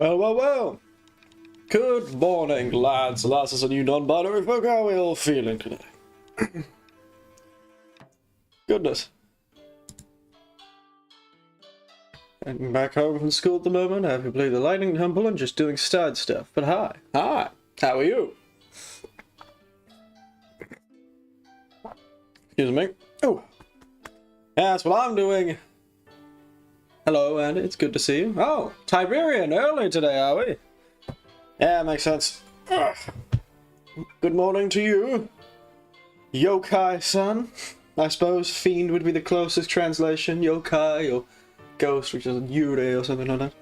Well, well, well. Good morning, lads, lasses, and you non-binary folk. How are we all feeling today? Goodness. Heading back home from school at the moment, having played the lightning temple and just doing side stuff. But hi. Hi. How are you? Excuse me. Oh. Yeah, that's what I'm doing. Hello, Andy. It's good to see you. Oh, Tiberian early today, are we? Yeah, makes sense. Ugh. Good morning to you, Yokai-san. I suppose fiend would be the closest translation. Yokai or ghost, which is Yuri or something like that.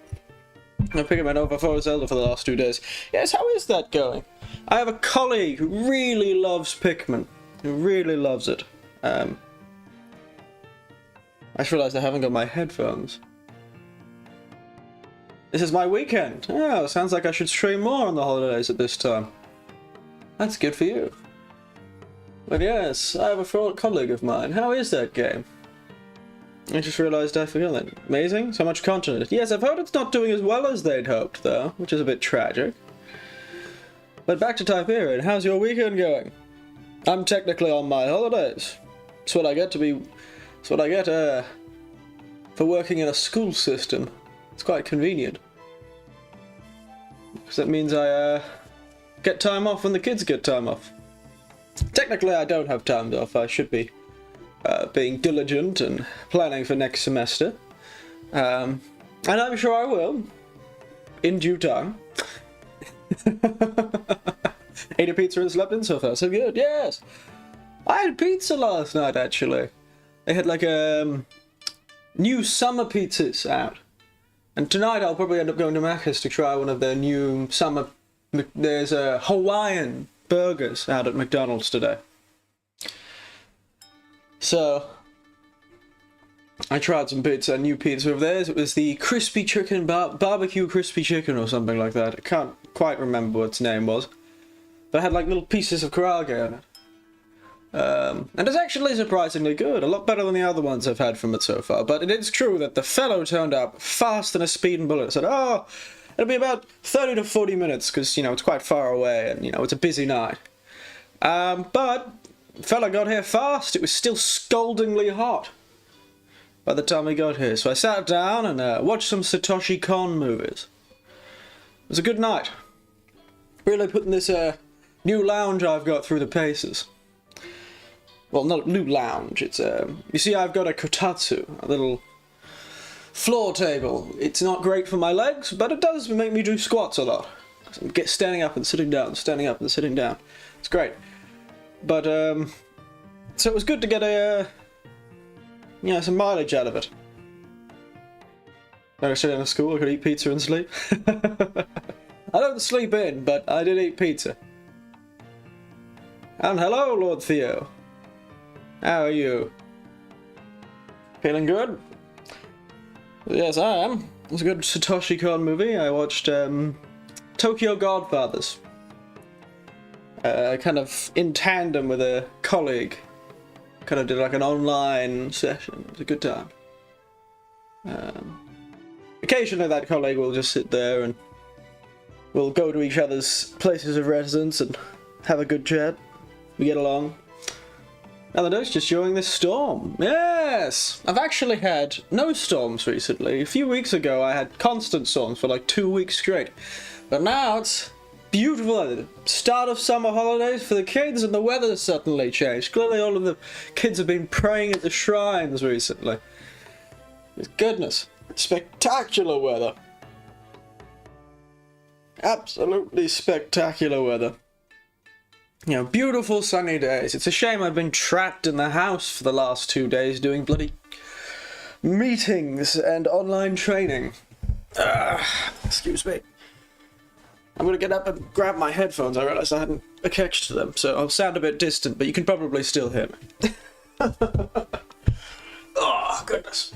I'm picking my over for Zelda for the last 2 days. Yes, how is that going? I have a colleague who really loves Pikmin. Who really loves it. I just realised I haven't got my headphones. This is my weekend. Oh, sounds like I should stream more on the holidays at this time. That's good for you. But yes, I have a colleague of mine. How is that game? I just realised I forgot that. Amazing? So much content. Yes, I've heard it's not doing as well as they'd hoped, though, which is a bit tragic. But back to Tiberian. How's your weekend going? I'm technically on my holidays. It's what I get to be... It's what I get, for working in a school system. It's quite convenient. Because that means I, get time off when the kids get time off. Technically, I don't have time off. I should be being diligent and planning for next semester. And I'm sure I will. In due time. Ate a pizza and slept in so far. So good, yes! I had pizza last night, actually. They had, like, new summer pizzas out. And tonight I'll probably end up going to Macca's to try one of their new summer... There's Hawaiian burgers out at McDonald's today. So, I tried some pizza, new pizza of theirs. It was the crispy chicken, barbecue crispy chicken or something like that. I can't quite remember what its name was. But it had like little pieces of karaage on it. And it's actually surprisingly good, a lot better than the other ones I've had from it so far. But it is true that the fellow turned up fast than a speeding bullet. Said, oh, it'll be about 30 to 40 minutes, because, you know, it's quite far away and, you know, it's a busy night. But the fella got here fast. It was still scaldingly hot by the time he got here. So I sat down and watched some Satoshi Kon movies. It was a good night. Really putting this new lounge I've got through the paces. Well, not a new lounge, it's you see I've got a kotatsu, a little floor table. It's not great for my legs, but it does make me do squats a lot. I'm standing up and sitting down, standing up and sitting down. It's great. But, so it was good to get some mileage out of it. When I stayed in school, I could eat pizza and sleep. I don't sleep in, but I did eat pizza. And hello, Lord Theo. How are you? Feeling good? Yes, I am. It was a good Satoshi Kon movie. I watched Tokyo Godfathers. Kind of in tandem with a colleague. Kind of did like an online session. It was a good time. Occasionally that colleague will just sit there and we'll go to each other's places of residence and have a good chat. We get along. Now the note's just showing this storm. Yes! I've actually had no storms recently. A few weeks ago I had constant storms for like 2 weeks straight. But now it's beautiful. The start of summer holidays for the kids and the weather's suddenly changed. Clearly all of the kids have been praying at the shrines recently. Goodness. Spectacular weather. Absolutely spectacular weather. You know, beautiful sunny days. It's a shame I've been trapped in the house for the last 2 days doing bloody meetings and online training. Excuse me. I'm gonna get up and grab my headphones. I realised I hadn't attached to them, so I'll sound a bit distant, but you can probably still hear me. Oh, goodness.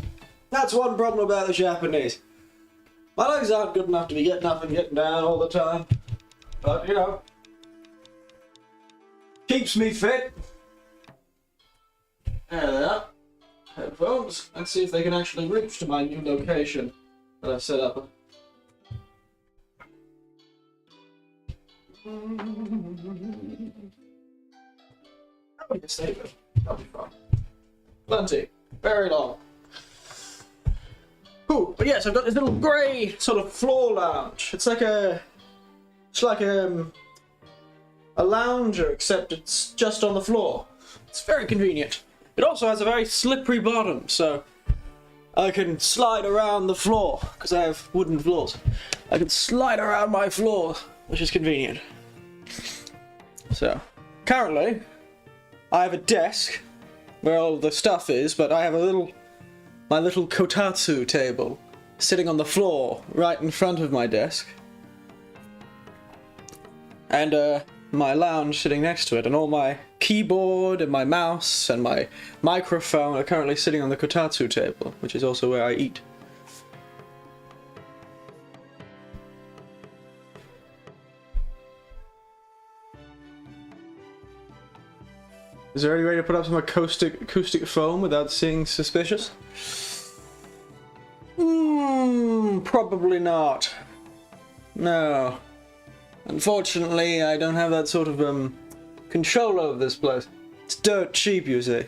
That's one problem about the Japanese. My legs aren't good enough to be getting up and getting down all the time. But, you know, keeps me fit. There they are. Headphones. Let's see if they can actually reach to my new location that I've set up. How many save it? That'll be fun. Plenty. Very long. Ooh, but yes, I've got this little grey sort of floor lounge. It's like a lounger, except it's just on the floor. It's very convenient. It also has a very slippery bottom, so I can slide around the floor, because I have wooden floors. I can slide around my floor, which is convenient. So, currently, I have a desk where all the stuff is, but I have my little kotatsu table sitting on the floor right in front of my desk. And my lounge sitting next to it, and all my keyboard and my mouse and my microphone are currently sitting on the kotatsu table, which is also where I eat. Is there any way to put up some acoustic foam without seeming suspicious? Probably not. No. Unfortunately, I don't have that sort of control over this place. It's dirt cheap, you see.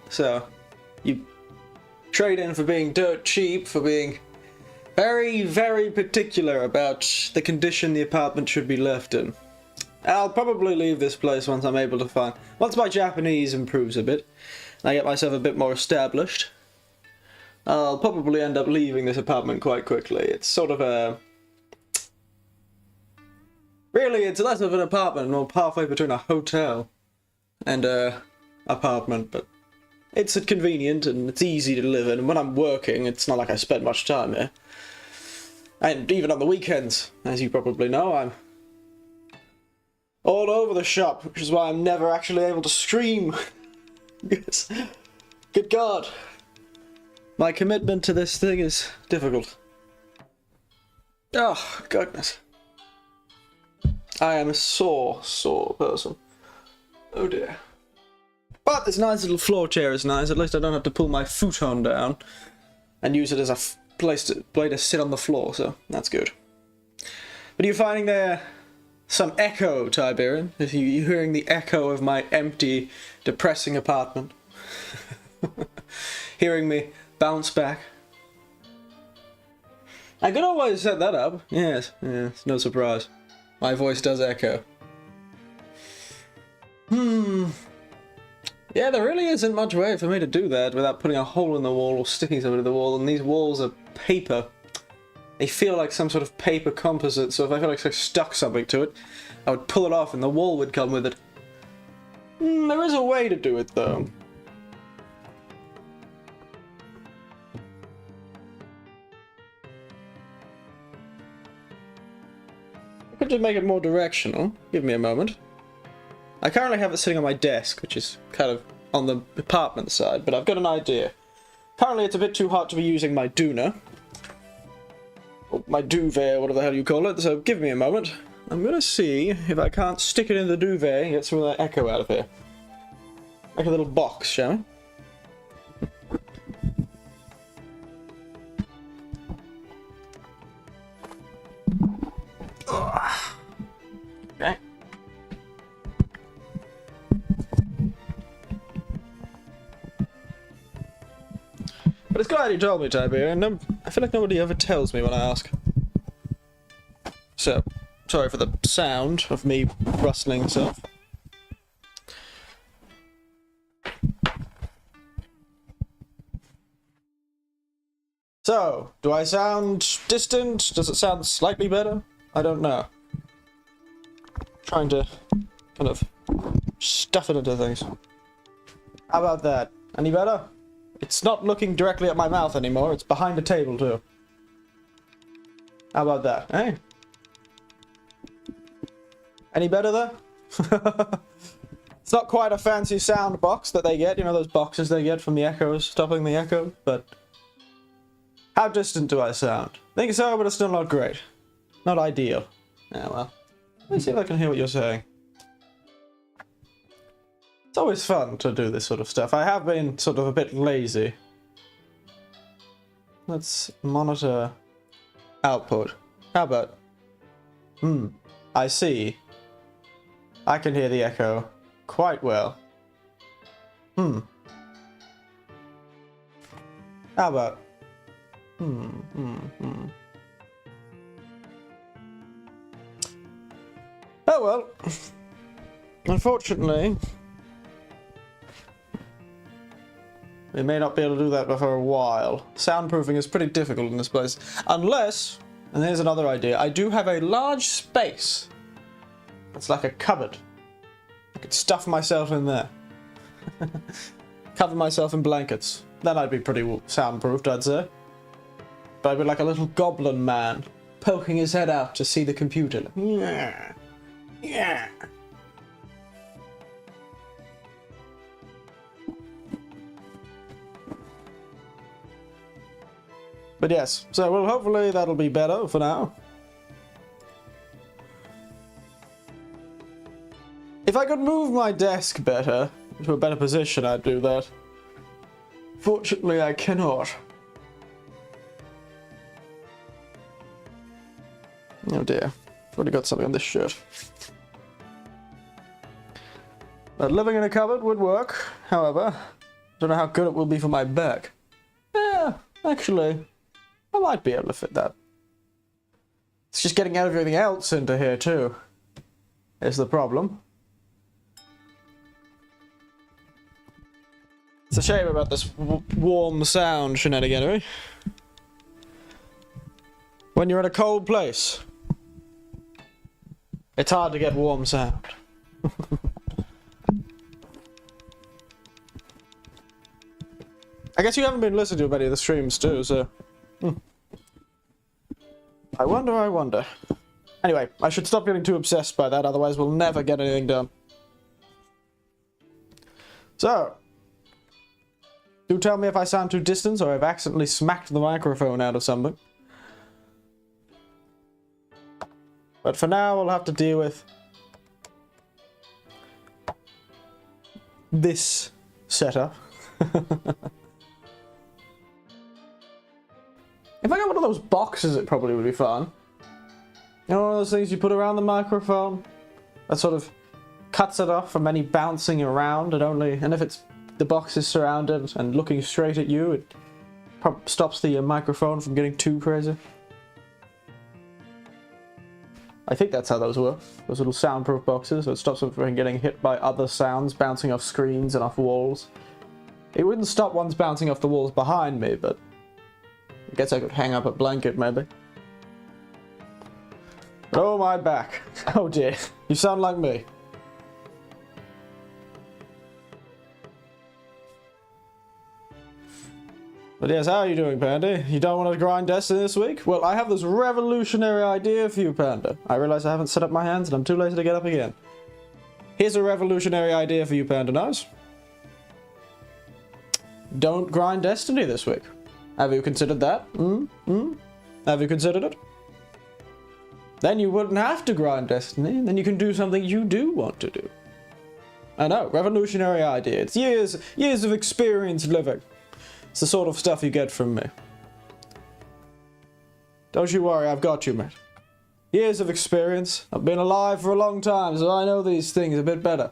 So, you trade in for being dirt cheap for being very, very particular about the condition the apartment should be left in. I'll probably leave this place once I'm able to find... Once my Japanese improves a bit, and I get myself a bit more established, I'll probably end up leaving this apartment quite quickly. It's sort of a... Really, it's less of an apartment, more halfway between a hotel and a apartment, but it's convenient and it's easy to live in. And when I'm working, it's not like I spend much time here. And even on the weekends, as you probably know, I'm all over the shop, which is why I'm never actually able to stream. Because, good God, my commitment to this thing is difficult. Oh, goodness. I am a sore person. Oh dear. But this nice little floor chair is nice. At least I don't have to pull my futon down and use it as a place to sit on the floor, so that's good. But are you finding there some echo, Tiberian? Are you hearing the echo of my empty, depressing apartment? Hearing me bounce back? I could always set that up. Yes, no surprise. My voice does echo. Yeah, there really isn't much way for me to do that without putting a hole in the wall or sticking something to the wall, and these walls are paper. They feel like some sort of paper composite, so if I feel like I stuck something to it, I would pull it off and the wall would come with it. There is a way to do it, though. I could just make it more directional. Give me a moment. I currently have it sitting on my desk, which is kind of on the apartment side, but I've got an idea. Currently it's a bit too hot to be using my doona. Or my duvet, whatever the hell you call it, so give me a moment. I'm gonna see if I can't stick it in the duvet and get some of that echo out of here. Like a little box, shall we? Okay. But it's glad you told me, Tiberian. I feel like nobody ever tells me when I ask. So, sorry for the sound of me rustling stuff. So, do I sound distant? Does it sound slightly better? I don't know. Trying to kind of stuff it into things. How about that? Any better? It's not looking directly at my mouth anymore, it's behind the table too. How about that, eh? Any better there? It's not quite a fancy sound box that they get, you know, those boxes they get from the echoes, stopping the echo, but... How distant do I sound? Think so, but it's still not great. Not ideal. Yeah, well. Let me see if I can hear what you're saying. It's always fun to do this sort of stuff. I have been sort of a bit lazy. Let's monitor output. How about... I see. I can hear the echo quite well. How about... Oh well. Unfortunately, we may not be able to do that for a while. Soundproofing is pretty difficult in this place. Unless, and here's another idea, I do have a large space. It's like a cupboard. I could stuff myself in there. Cover myself in blankets. Then I'd be pretty soundproofed, I'd say. But I'd be like a little goblin man, poking his head out to see the computer. Yeah. Yeah. But yes, so well, hopefully that'll be better for now. If I could move my desk better, to a better position, I'd do that. Fortunately, I cannot. Oh dear, I've already got something on this shirt. But living in a cupboard would work, however. Don't know how good it will be for my back. Yeah, actually, I might be able to fit that. It's just getting everything else into here too, is the problem. It's a shame about this warm sound shenaniganery. When you're in a cold place, it's hard to get warm sound. I guess you haven't been listening to many of the streams too, so... I wonder. Anyway, I should stop getting too obsessed by that, otherwise we'll never get anything done. So... do tell me if I sound too distant or I've accidentally smacked the microphone out of something. But for now, we'll have to deal with this setup. If I got one of those boxes, it probably would be fun. You know, one of those things you put around the microphone that sort of cuts it off from any bouncing around, and if it's the box is surrounded and looking straight at you, it stops the microphone from getting too crazy. I think that's how those work. Those little soundproof boxes, so it stops them from getting hit by other sounds bouncing off screens and off walls. It wouldn't stop ones bouncing off the walls behind me, but I guess I could hang up a blanket, maybe. Oh, my back. Oh dear, you sound like me. But yes, how are you doing, Panda? You don't want to grind Destiny this week? Well, I have this revolutionary idea for you, Panda. I realize I haven't set up my hands and I'm too lazy to get up again. Here's a revolutionary idea for you, Panda Nose. Don't grind Destiny this week. Have you considered that? Have you considered it? Then you wouldn't have to grind Destiny, then you can do something you do want to do. I know, revolutionary idea. It's years of experience living. It's the sort of stuff you get from me. Don't you worry, I've got you, mate. Years of experience. I've been alive for a long time, so I know these things a bit better.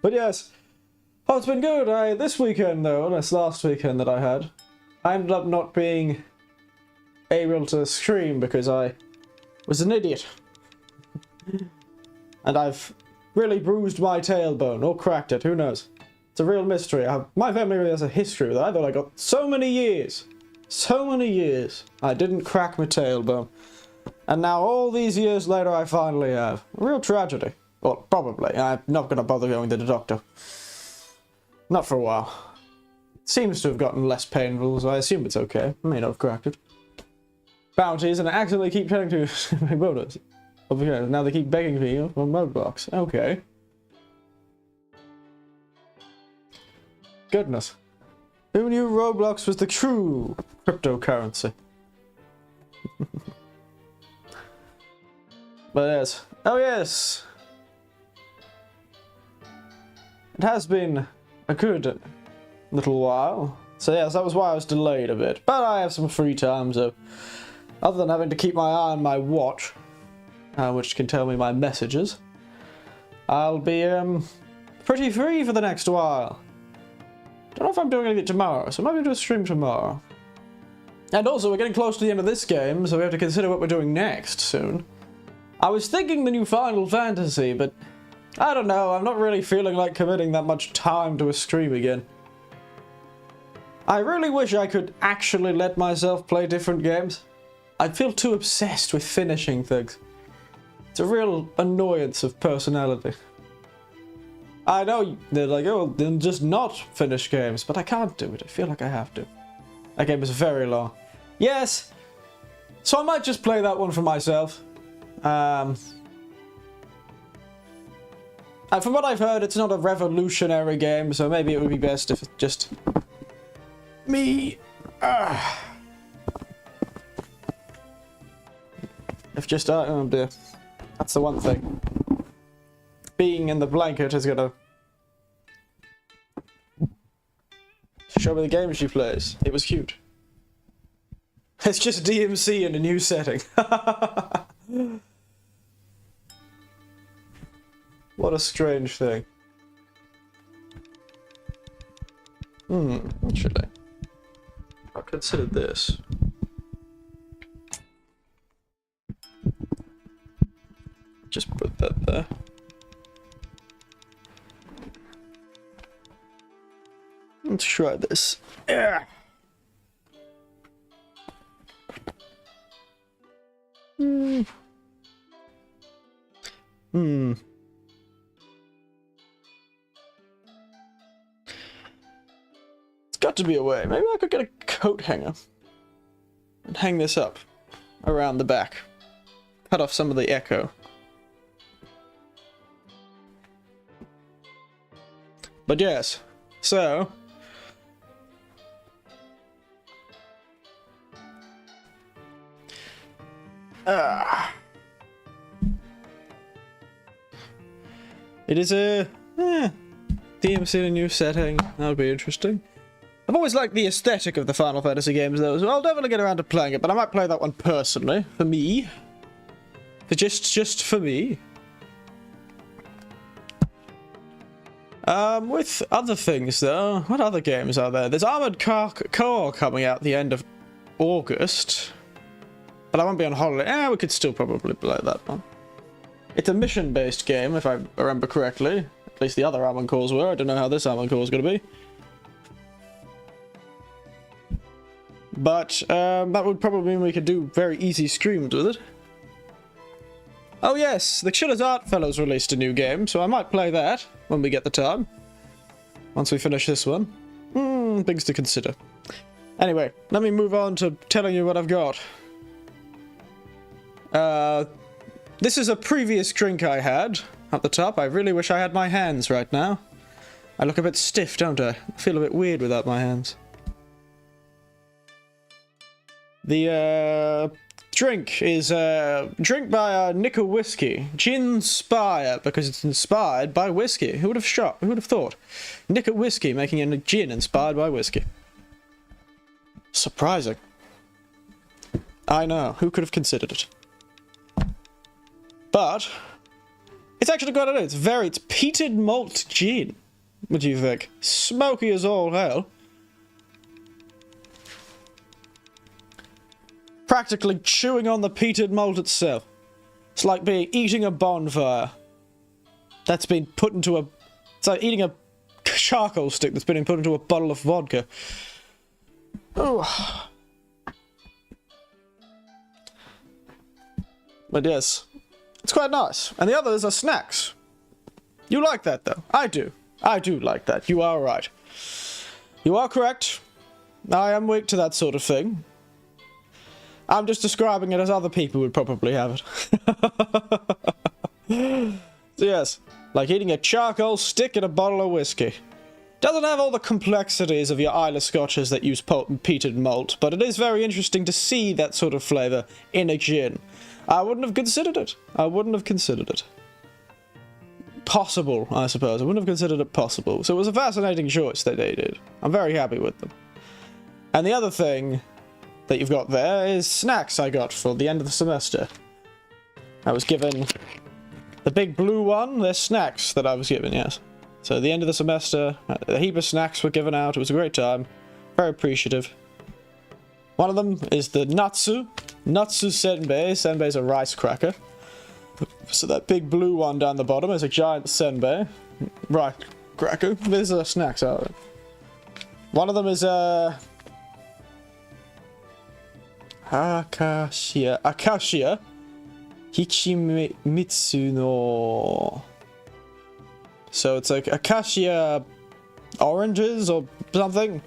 But yes. Oh, it's been good. This weekend, though, this last weekend that I had, I ended up not being able to stream because I was an idiot. And I've really bruised my tailbone, or cracked it, who knows. It's a real mystery. My family really has a history with that. I thought I got so many years I didn't crack my tailbone. And now all these years later I finally have. A real tragedy. Well, probably. I'm not going to bother going to the doctor. Not for a while. It seems to have gotten less painful, so I assume it's okay. I may not have cracked it. Bounties, and I accidentally keep telling to my bonus. Over here. Now they keep begging me for Roblox. Okay. Goodness. Who knew Roblox was the true cryptocurrency? But yes. Oh yes! It has been a good little while. So yes, that was why I was delayed a bit. But I have some free time, so other than having to keep my eye on my watch, which can tell me my messages, I'll be pretty free for the next while. Don't know if I'm doing anything tomorrow, so maybe do a stream tomorrow. And also, we're getting close to the end of this game, so we have to consider what we're doing next soon. I was thinking the new Final Fantasy, but I don't know, I'm not really feeling like committing that much time to a stream again. I really wish I could actually let myself play different games. I feel too obsessed with finishing things. It's a real annoyance of personality. I know they're like, oh, then just not finish games, but I can't do it. I feel like I have to. That game is very long. Yes! So I might just play that one for myself. And from what I've heard, it's not a revolutionary game, so maybe it would be best if it's just me. If just oh dear. That's the one thing. Being in the blanket is gonna show me the game she plays. It was cute. It's just DMC in a new setting. What a strange thing. Actually, I'll consider this. Just put that there. Let's try this. Yeah. It's got to be a way. Maybe I could get a coat hanger and hang this up around the back. Cut off some of the echo. But yes, so it is a DMC in a new setting. That would be interesting. I've always liked the aesthetic of the Final Fantasy games though, so I'll definitely get around to playing it, but I might play that one personally, for me. Just for me. With other things though, what other games are there? There's Armored Core coming out the end of August. But I won't be on holiday. We could still probably play that one. It's a mission-based game, if I remember correctly. At least the other Armored Cores were. I don't know how this Armored Core is going to be. But, that would probably mean we could do very easy streams with it. Oh yes, the Chiller's Art Fellows released a new game, so I might play that when we get the time. Once we finish this one. Things to consider. Anyway, let me move on to telling you what I've got. This is a previous drink I had at the top. I really wish I had my hands right now. I look a bit stiff, don't I? I feel a bit weird without my hands. The drink is a drink by Nickel Whiskey. Gin Spire, because it's inspired by whiskey. Who would have Who would have thought? Nickel Whiskey making a gin inspired by whiskey. Surprising. I know. Who could have considered it? But it's actually quite good. It's peated malt gin. What do you think? Smoky as all hell. Practically chewing on the peated malt itself. It's like eating a bonfire. That's been put into a... It's like eating a charcoal stick that's been put into a bottle of vodka. Oh. But yes, it's quite nice. And the others are snacks. You like that, though. I do. I do like that. You are right. You are correct. I am weak to that sort of thing. I'm just describing it as other people would probably have it. So yes, like eating a charcoal stick in a bottle of whiskey. Doesn't have all the complexities of your Isla Scotches that use peated malt, but it is very interesting to see that sort of flavour in a gin. I wouldn't have considered it. I wouldn't have considered it. Possible, I suppose. I wouldn't have considered it possible. So it was a fascinating choice that they did. I'm very happy with them. And the other thing that you've got there is snacks I got for the end of the semester. I was given the big blue one. They're snacks that I was given, yes. So at the end of the semester, a heap of snacks were given out. It was a great time. Very appreciative. One of them is the Natsu. Natsu Senbei. Senbei is a rice cracker. So that big blue one down the bottom is a giant Senbei. Rice cracker. There's snacks out of it. One of them is Acacia Hichimitsu no... So it's like Acacia oranges or something.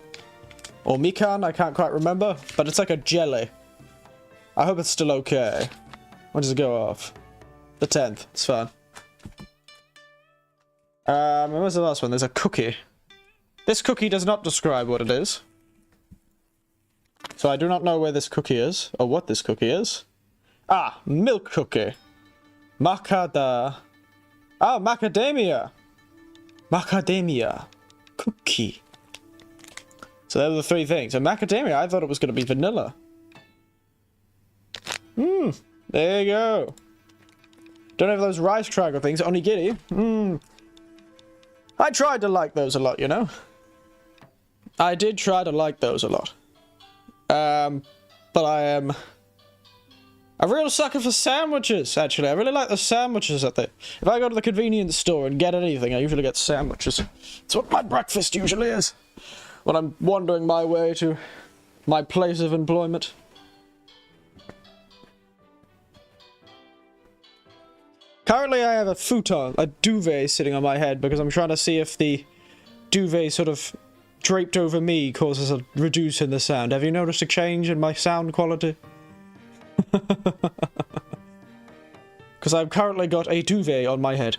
Or Mikan, I can't quite remember. But it's like a jelly. I hope it's still okay. When does it go off? The 10th. It's fine. Where's the last one? There's a cookie. This cookie does not describe what it is. So I do not know where this cookie is. Or what this cookie is. Ah, milk cookie. Macadamia. Macadamia. Cookie. So those are the three things. And macadamia, I thought it was going to be vanilla. There you go. Don't have those rice cracker things, onigiri. I tried to like those a lot, you know. I did try to like those a lot. But I am a real sucker for sandwiches, actually. I really like the sandwiches at the... If I go to the convenience store and get anything, I usually get sandwiches. It's what my breakfast usually is. When I'm wandering my way to my place of employment. Currently I have a futon, a duvet sitting on my head because I'm trying to see if the duvet sort of draped over me causes a reduce in the sound. Have you noticed a change in my sound quality? Because I've currently got a duvet on my head.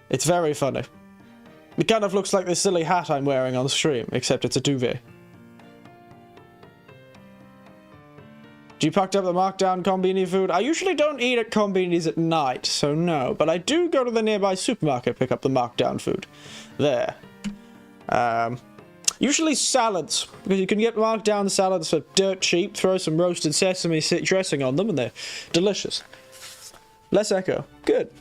It's very funny. It kind of looks like this silly hat I'm wearing on stream, except it's a duvet. You packed up the markdown Konbini food? I usually don't eat at Konbinis at night, so no. But I do go to the nearby supermarket, pick up the markdown food. There. Usually salads, because you can get markdown salads for dirt cheap, throw some roasted sesame dressing on them, and they're delicious. Less echo. Good.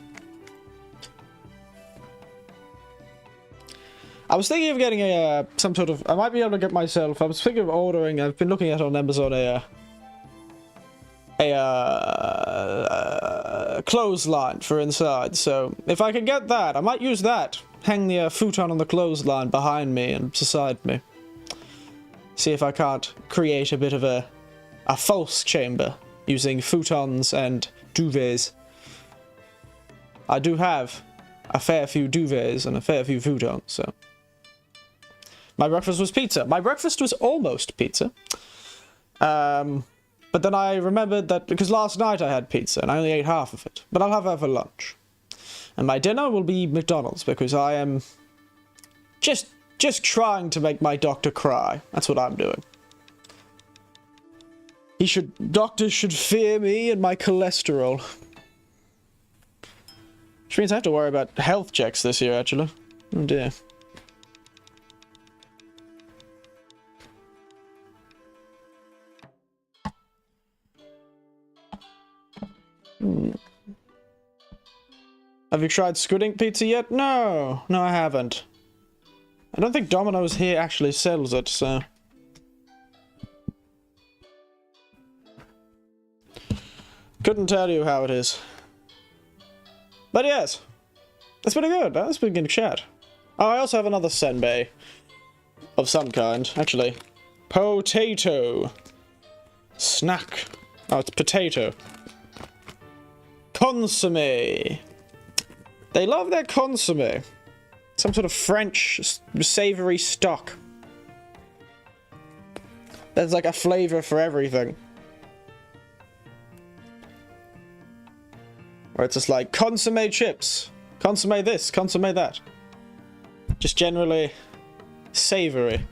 I was thinking of getting a, some sort of... I might be able to get myself... I was thinking of ordering... I've been looking at on Amazon a clothesline for inside, so if I can get that, I might use that. Hang the futon on the clothesline behind me and beside me. See if I can't create a bit of a false chamber using futons and duvets. I do have a fair few duvets and a fair few futons, so... My breakfast was pizza. My breakfast was almost pizza. But then I remembered that, because last night I had pizza, and I only ate half of it. But I'll have that for lunch. And my dinner will be McDonald's, because I am just trying to make my doctor cry. That's what I'm doing. Doctors should fear me and my cholesterol. Which means I have to worry about health checks this year, actually. Oh dear. Have you tried Squid Ink pizza yet? No. No, I haven't. I don't think Domino's here actually sells it, so... Couldn't tell you how it is. But yes. That's pretty good. That's been good chat. Oh, I also have another senbei. Of some kind. Actually. Potato. Snack. Oh, it's potato. Consomme. They love their consomme. Some sort of French savory stock. There's like a flavor for everything. Where it's just like consomme chips. Consomme this, consomme that. Just generally savory.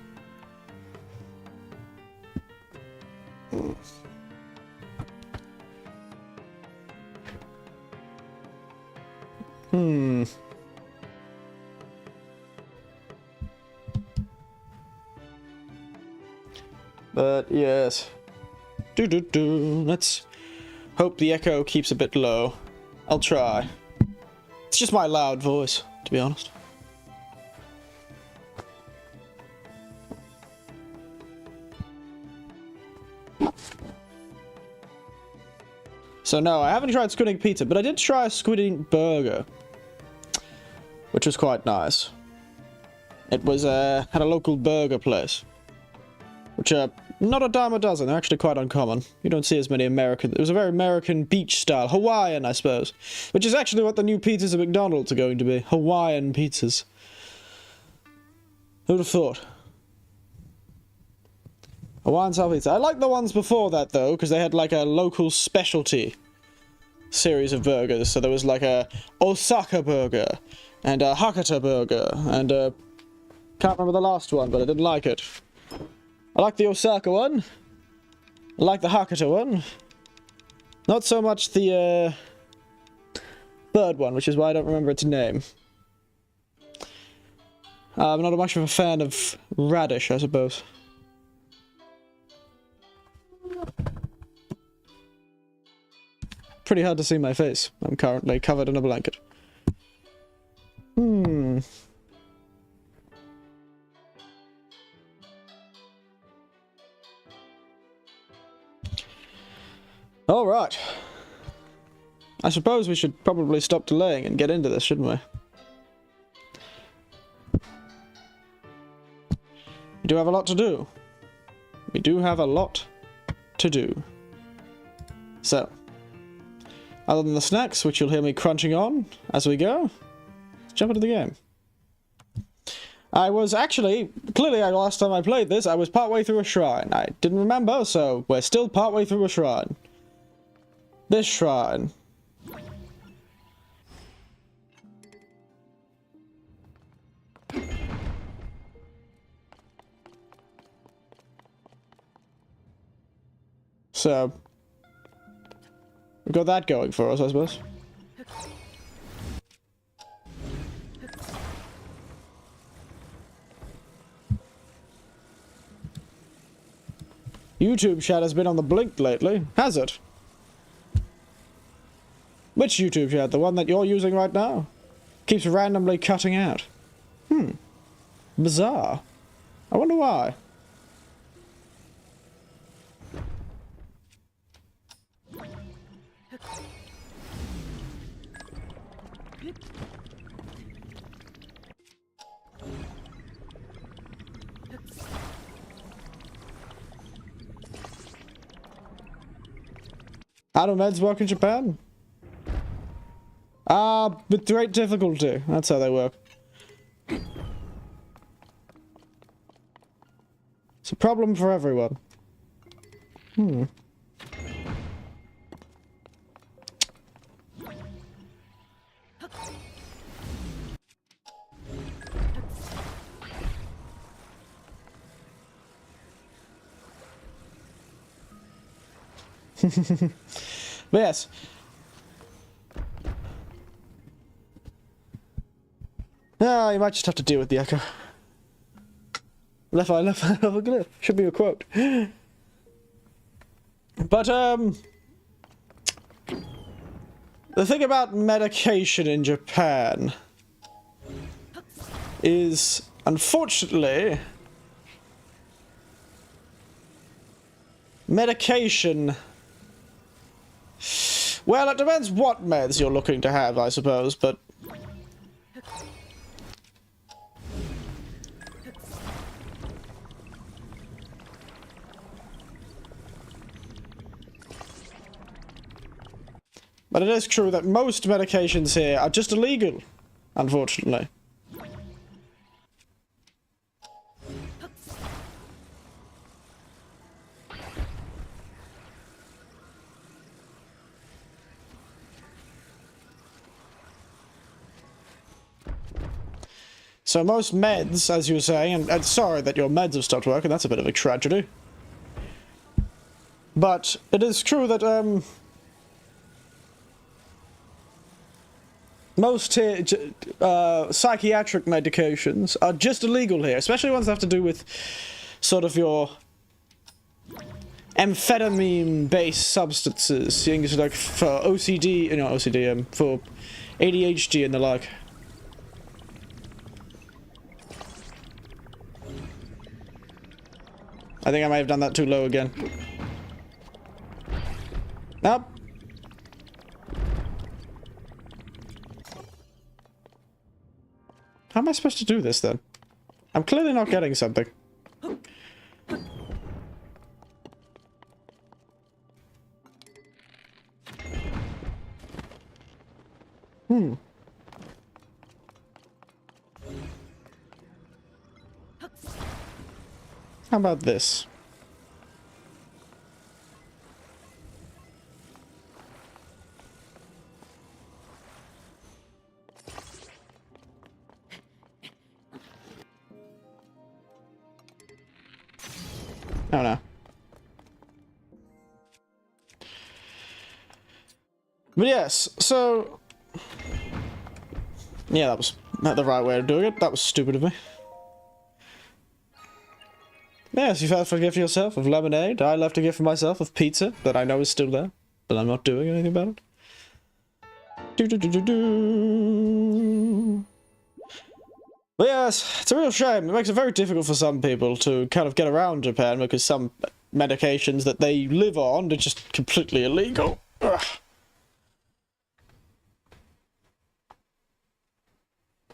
But yes. Let's hope the echo keeps a bit low. I'll try. It's just my loud voice, to be honest. So no, I haven't tried squid ink pizza, but I did try a squid ink burger, which was quite nice. It was at a local burger place, which are not a dime a dozen. They're actually quite uncommon. You don't see as many American. It was a very American beach style, Hawaiian, I suppose, which is actually what the new pizzas at McDonald's are going to be. Hawaiian pizzas. Who'd have thought? Hawaiian style pizza. I like the ones before that though, because they had like a local specialty series of burgers. So there was like a Osaka burger and a Hakata burger and a can't remember the last one, but I didn't like it. I like the Osaka one. I like the Hakata one. Not so much the third one, which is why I don't remember its name. I'm not much of a fan of radish, I suppose. Pretty hard to see my face. I'm currently covered in a blanket. Alright. I suppose we should probably stop delaying and get into this, shouldn't we? We do have a lot to do. We do have a lot to do. So, other than the snacks, which you'll hear me crunching on as we go, let's jump into the game. I was actually, clearly last time I played this, I was partway through a shrine. I didn't remember, so we're still partway through a shrine. This shrine. So, we've got that going for us, I suppose. YouTube chat has been on the blink lately, has it? Which YouTube chat? The one that you're using right now? Keeps randomly cutting out. Bizarre. I wonder why. How do meds work in Japan? With great difficulty. That's how they work. It's a problem for everyone. But yes. Ah, you might just have to deal with the echo. Left eye, left eye. Should be a quote. But, the thing about medication in Japan is, unfortunately, medication... Well, it depends what meds you're looking to have, I suppose, but... But it is true that most medications here are just illegal, unfortunately. So most meds, as you were saying, and sorry that your meds have stopped working, that's a bit of a tragedy. But it is true that, most psychiatric medications are just illegal here, especially ones that have to do with sort of your amphetamine-based substances used like for OCD, you know, OCD, for ADHD and the like. I think I might have done that too low again. Nope. How am I supposed to do this then? I'm clearly not getting something. How about this? Oh no. But yes, so... yeah, that was not the right way of doing it. That was stupid of me. Yes, you've had to gift yourself of lemonade. I left a gift for myself of pizza that I know is still there, but I'm not doing anything about it. But yes, it's a real shame. It makes it very difficult for some people to kind of get around Japan because some medications that they live on are just completely illegal. Ugh.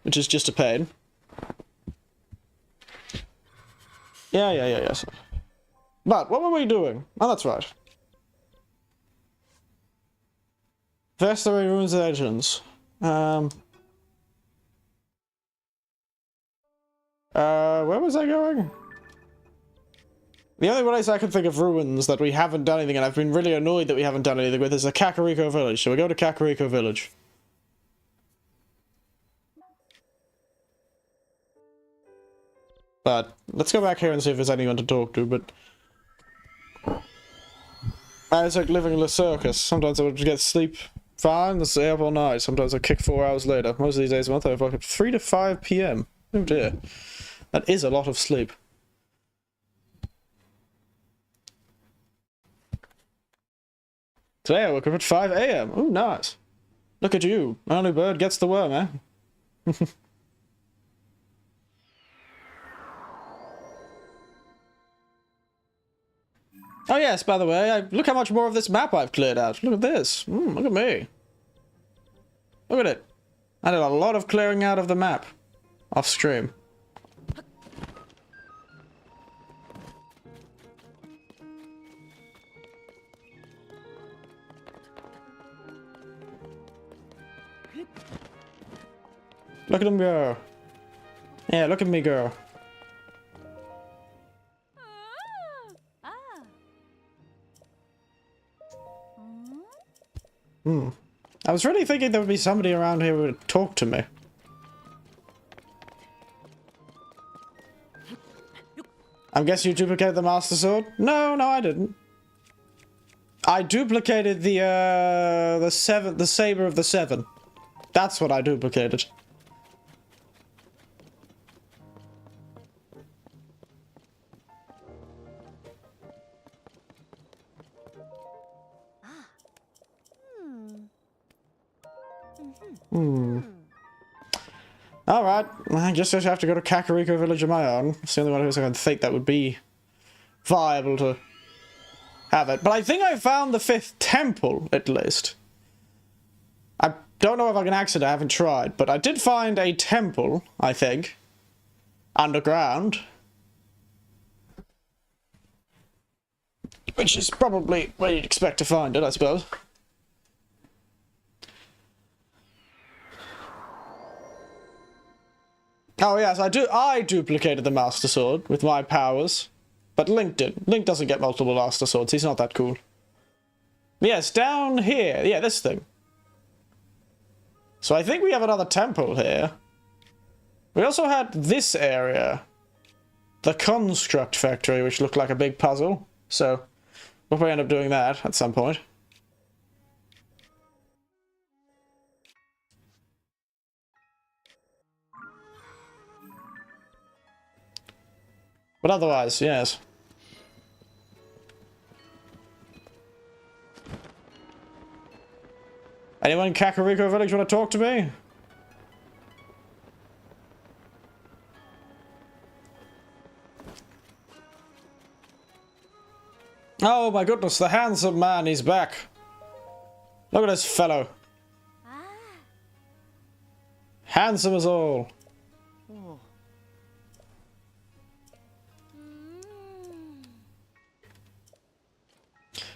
Which is just a pain. Yes. But, what were we doing? Oh, that's right. Vestary Ruins Legends. Where was I going? The only place I can think of ruins that we haven't done anything, and I've been really annoyed that we haven't done anything with, is the Kakariko Village. So we go to Kakariko Village. But let's go back here and see if there's anyone to talk to, but... it's like living in a circus. Sometimes I would get sleep fine, stay up all night. Sometimes I kick 4 hours later. Most of these days a month I wake up 3 to 5 PM. Oh dear. That is a lot of sleep. Today I woke up at 5 AM. Ooh, nice. Look at you. Early bird gets the worm, eh? Oh yes, by the way, look how much more of this map I've cleared out. Look at this. Look at me. Look at it. I did a lot of clearing out of the map. Off stream. Look at him go. Yeah, look at me go. I was really thinking there would be somebody around here who would talk to me. I'm guessing you duplicated the Master Sword? No, I didn't. I duplicated the Saber of the Seven. That's what I duplicated. Alright, I guess I have to go to Kakariko Village on my own. It's the only one who I can think that would be viable to have it. But I think I found the 5th temple, at least. I don't know if I can access it, I haven't tried, but I did find a temple, I think. Underground. Which is probably where you'd expect to find it, I suppose. Oh yes, I duplicated the Master Sword with my powers. But Link didn't. Link doesn't get multiple Master Swords, he's not that cool. Yes, down here. Yeah, this thing. So I think we have another temple here. We also had this area. The Construct Factory, which looked like a big puzzle. So, we'll probably end up doing that at some point. But otherwise, yes. Anyone in Kakariko Village want to talk to me? Oh my goodness, the handsome man, he's back. Look at this fellow. Handsome as all.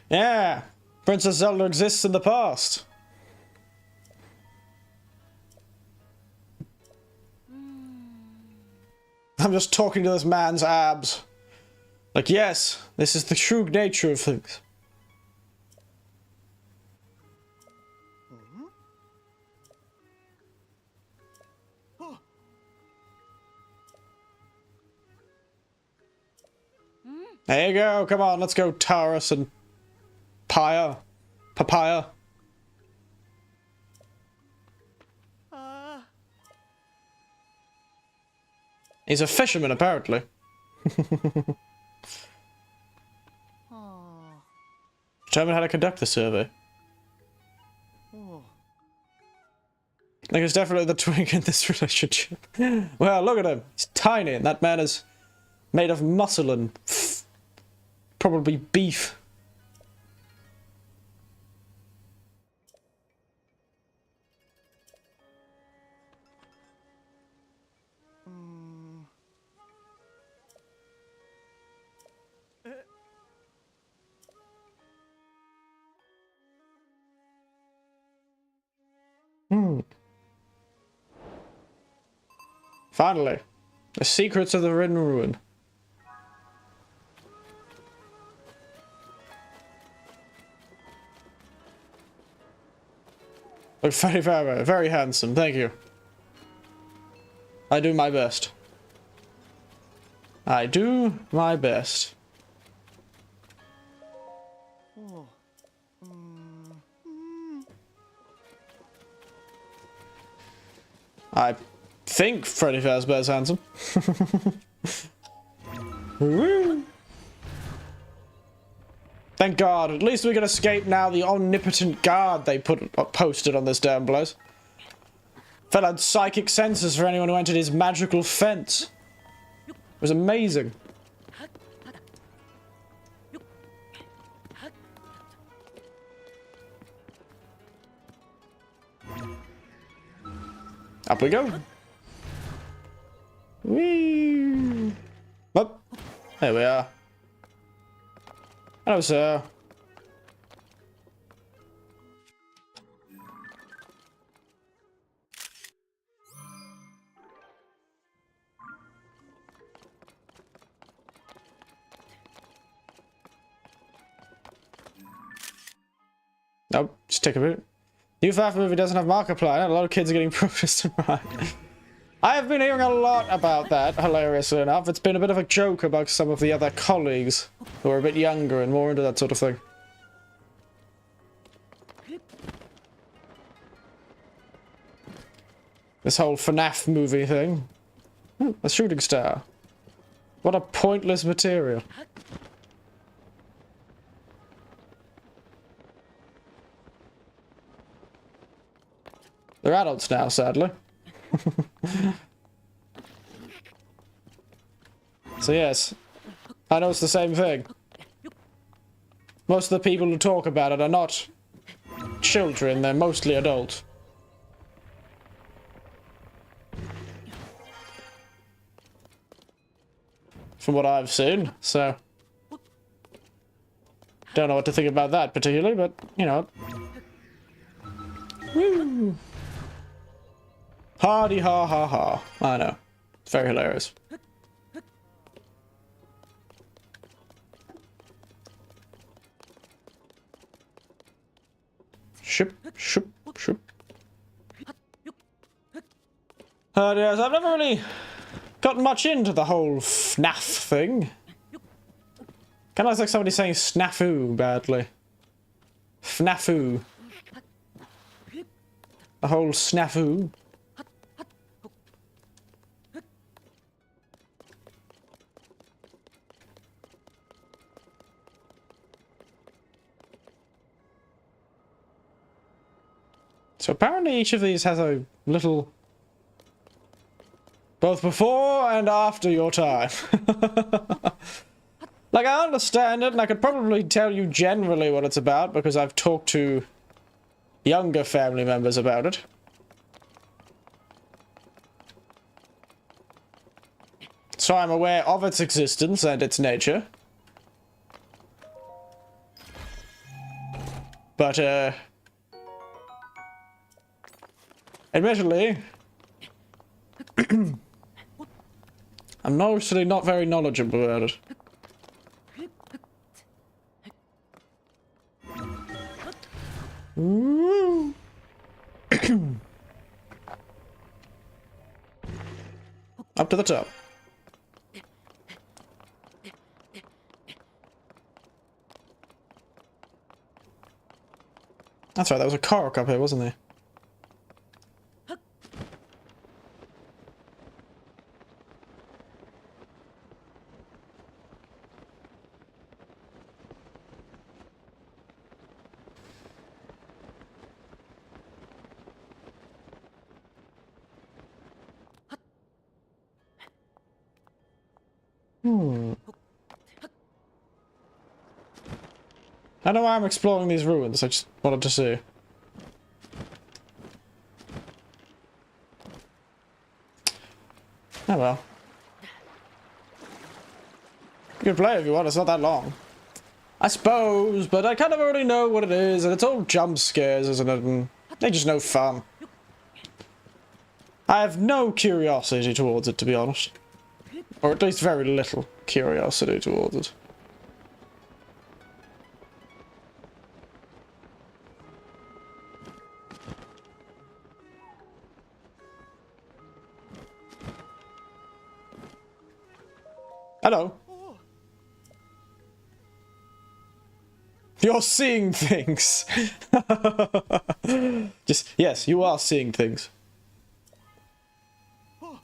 Yeah, Princess Zelda exists in the past. I'm just talking to this man's abs. Like, yes, this is the true nature of things. There you go, come on, let's go Taurus and Papaya. He's a fisherman, apparently. Determine how to conduct the survey. Like, it's definitely the twink in this relationship. Well, look at him. He's tiny, and that man is made of muscle and probably beef. Finally, the secrets of the Ridden Ruin. Look, very handsome, thank you. I do my best. I do my best. I think Freddy Fazbear's handsome. Thank God. At least we can escape now the omnipotent guard they posted on this damn place. Fell had psychic senses for anyone who entered his magical fence. It was amazing. Up we go. Whee! Oh, there we are. Hello, sir. Oh, just take a bit. New FAF movie doesn't have Markiplier. A lot of kids are getting protested right. I have been hearing a lot about that, hilariously enough. It's been a bit of a joke amongst some of the other colleagues who are a bit younger and more into that sort of thing. This whole FNAF movie thing. A shooting star. What a pointless material. They're adults now, sadly. So yes, I know it's the same thing. Most of the people who talk about it are not children, they're mostly adults. From what I've seen, so... Don't know what to think about that particularly, but, you know... Woo! Hardy ha ha ha. I know. It's very hilarious. Ship, ship, ship. Yes, I've never really gotten much into the whole FNAF thing. Kind of like somebody saying snafu badly. FNAFu. The whole snafu. So apparently each of these has a little... both before and after your time. Like, I understand it, and I could probably tell you generally what it's about, because I've talked to younger family members about it. So I'm aware of its existence and its nature. But, admittedly, I'm mostly not very knowledgeable about it. Ooh. Up to the top. That's right, there was a cork up here, wasn't there? I know why I'm exploring these ruins, I just wanted to see. Oh well. You can play if you want, it's not that long. I suppose, but I kind of already know what it is, and it's all jump scares, isn't it? And they're just no fun. I have no curiosity towards it, to be honest. Or at least very little curiosity towards it. Hello. You're seeing things. Just, yes, you are seeing things. No.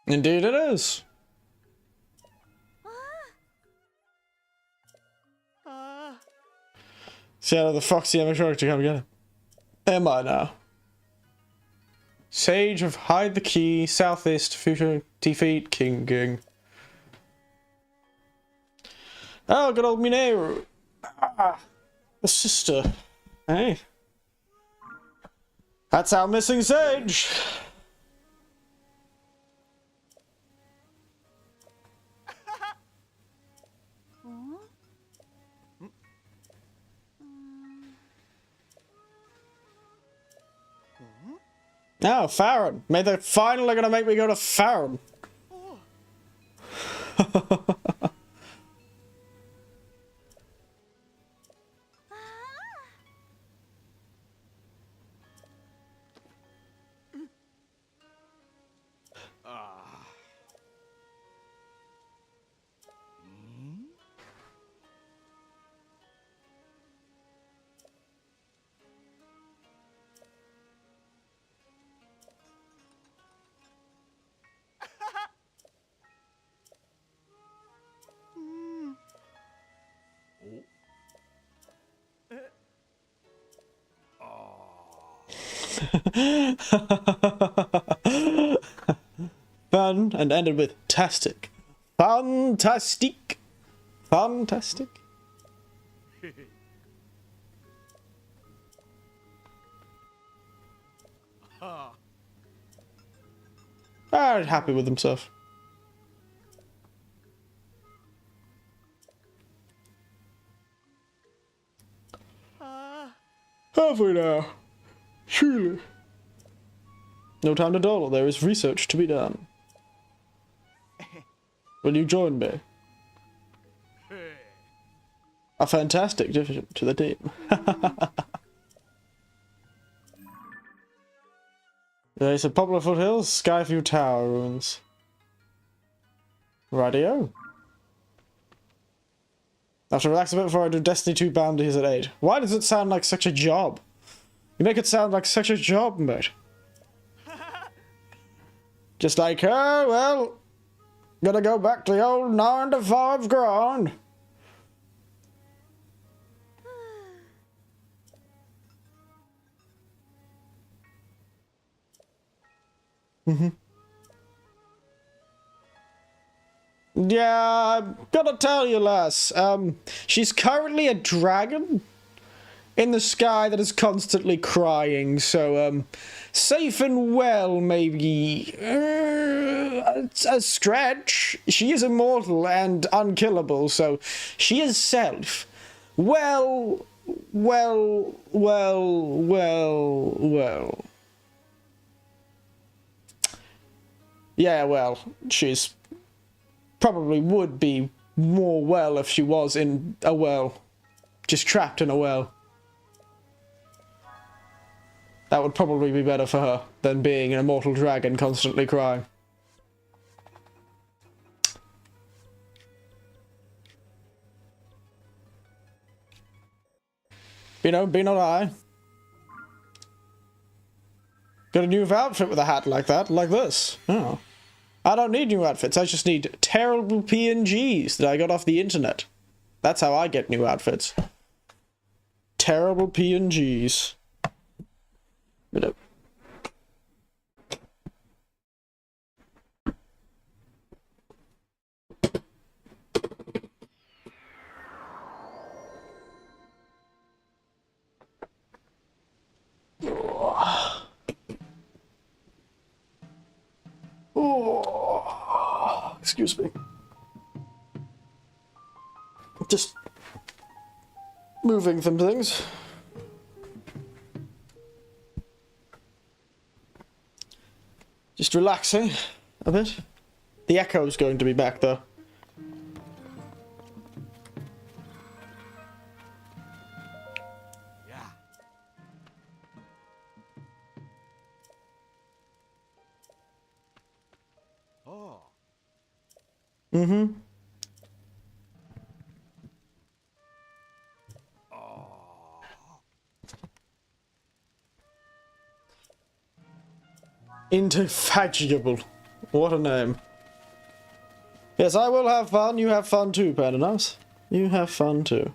Indeed it is. See how the foxy animatronic to come again. Am I now? Sage of Hide the Key, Southeast, Future, Defeat, King. Oh, good old Mineru. Ah, the sister. Hey. That's our missing Sage. Oh, Farron. They're finally gonna make me go to Farron. Fun and ended with tastic. Fantastic. Fantastic. Very happy with himself. Have we now? Surely. No time to dawdle, there is research to be done. Will you join me? A fantastic addition to the team. There's a Poplar Foothills, Skyview Tower ruins. Radio. I have to relax a bit before I do Destiny 2 bounties at 8. Why does it sound like such a job? You make it sound like such a job, mate. Just like, oh, well, Gonna go back to the old 9 to 5 grind. Yeah, I'm gonna tell you, lass. She's currently a dragon in the sky that is constantly crying, so, safe and well, maybe. A stretch. She is immortal and unkillable, so she is self. Well. Yeah, well, she's probably would be more well if she was in a well. Just trapped in a well. That would probably be better for her than being an immortal dragon constantly crying. You know, be not I. Got a new outfit with a hat like that, like this. Oh. I don't need new outfits, I just need terrible PNGs that I got off the internet. That's how I get new outfits. Terrible PNGs. You know. Oh, excuse me. Just moving some things. Just relaxing a bit. The echo's going to be back though. Yeah. Oh. Mm-hmm. Indefatigable. What a name. Yes, I will have fun. You have fun too, Pananas. You have fun too.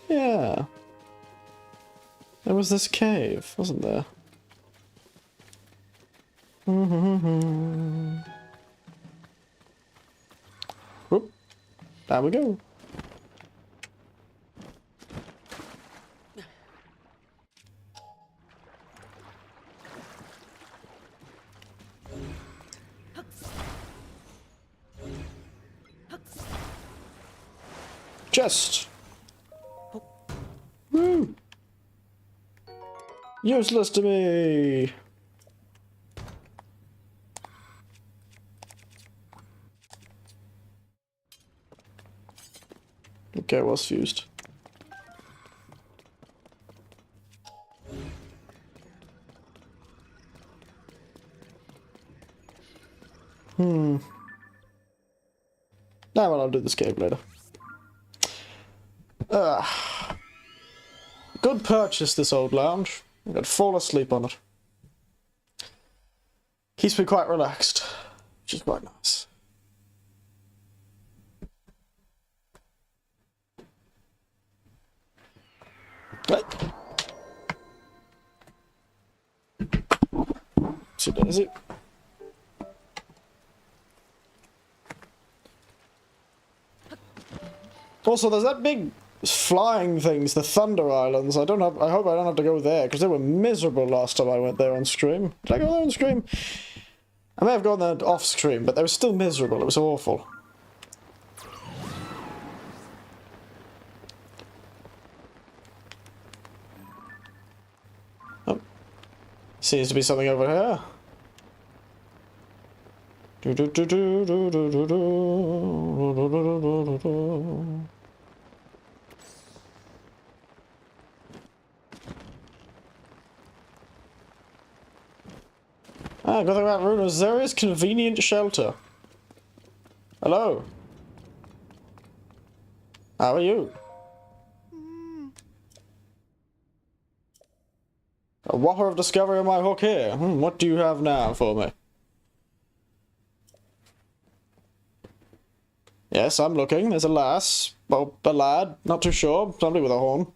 Yeah. There was this cave, wasn't there? Whoop. There we go. Chest. Woo. Useless to me. Okay, I was fused. Nah, well, I'll do this cave later. Good purchase, this old lounge. I'm gonna fall asleep on it. Keeps me quite relaxed, which is quite nice. Right. So does it? Also, there's that big flying things, the Thunder Islands. I hope I don't have to go there, because they were miserable last time I went there on stream. Did I go there on stream? I may have gone there off stream, but they were still miserable. It was awful. Oh. Seems to be something over here. Ah, good thing about Rune is there is convenient shelter. Hello. How are you? A whopper of discovery on my hook here. What do you have now for me? Yes, I'm looking. There's a lass. Well, a lad. Not too sure. Somebody with a horn.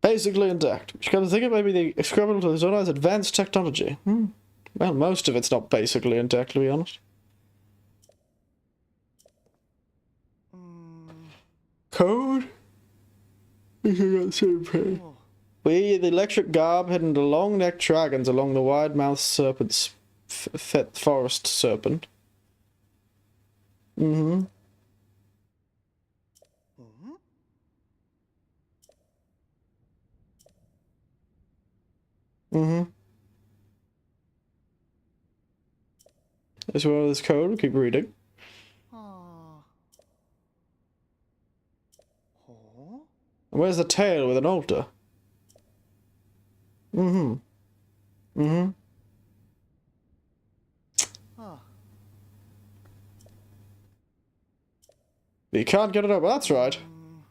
Basically intact. Which kind of think it may be the equivalent of Zona's advanced technology. Well, most of it's not basically intact, to be honest. Code? We got the same page. We, the electric garb, hidden the long-necked dragons along the wide-mouthed serpent's forest serpent. Mm-hmm. Mm-hmm. As well as code, keep reading. And where's the tail with an altar? Mm-hmm. Mm-hmm. But you can't get it up. That's right.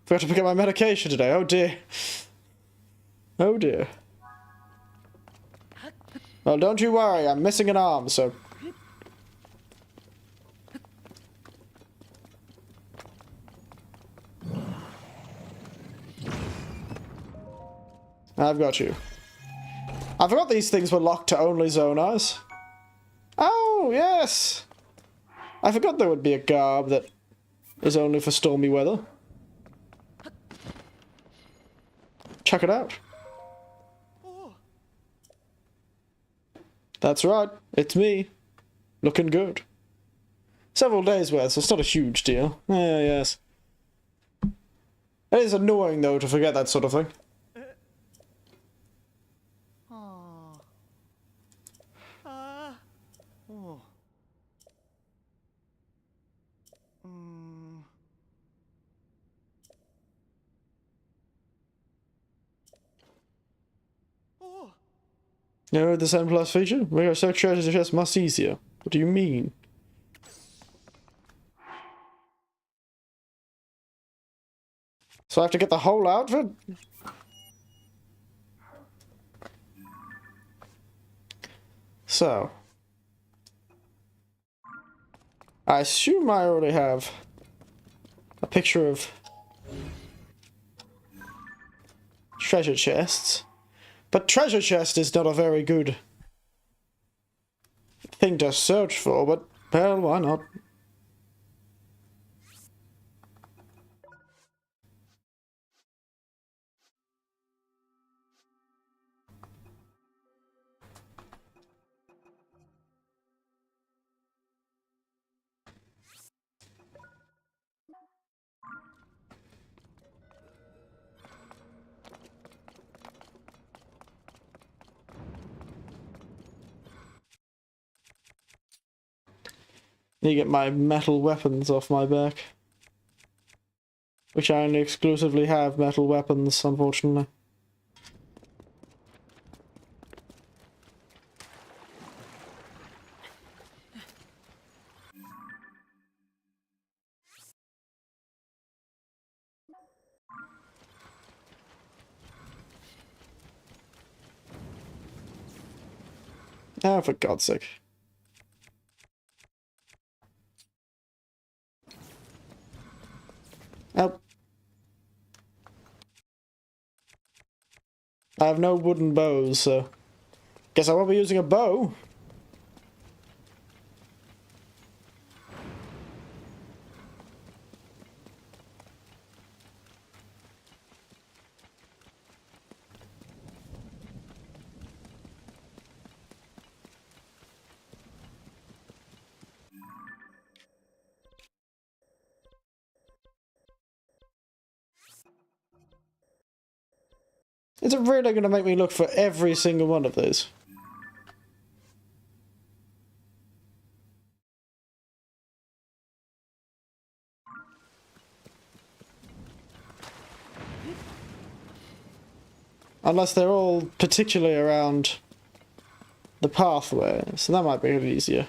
Forgot to pick up my medication today. Oh dear. Oh dear. Well, don't you worry. I'm missing an arm, so... I've got you. I forgot these things were locked to only zonars. Oh, yes! I forgot there would be a garb that is only for stormy weather. Check it out. That's right, it's me. Looking good. Several days worth, so it's not a huge deal. Yes. It is annoying, though, to forget that sort of thing. You know the 7 plus feature? We are search treasure chests much easier. What do you mean? So I have to get the whole outfit? So. I assume I already have a picture of treasure chests. But treasure chest is not a very good thing to search for, but, well, why not? Need to get my metal weapons off my back. Which I only exclusively have metal weapons, unfortunately. Oh, for God's sake. Oh. I have no wooden bows, so... Guess I won't be using a bow. Is it really going to make me look for every single one of these? Unless they're all particularly around the pathway, so that might be a bit easier.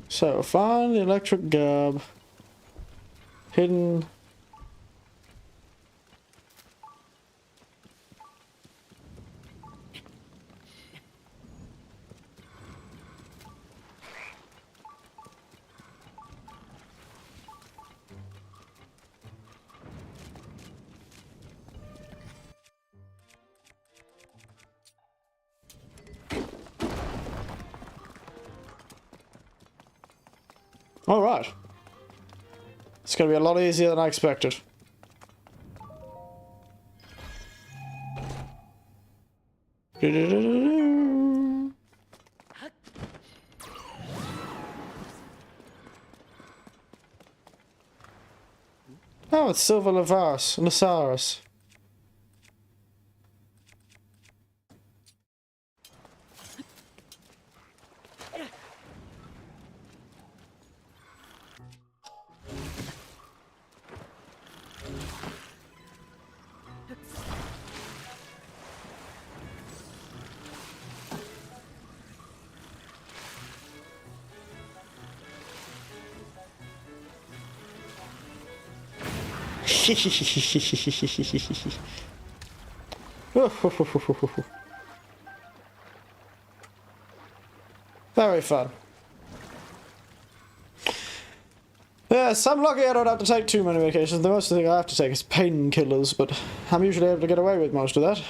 So, find the electric garb. Hidden. Alright. It's gonna be a lot easier than I expected. Oh, it's Silver Lasaris. Very fun. Yes, I'm lucky I don't have to take too many medications. The most thing I have to take is painkillers, but I'm usually able to get away with most of that.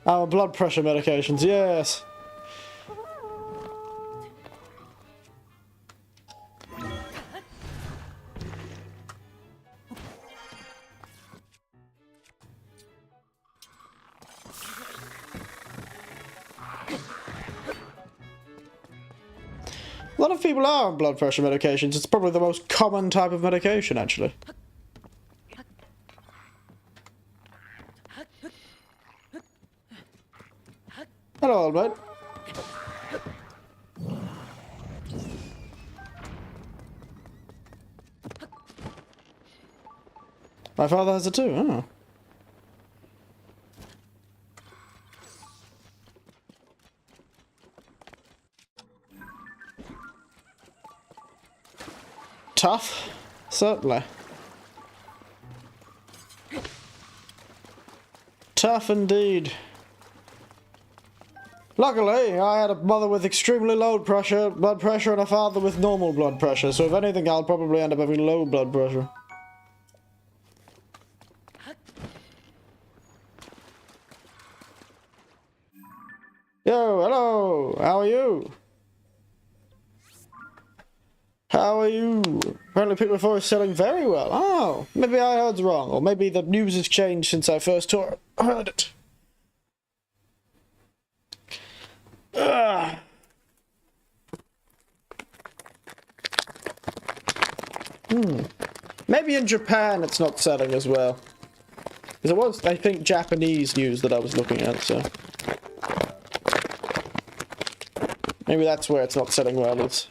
Oh, blood pressure medications, yes. A lot of people are on blood pressure medications. It's probably the most common type of medication, actually. Hello, old mate. My father has it too, oh. Tough, certainly. Tough indeed. Luckily, I had a mother with extremely low blood pressure, and a father with normal blood pressure, so if anything, I'll probably end up having low blood pressure. Yo, hello, how are you? How are you? Apparently Pikmin 4 is selling very well. Oh, maybe I heard wrong, or maybe the news has changed since I first heard it. Ugh. Maybe in Japan it's not selling as well. Because it was, I think, Japanese news that I was looking at, so... maybe that's where it's not selling well, it's...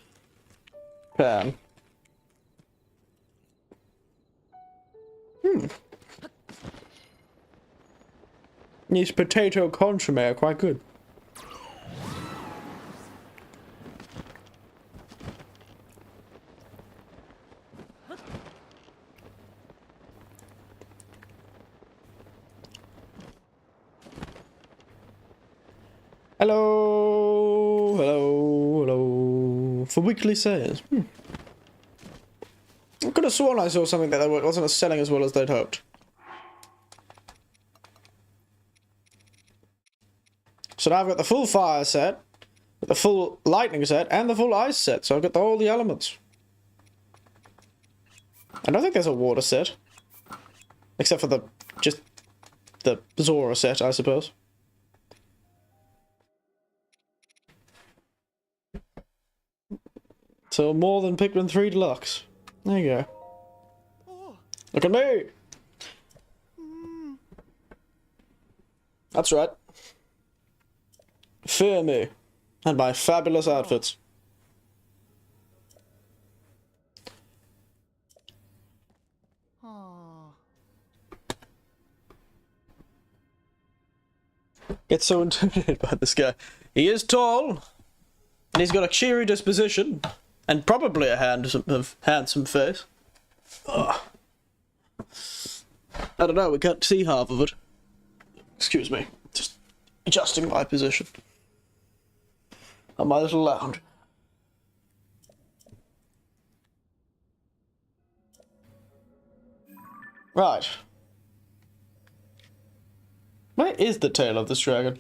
Japan. These potato consomme are quite good. Hello, hello, hello. For weekly sales. I could have sworn I saw something that wasn't selling as well as they'd hoped. So now I've got the full fire set, the full lightning set, and the full ice set. So I've got all the elements. I don't think there's a water set. Except for the Zora set, I suppose. So more than Pikmin 3 Deluxe. There you go. Oh. Look at me! That's right. Fear me. And my fabulous outfits. Oh. Get so intimidated by this guy. He is tall, and he's got a cheery disposition, and probably a handsome face. Ugh. I don't know, we can't see half of it. Excuse me, just adjusting my position on my little lounge. Right. Where is the tail of this dragon?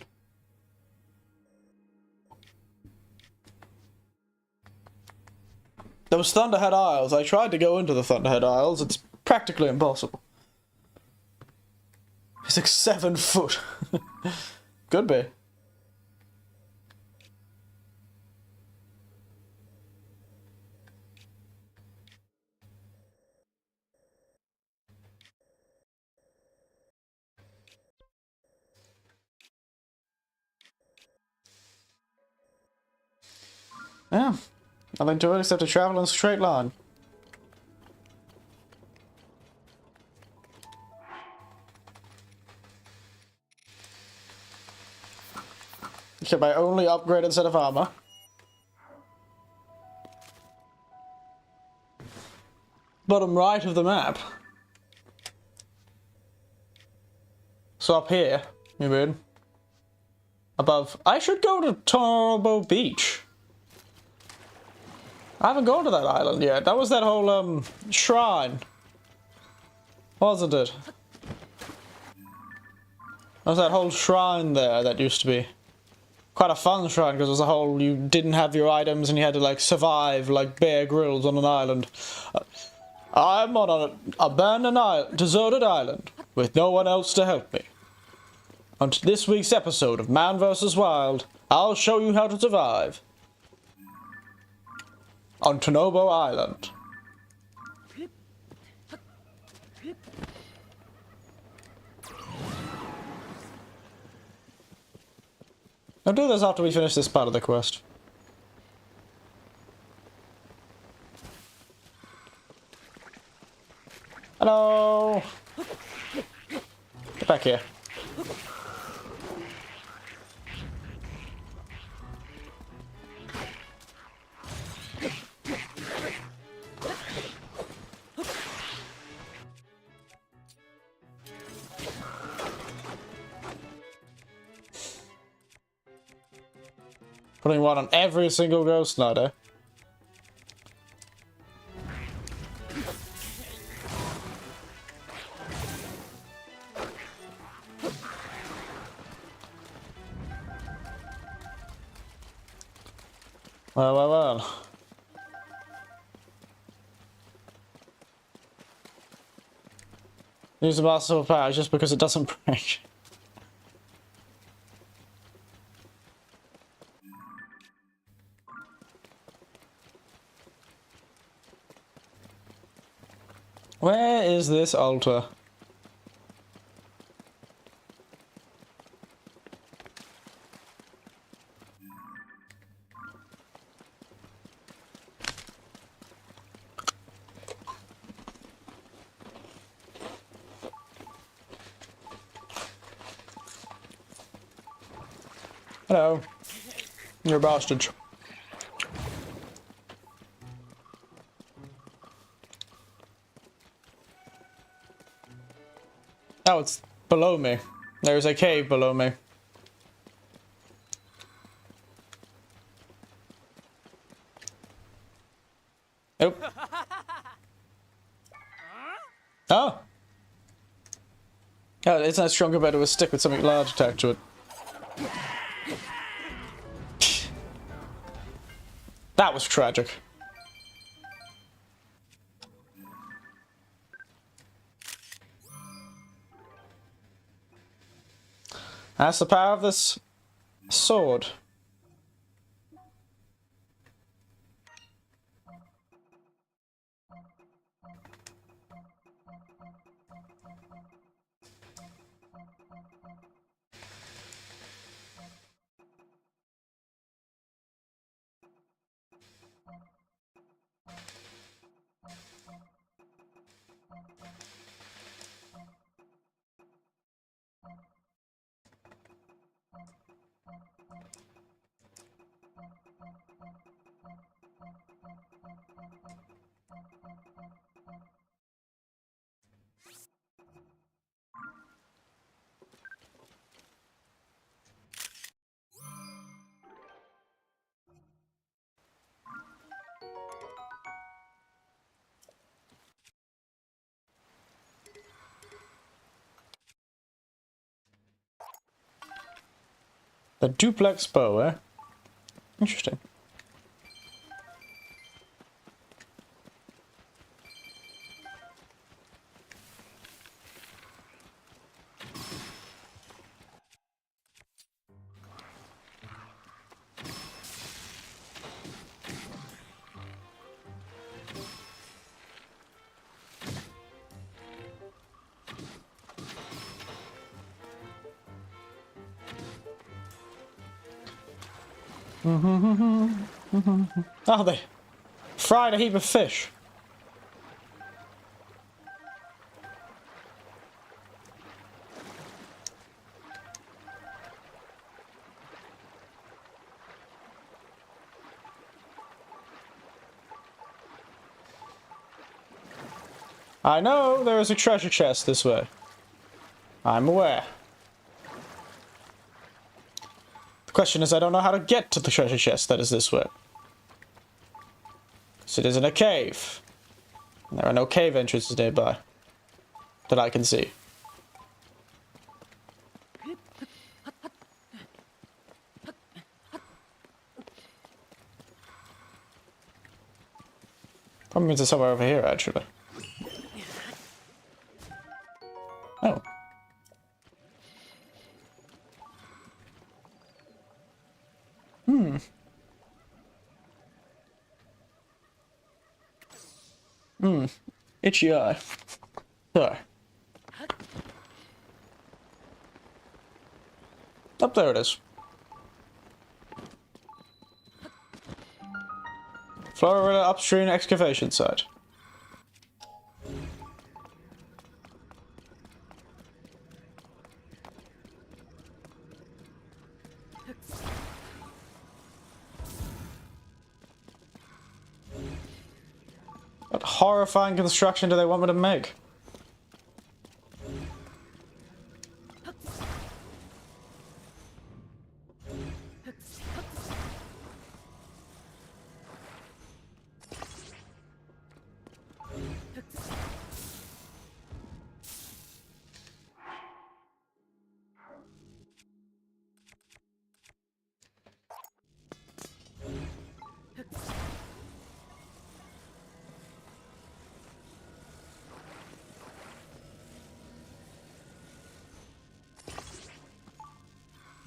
Those Thunderhead Isles. I tried to go into the Thunderhead Isles. It's practically impossible. He's like 7 foot. Could be. Yeah. Nothing to it except to travel in a straight line. Except my only upgraded set of armor. Bottom right of the map. So up here, you mean? Above. I should go to Turbo Beach. I haven't gone to that island yet. That was that whole, shrine. Wasn't it? There was that whole shrine there that used to be quite a fun shrine, because it was a whole, you didn't have your items and you had to, like, survive like Bear Grylls on an island. I'm on an abandoned island, deserted island, with no one else to help me. On this week's episode of Man vs. Wild, I'll show you how to survive. On Tonobo Island. I'll do this after we finish this part of the quest. Hello! Get back here. Putting one on every single ghost nut, eh? Well, well, well. Use the Master of Power just because it doesn't break. Where is this altar? Hello. You're a bastard. Oh, it's below me. There's a cave below me. Nope. Oh! Oh, it's not strong compared to a stick with something large attached to it. That was tragic. That's the power of this sword. The duplex bow, eh? Interesting. Oh, they fried a heap of fish. I know there is a treasure chest this way. I'm aware. The question is, I don't know how to get to the treasure chest that is this way. So it is in a cave. And there are no cave entrances nearby. That I can see. Probably means it's somewhere over here, actually. Oh. Itchy eye. Sorry. Up there it is. Florida upstream excavation site. What horrifying construction do they want me to make?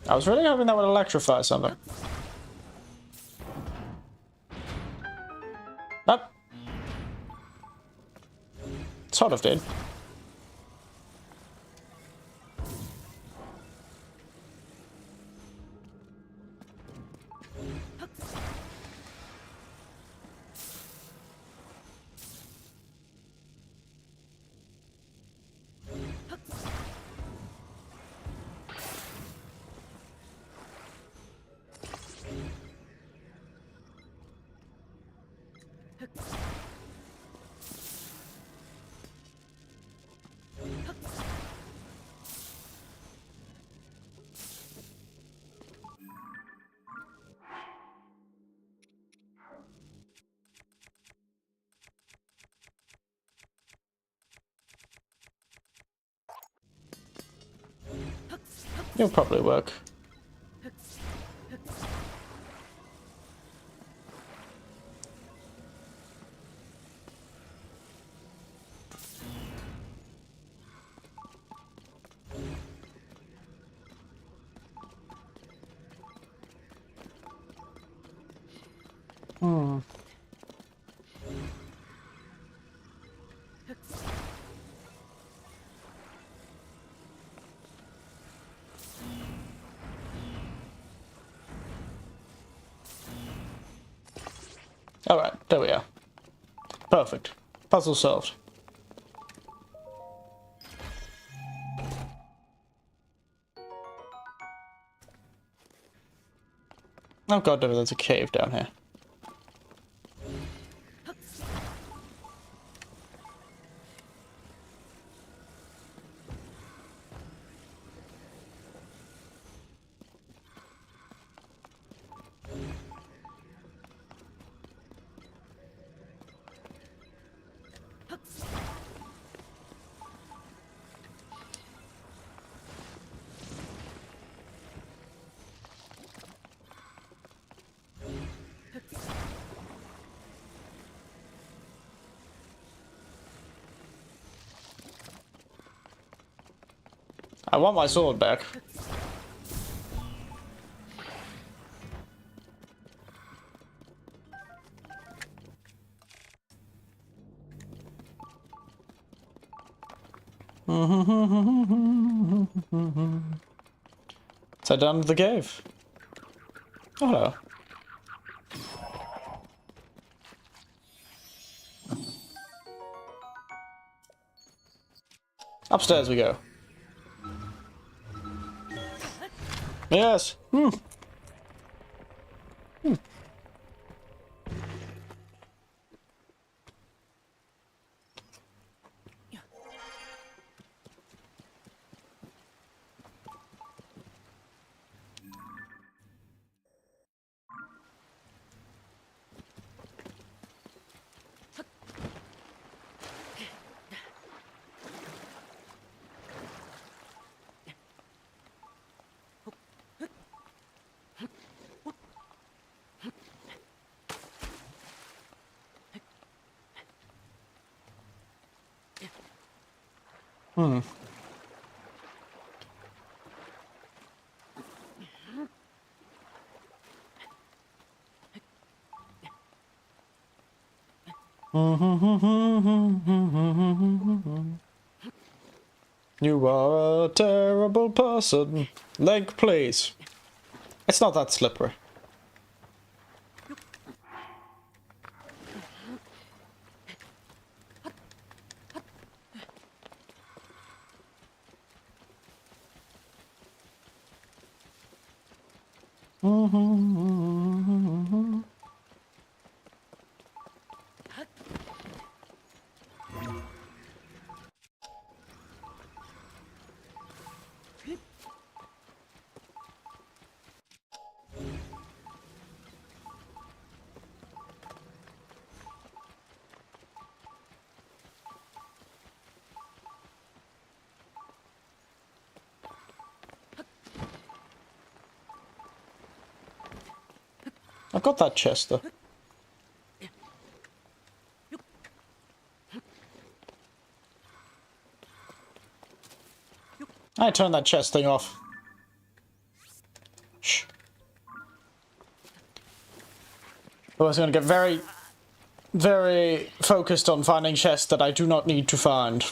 I was really hoping that would electrify something. Nope. Sort of did. It'll probably work. Hmm. Alright, there we are. Perfect. Puzzle solved. Oh god, there's a cave down here. I want my sword back. Is that down to the cave? Oh, hello. Upstairs we go. Yes. You are a terrible person. Leg, please. It's not that slippery. I've got that chest though. I turned that chest thing off. Shh. I was gonna get very, very focused on finding chests that I do not need to find.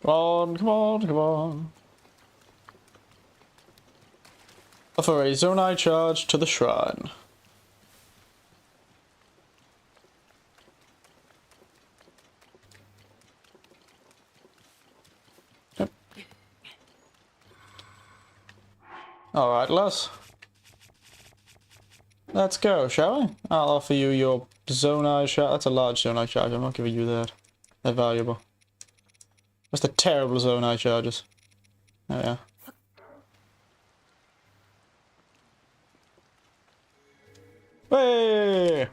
Come on, come on, come on. Offer a Zonai charge to the shrine. Yep. Alright, let's go, shall we? I'll offer you your Zonai charge. That's a large Zonai charge, I'm not giving you that. They're valuable. What's the terrible Zonai charges? Oh yeah. Hey!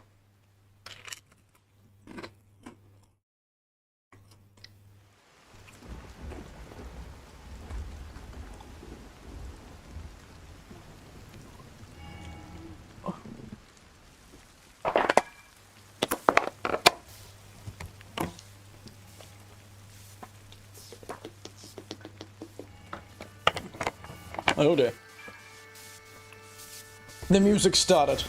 Oh dear. The music started.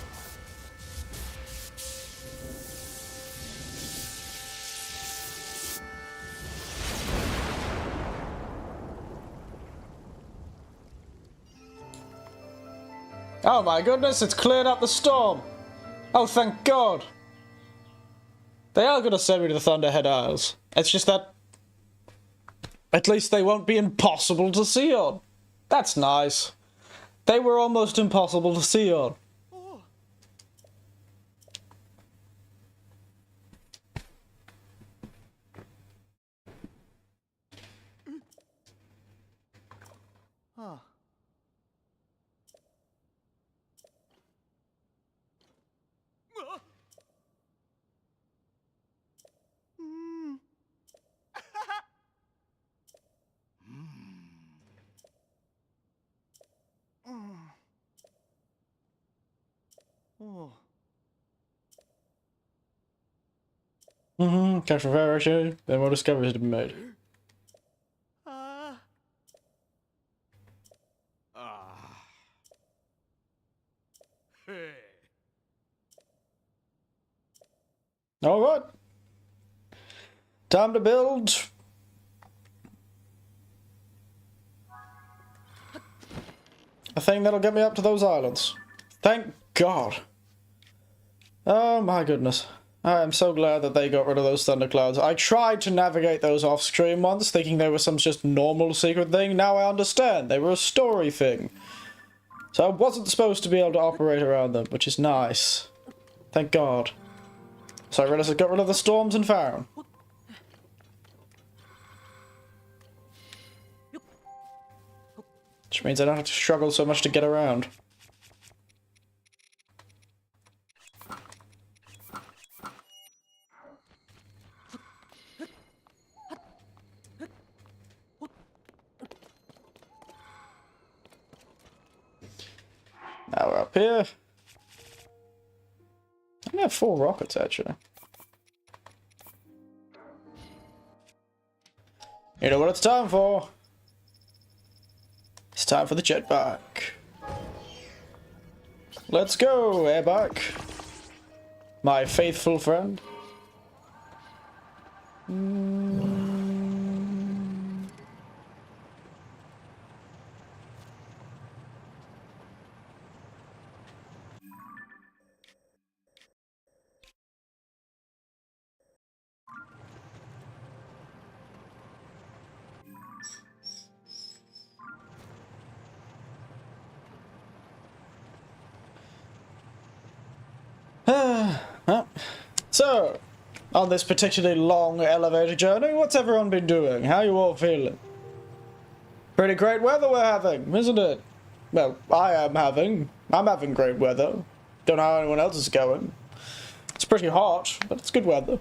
Oh my goodness, it's cleared up the storm. Oh, thank God. They are going to send me to the Thunderhead Isles. It's just that at least they won't be impossible to see on. That's nice. They were almost impossible to see on. Huh. Mm. Oh. Catch for fire, actually. Then more discoveries to be made. Ah. Ah. Hey. Alright. Time to build. A thing that'll get me up to those islands. Thank God. Oh my goodness. I am so glad that they got rid of those thunderclouds. I tried to navigate those off screen once, thinking they were some just normal secret thing. Now I understand. They were a story thing. So I wasn't supposed to be able to operate around them, which is nice. Thank God. So I realized I got rid of the storms and Faron. Which means I don't have to struggle so much to get around. Now we're up here. I only have 4 rockets, actually. You know what it's time for? It's time for the jetpack. Let's go, airback. My faithful friend. So, on this particularly long elevator journey, what's everyone been doing? How you all feeling? Pretty great weather we're having, isn't it? Well, I'm having great weather. Don't know how anyone else is going. It's pretty hot, but it's good weather.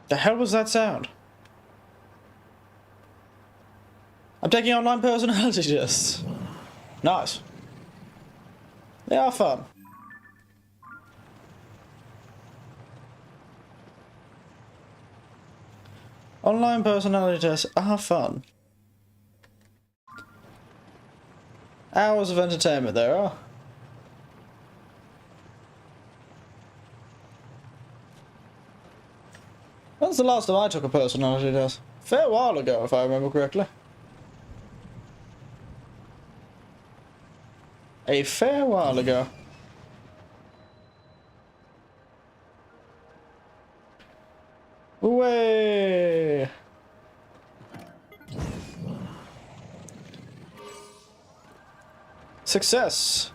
The hell was that sound? I'm taking online personality tests. Nice. They are fun. Online personality tests are fun. Hours of entertainment there are. When's the last time I took a personality test? Fair while ago, if I remember correctly. A fair while ago. Way. Success.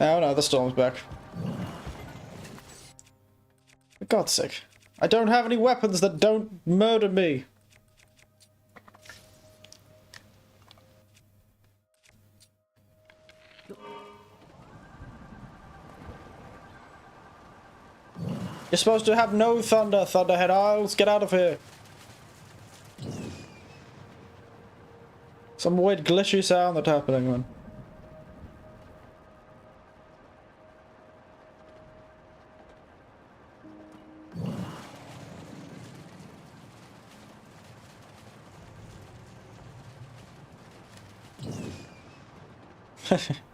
Oh no, the storm's back. For God's sake. I don't have any weapons that don't murder me. You're supposed to have no thunder, Thunderhead Isles. Get out of here. Some weird glitchy sound that's happening, man.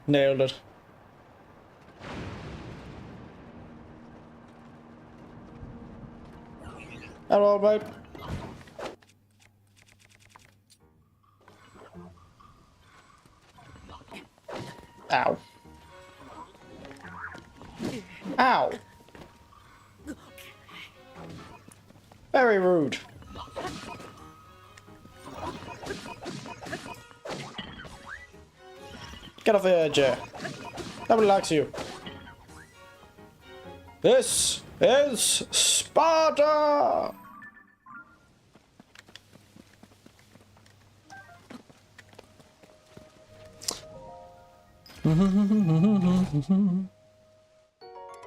Nailed it. Hello, mate. Ow. Ow. Very rude. Get off the edge, yeah. Nobody likes you. This is Sparta!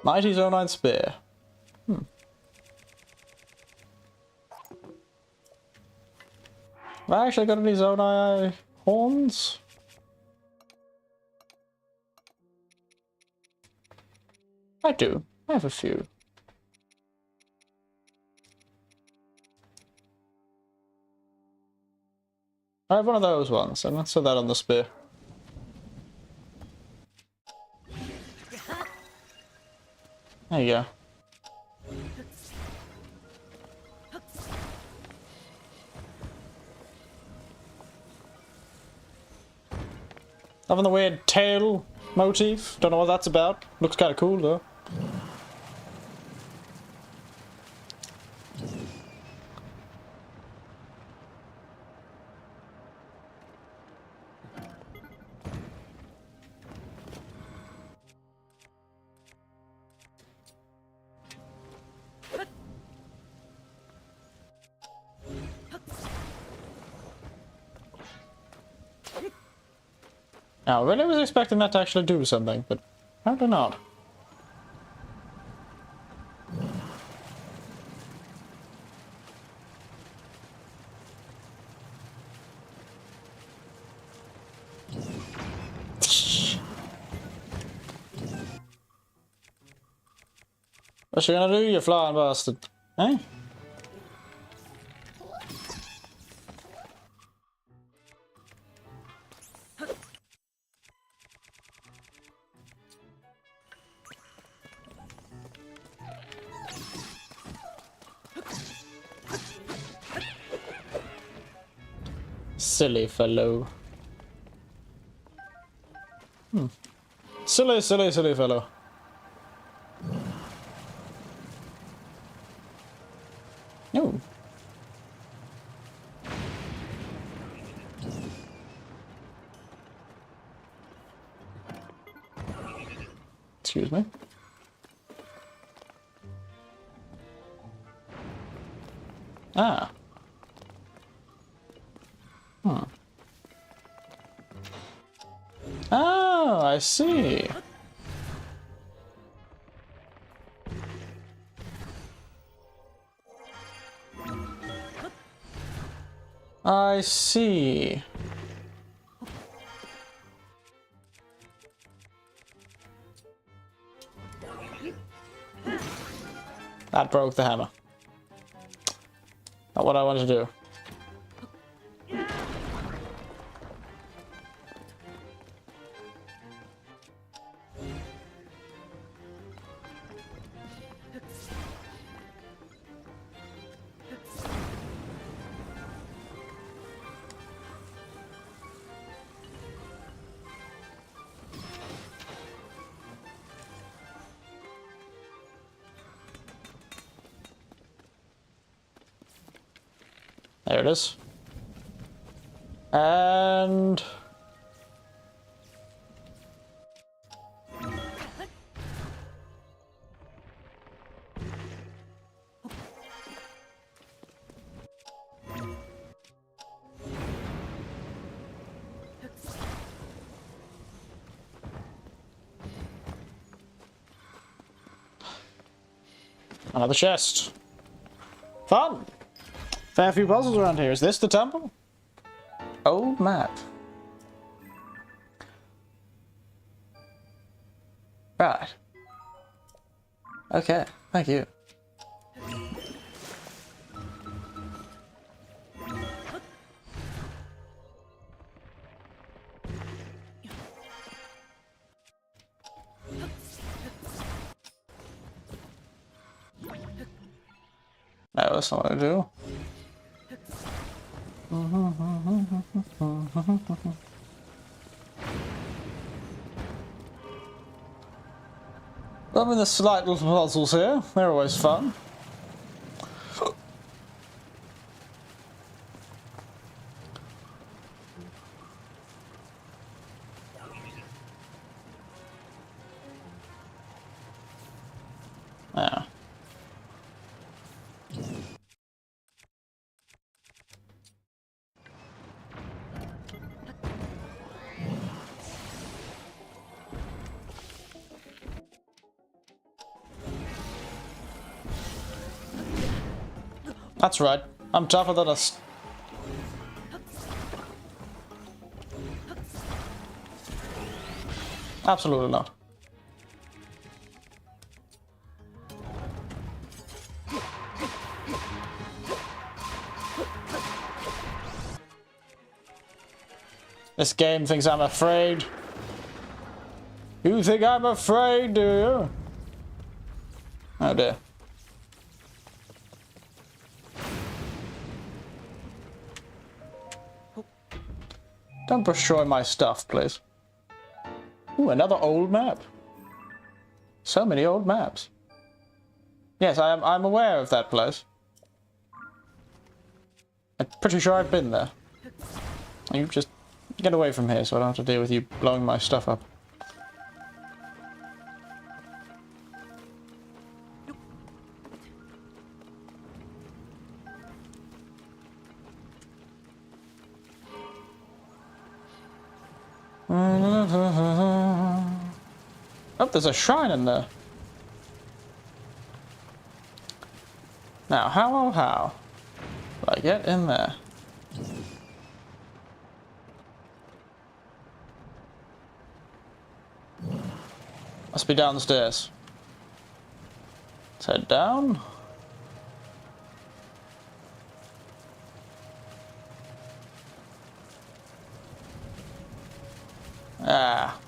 Mighty Zonine Spear. Have I actually got any Zonai horns? I do. I have a few. I have one of those ones, and let's throw that on the spear. There you go. Having the weird tail motif. Don't know what that's about. Looks kind of cool though. Now, I really was expecting that to actually do something, but apparently not. What you gonna do, you flying bastard? Eh? Silly fellow. Silly fellow. No. Excuse me. Ah. Oh, I see. I see. That broke the hammer. Not what I wanted to do. There it is. And... another chest. Fun! Fair few puzzles around here. Is this the temple? Old map. Right. Okay, thank you. No, that's not what I do. Loving the slight little puzzles here. They're always fun. Yeah. That's right. I'm tougher than a Absolutely not. This game thinks I'm afraid. You think I'm afraid, do you? Oh dear. Don't destroy my stuff, please. Ooh, another old map. So many old maps. Yes, I'm aware of that place. I'm pretty sure I've been there. You just get away from here so I don't have to deal with you blowing my stuff up. Oh, there's a shrine in there. Now, how do I get in there? Must be downstairs. Let's head down. Ah.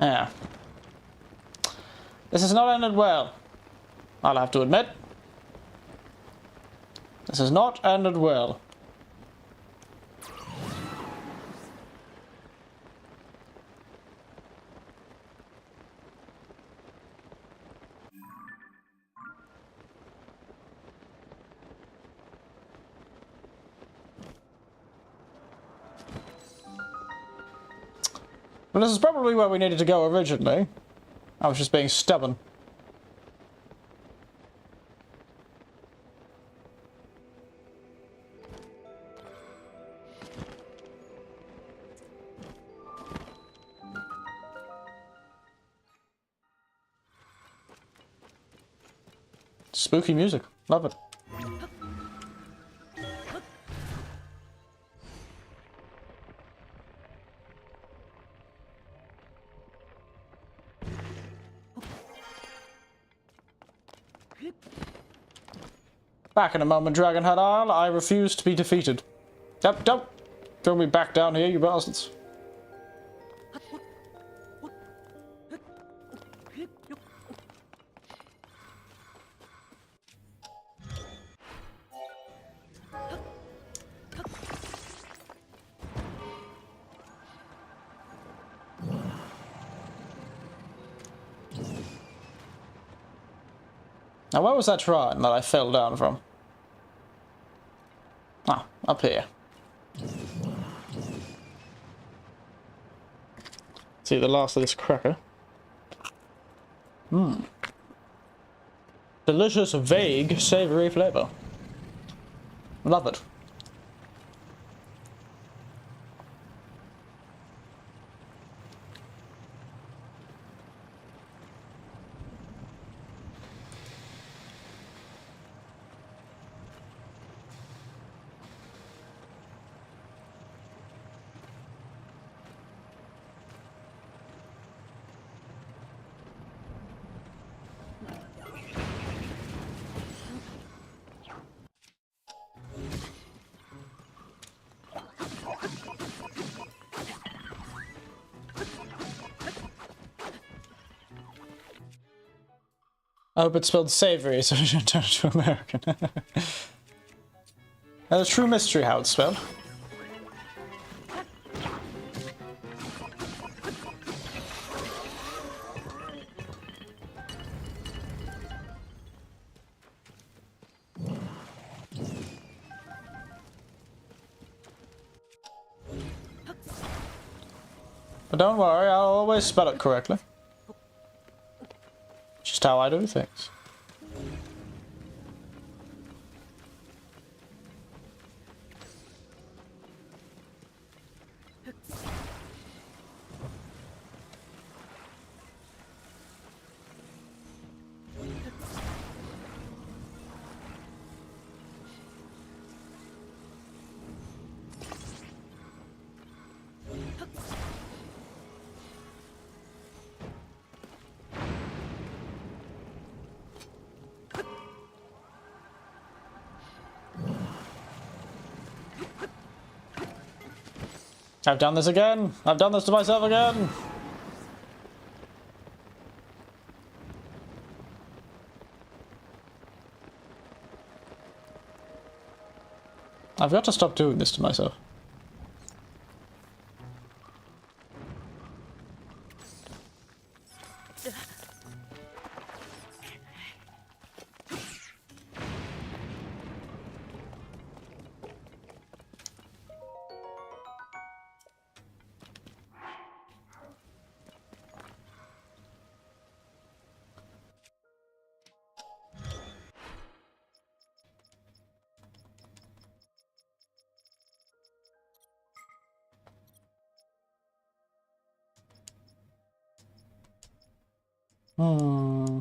Yeah. This has not ended well. I'll have to admit. This has not ended well. Well, this is probably where we needed to go originally. I was just being stubborn. Spooky music. Love it. Back in a moment, Dragonhead Isle. I refuse to be defeated. Yep, don't throw me back down here, you bastards. Now, where was that shrine that I fell down from? Ah, up here. See the last of this cracker. Hmm. Delicious, vague, savory flavor. Love it. I hope it's spelled savory so I should turn it to American. That's a true mystery how it's spelled. But don't worry, I'll always spell it correctly. Just how I do things. I've done this again! I've done this to myself again! I've got to stop doing this to myself. Hmm.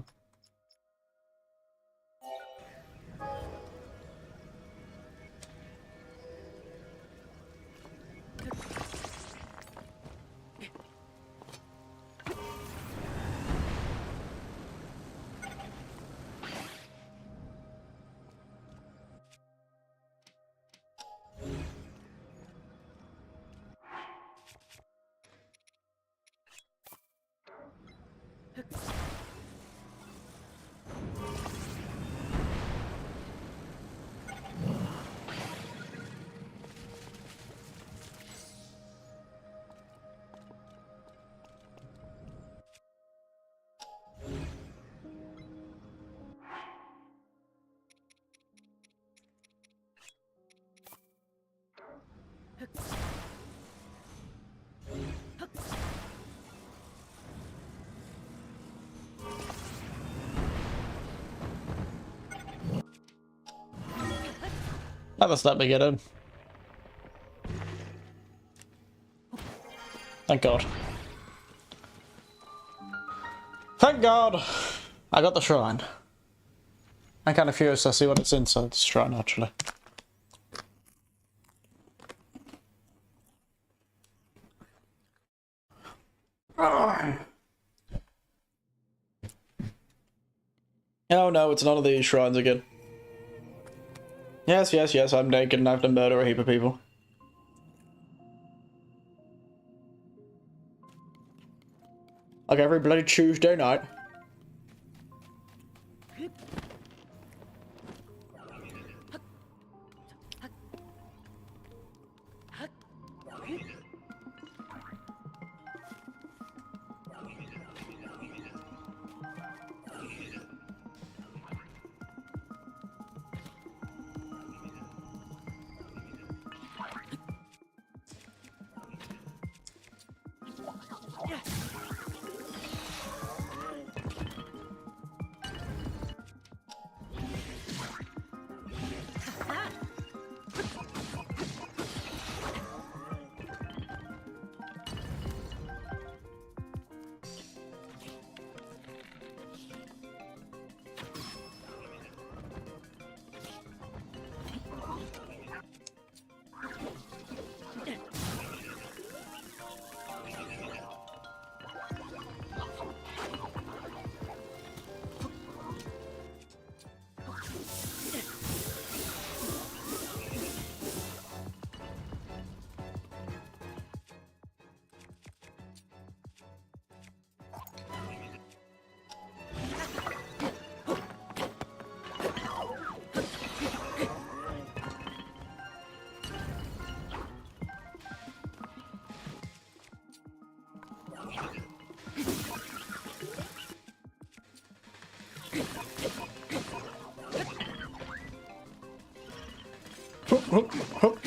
Let's let me get in. Thank God. Thank God! I got the shrine. I'm kind of curious to see what it's inside the shrine, actually. Oh no, it's none of these shrines again. Yes, yes, yes, I'm naked and I have to murder a heap of people. Like every bloody Tuesday night. Hup, hup.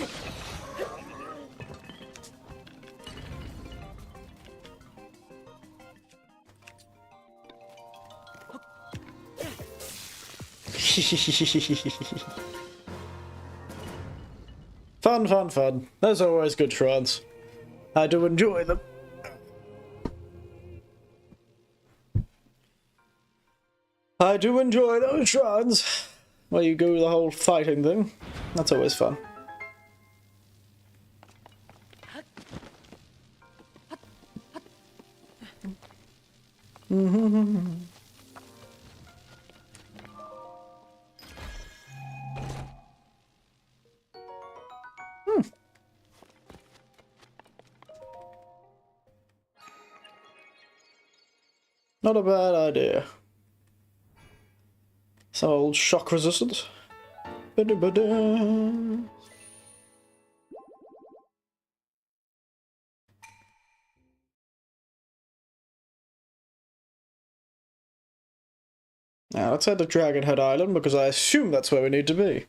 Fun, fun, fun. There's always good shrines. I do enjoy them. I do enjoy those shrines. Where you go the whole fighting thing. That's always fun. Not a bad idea. Some old shock resistance. Ba-da-ba-da. Now let's head to Dragonhead Island because I assume that's where we need to be.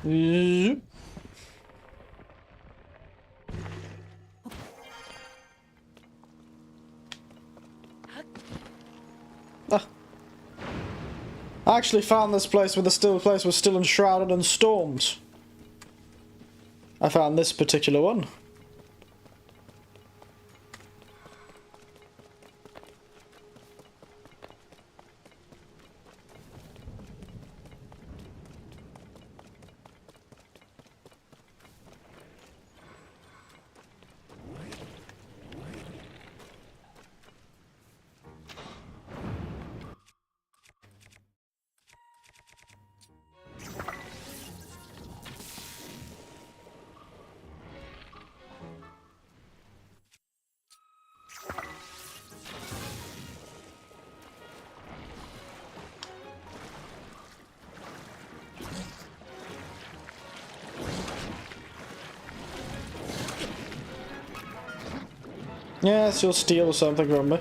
Zoop. Ah. I actually found this place where the place was still enshrouded in storms. I found this particular one. Yes, you'll steal something from me.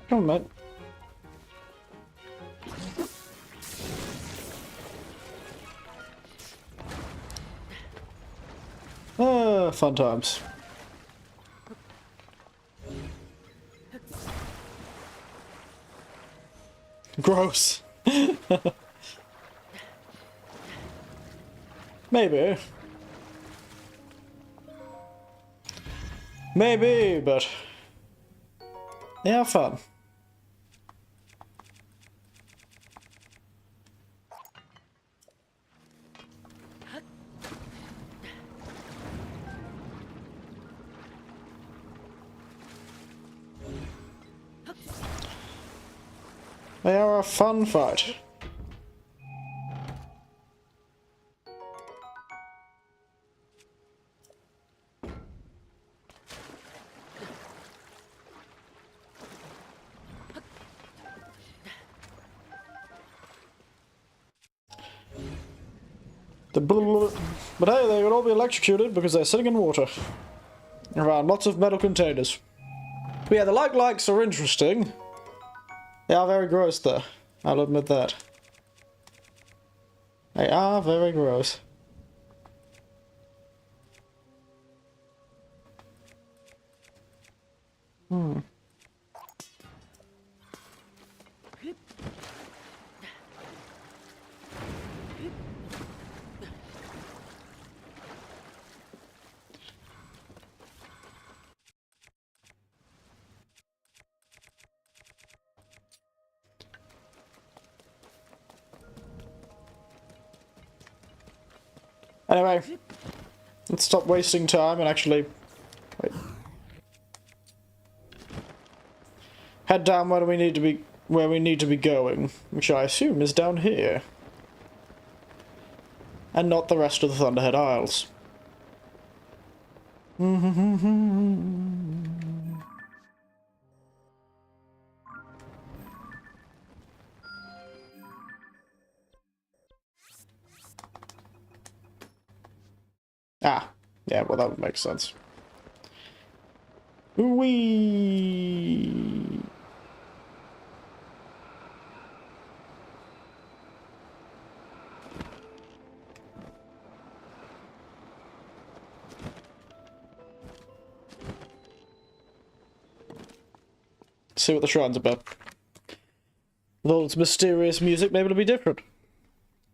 Come on, mate. Fun times. Gross. Maybe. Maybe, but they are fun. They are a fun fight. But hey, they would all be electrocuted because they're sitting in water. Around lots of metal containers. But yeah, the likes are interesting. They are very gross though. I'll admit that. They are very gross. Anyway, let's stop wasting time and actually wait. Head down where we need to be going, which I assume is down here. And not the rest of the Thunderhead Isles. Ah, yeah, well that would make sense. Whee! See what the shrine's about. With all its mysterious music, maybe it'll be different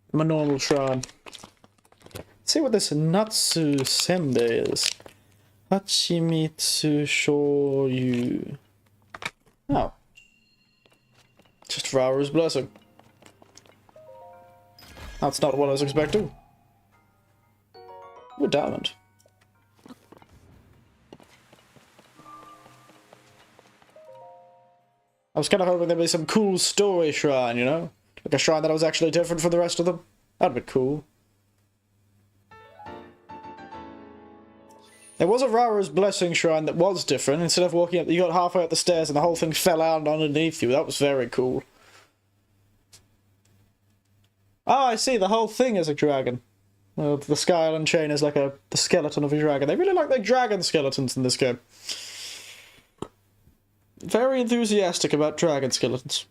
from a normal shrine. Let's see what this Natsu Senbei is. Hachimitsu Shoyu. Oh. Just Raru's blessing. That's not what I was expecting. Ooh, diamond. I was kind of hoping there'd be some cool story shrine, you know? Like a shrine that was actually different from the rest of them. That'd be cool. There was a Raru's Blessing shrine that was different. Instead of walking up, you got halfway up the stairs and the whole thing fell out underneath you. That was very cool. Oh, I see. The whole thing is a dragon. The Sky Island chain is like the skeleton of a dragon. They really like their dragon skeletons in this game. Very enthusiastic about dragon skeletons.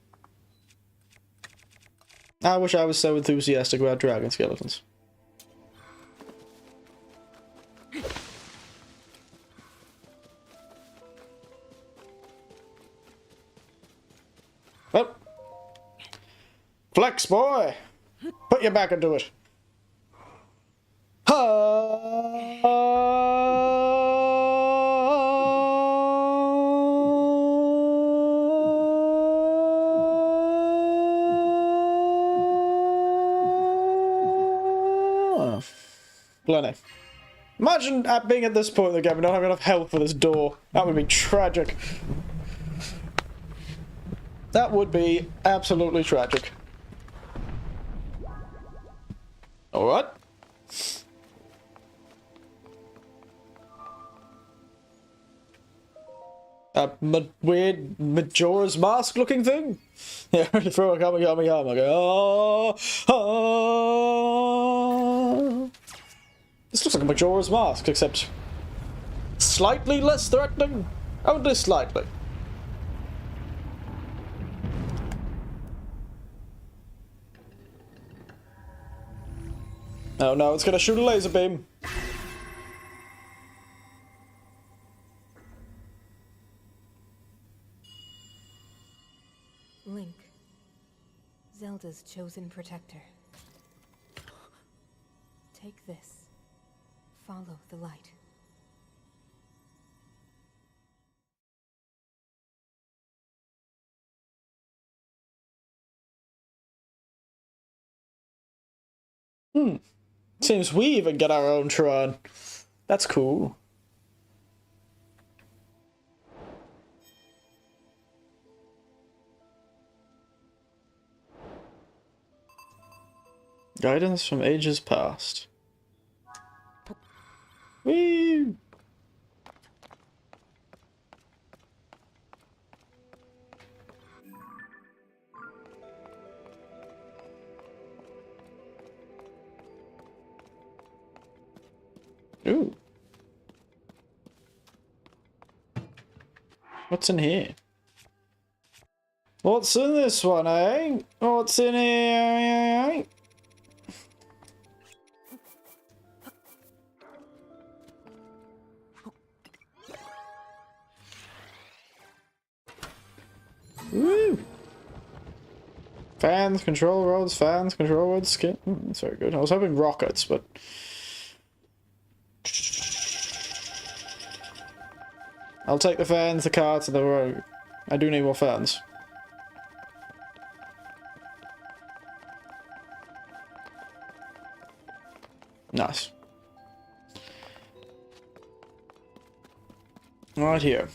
I wish I was so enthusiastic about dragon skeletons. Well, flex, boy! Put your back into it. Plenty. Imagine being at this point in the game and not having enough health for this door. That would be tragic. That would be absolutely tragic. Alright. Weird Majora's Mask looking thing? Yeah, throw a Kamehameha. Oh, oh. This looks like a Majora's Mask, except slightly less threatening. Only slightly. Oh no, it's gonna shoot a laser beam. Link, Zelda's chosen protector. Take this. Follow the light. Seems we even get our own shrine. That's cool. Guidance from ages past. Whee! Ooh. What's in here? What's in this one, eh? What's in here? Woo! Fans, control rods, skin. That's very good. I was hoping rockets, but... I'll take the fans, the carts, and the road. I do need more fans. Nice. Right here.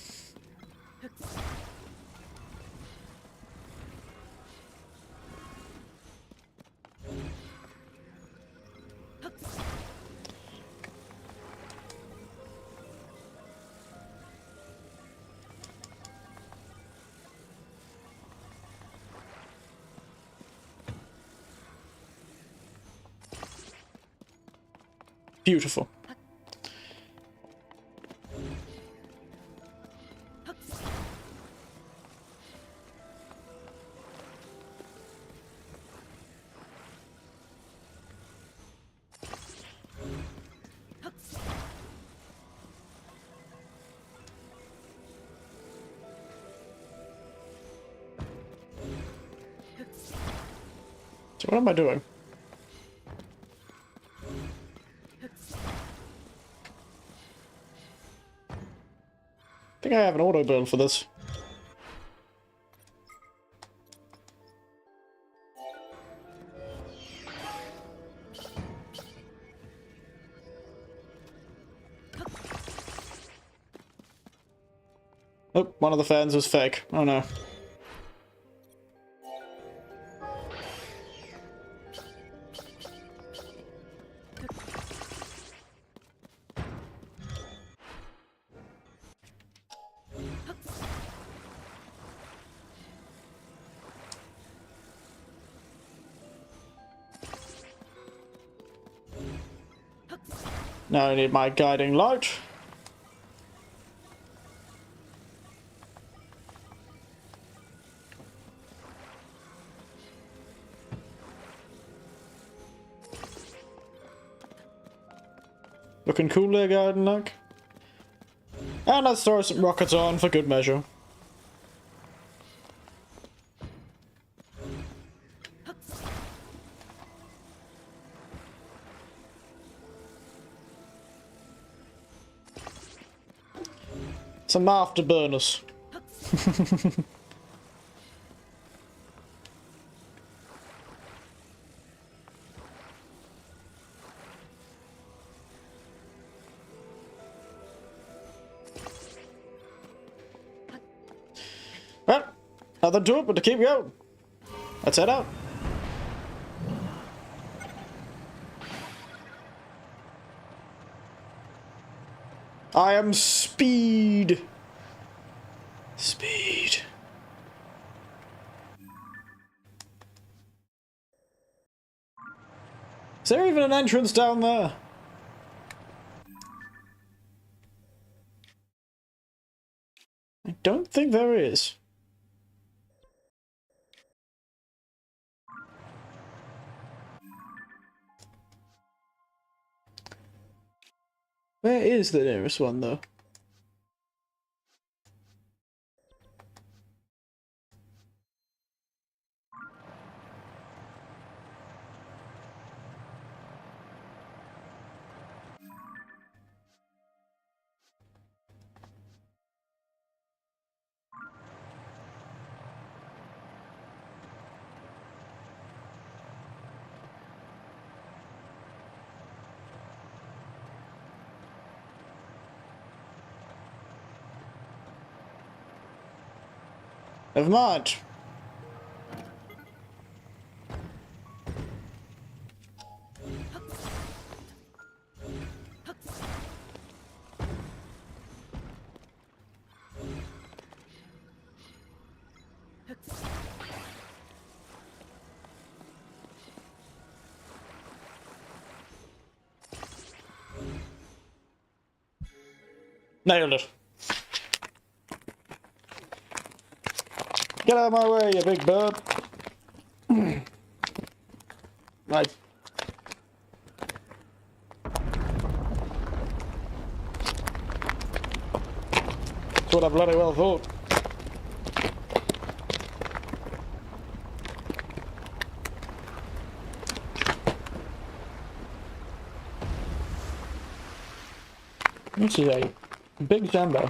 Beautiful. So what am I doing? I think I have an auto build for this. Oh, one of the fans was fake. Oh no. Now I need my guiding light. Looking cool there, guiding light. And let's throw some rockets on for good measure. Some afterburners. Well, nothing to it but to keep going. Let's head out. I am speed. Speed. Is there even an entrance down there? I don't think there is. Where is the nearest one, though? Never mind. Nailed it. Get out of my way, you big bird. Right. That's what I bloody well thought. This is a big jumbo.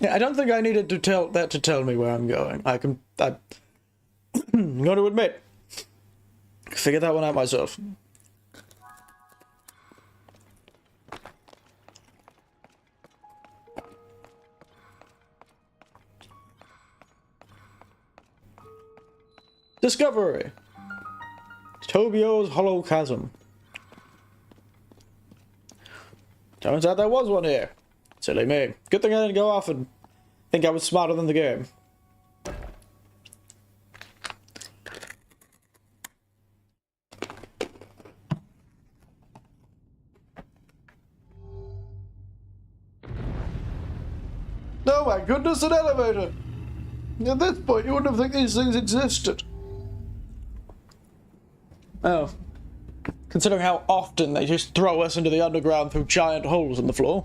Yeah, I don't think I needed to tell me where I'm going. I'm going to admit, figure that one out myself. Discovery. Tobio's Hollow Chasm. Turns out there was one here. Silly me. Good thing I didn't go off and think I was smarter than the game. Oh my goodness, an elevator! At this point, you wouldn't have think these things existed. Oh. Considering how often they just throw us into the underground through giant holes in the floor.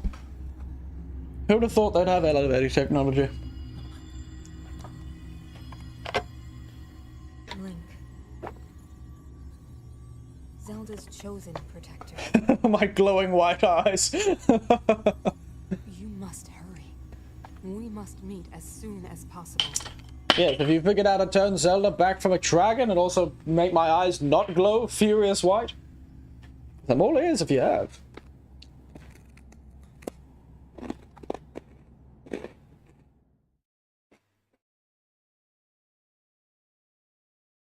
Who would have thought they'd have elevator technology? Link. Zelda's chosen protector. My glowing white eyes. You must hurry. We must meet as soon as possible. Yes, if you figured out how to turn Zelda back from a dragon and also make my eyes not glow furious white, I'm all ears if you have.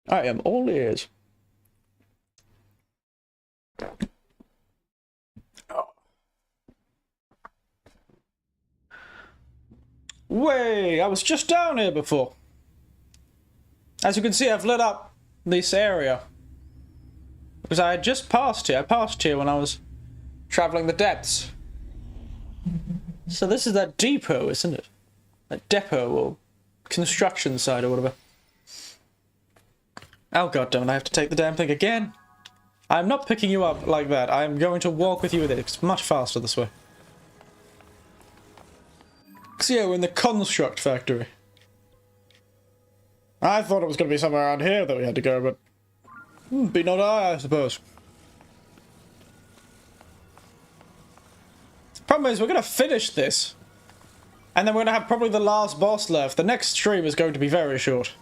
I am all ears. Way, I was just down here before. As you can see, I've lit up this area. Because I had just passed here. I passed here when I was traveling the depths. So this is that depot, isn't it? That depot or construction site or whatever. Oh god damn it, I have to take the damn thing again. I'm not picking you up like that. I'm going to walk with you with it. It's much faster this way. So yeah, we're in the construct factory. I thought it was going to be somewhere around here that we had to go, but... be not I suppose. The problem is, we're going to finish this. And then we're going to have probably the last boss left. The next stream is going to be very short.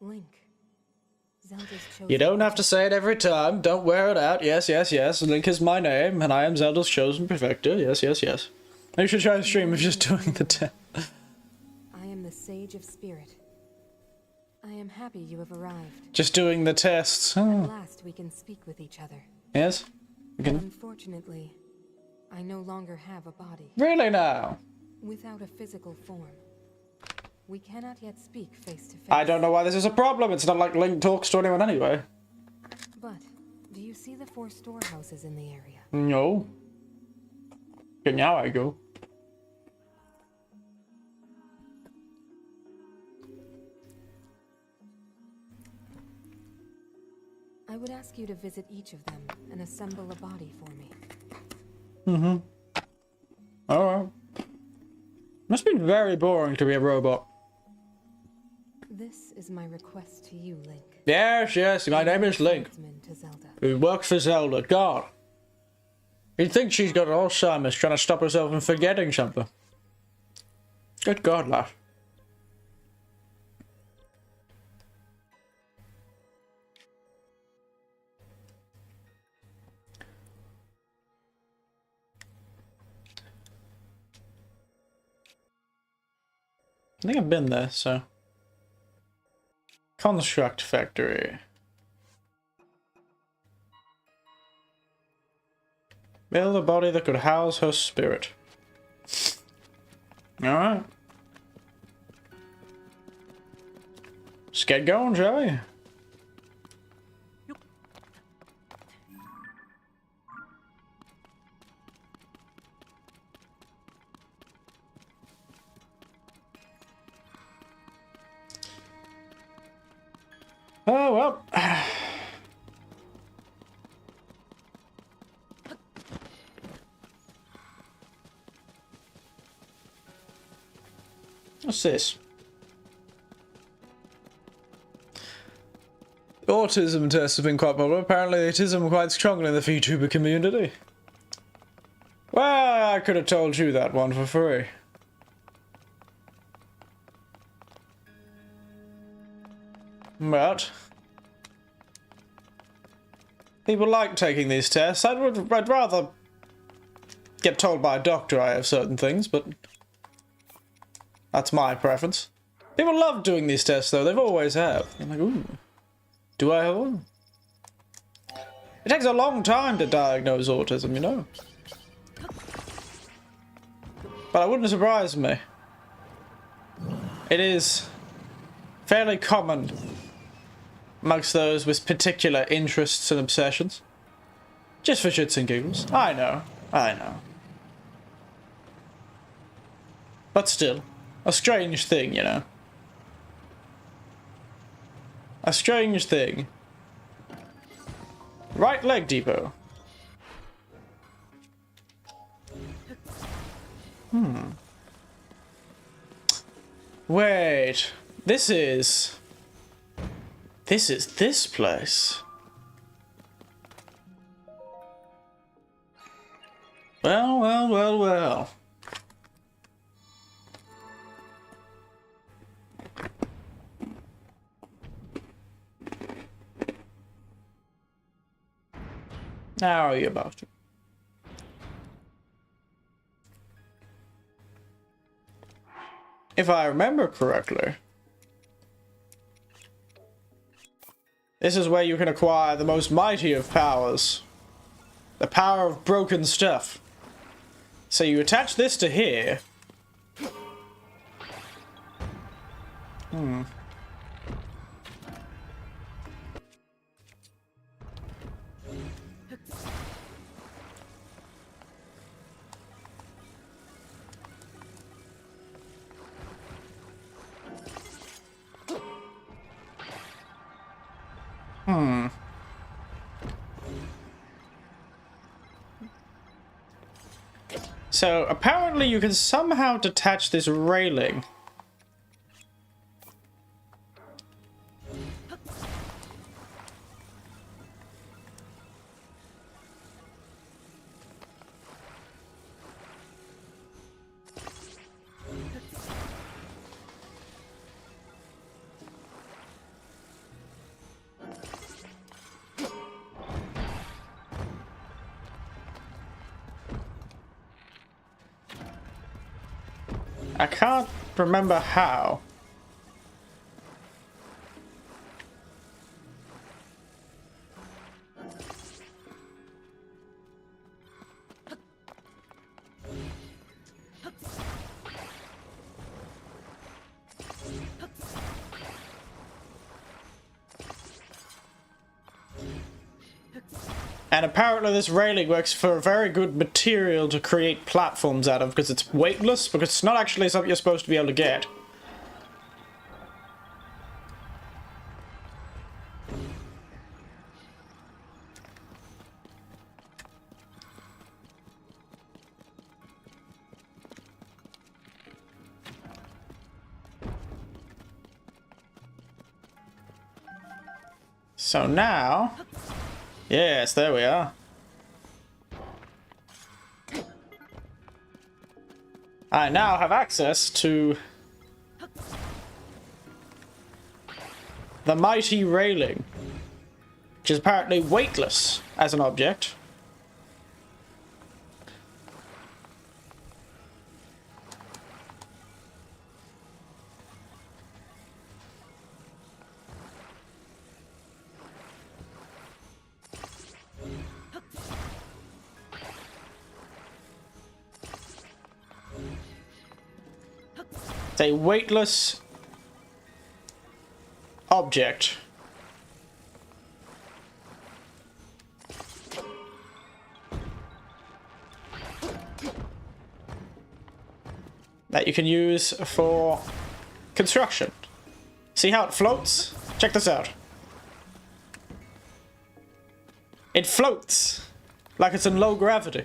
Link. Zelda's chosen. You don't have to say it every time. Don't wear it out. Yes, yes, yes. Link is my name, and I am Zelda's chosen perfecter. Yes, yes, yes. You should try a stream of just doing the test. I am the Sage of Spirit. I am happy you have arrived. Just doing the tests. At Oh. last we can speak with each other. Yes? We can... Unfortunately, I no longer have a body. Really now? Without a physical form. We cannot yet speak face to face. I don't know why this is a problem. It's not like Link talks to anyone anyway. But, do you see the 4 storehouses in the area? No. Okay, now I go. I would ask you to visit each of them and assemble a body for me. Mm-hmm. Alright. Must be very boring to be a robot. This is my request to you, Link. Yes, yes, my name is Link. Swordsman to Zelda. Who works for Zelda. God. You'd think she's got Alzheimer's trying to stop herself from forgetting something. Good God, lass. I think I've been there, so... Construct factory. Build a body that could house her spirit. Alright. Let's get going, shall we? Oh, well. What's this? Autism tests have been quite popular. Apparently, autism quite strongly in the Vtuber community. Well, I could have told you that one for free. But people like taking these tests. I'd rather get told by a doctor I have certain things, but that's my preference. People love doing these tests, though. They've always have. I'm like, ooh, do I have one? It takes a long time to diagnose autism, you know. But it wouldn't surprise me. It is fairly common amongst those with particular interests and obsessions. Just for shits and giggles. I know. I know. But still, a strange thing, you know. A strange thing. Right leg depot. Wait. This is this place. Well, well, well, well. How are you about to? If I remember correctly, this is where you can acquire the most mighty of powers. The power of broken stuff. So you attach this to here. So apparently you can somehow detach this railing. I can't remember how. And apparently this railing works for a very good material to create platforms out of, because it's weightless, because it's not actually something you're supposed to be able to get. So now... Yes, there we are. I now have access to the mighty railing, which is apparently weightless as an object. It's a weightless object. That you can use for construction. See how it floats? Check this out. It floats like it's in low gravity.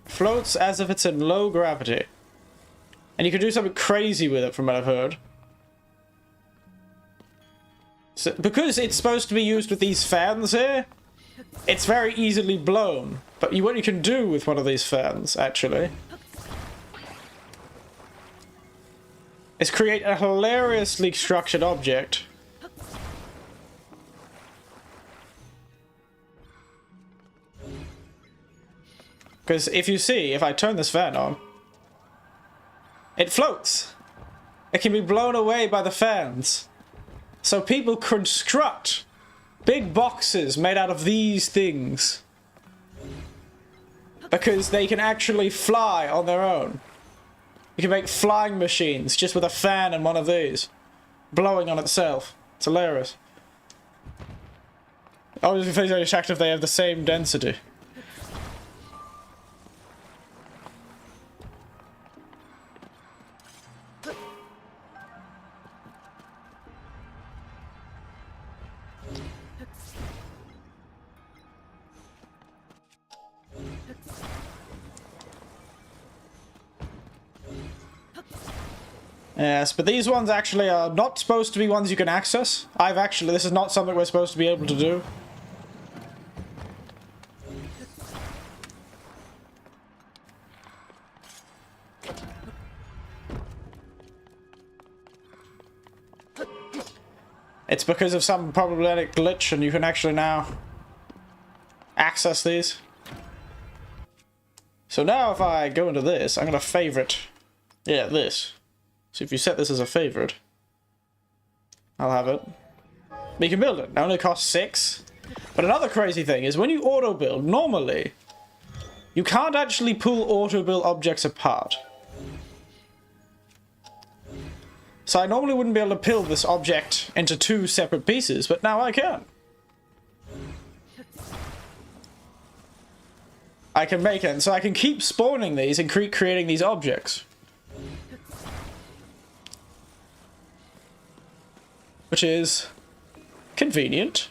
Floats as if it's in low gravity. And you can do something crazy with it from what I've heard. So, because it's supposed to be used with these fans here, it's very easily blown. But what you can do with one of these fans, actually, is create a hilariously structured object. Because if you see, if I turn this fan on, it floats. It can be blown away by the fans. So people construct big boxes made out of these things because they can actually fly on their own. You can make flying machines just with a fan and one of these blowing on itself. It's hilarious. I was very shocked if they have the same density. Yes, but these ones actually are not supposed to be ones you can access. This is not something we're supposed to be able to do. It's because of some problematic glitch and you can actually now access these. So now if I go into this, I'm going to favorite, this. So if you set this as a favorite, I'll have it. But you can build it. It only costs 6. But another crazy thing is when you auto build, normally, you can't actually pull auto build objects apart. So I normally wouldn't be able to build this object into 2 separate pieces, but now I can. I can make it, so I can keep spawning these and creating these objects. Which is convenient.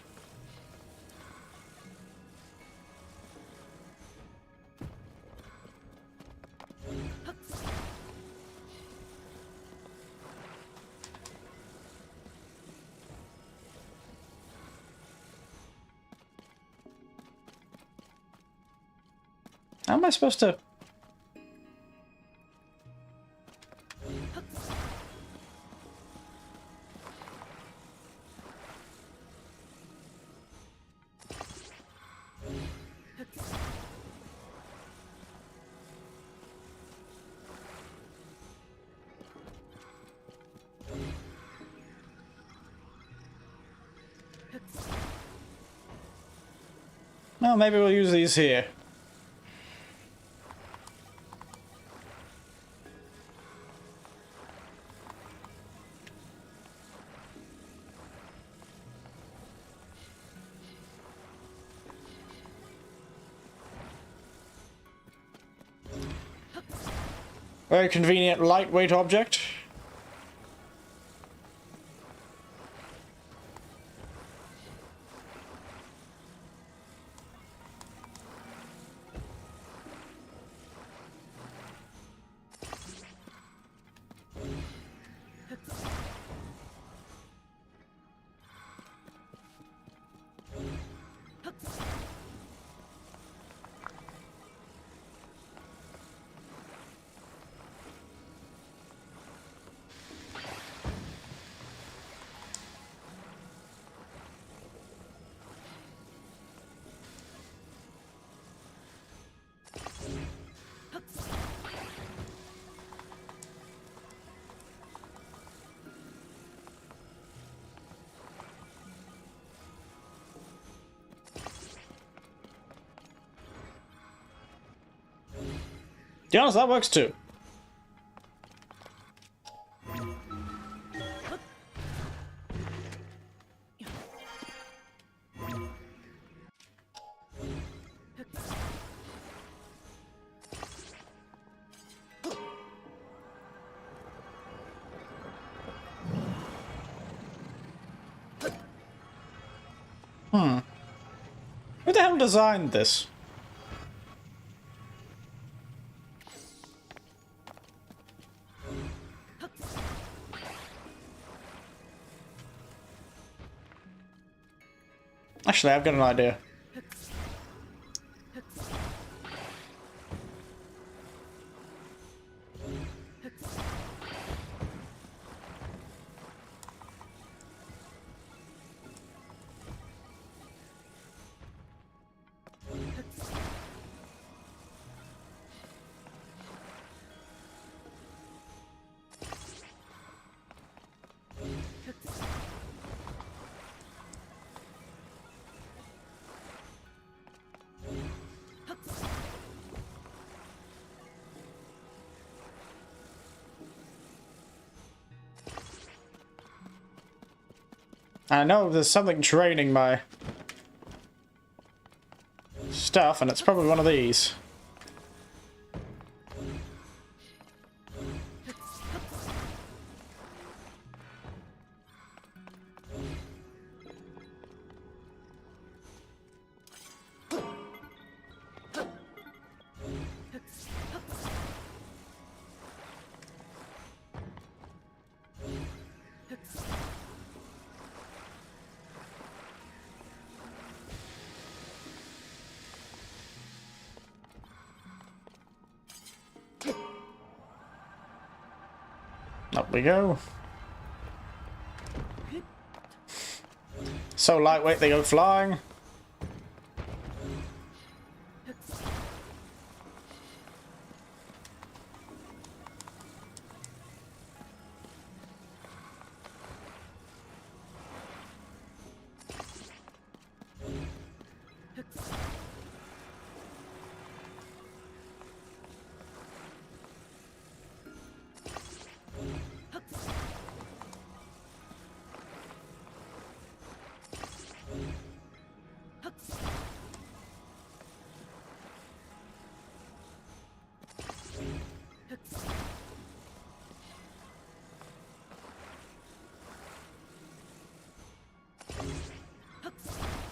How am I supposed to... Well, maybe we'll use these here. Very convenient, lightweight object. be honest, that works too. Who the hell designed this? Actually, I've got an idea. I know there's something draining my stuff, and it's probably one of these. Up we go. So lightweight they go flying.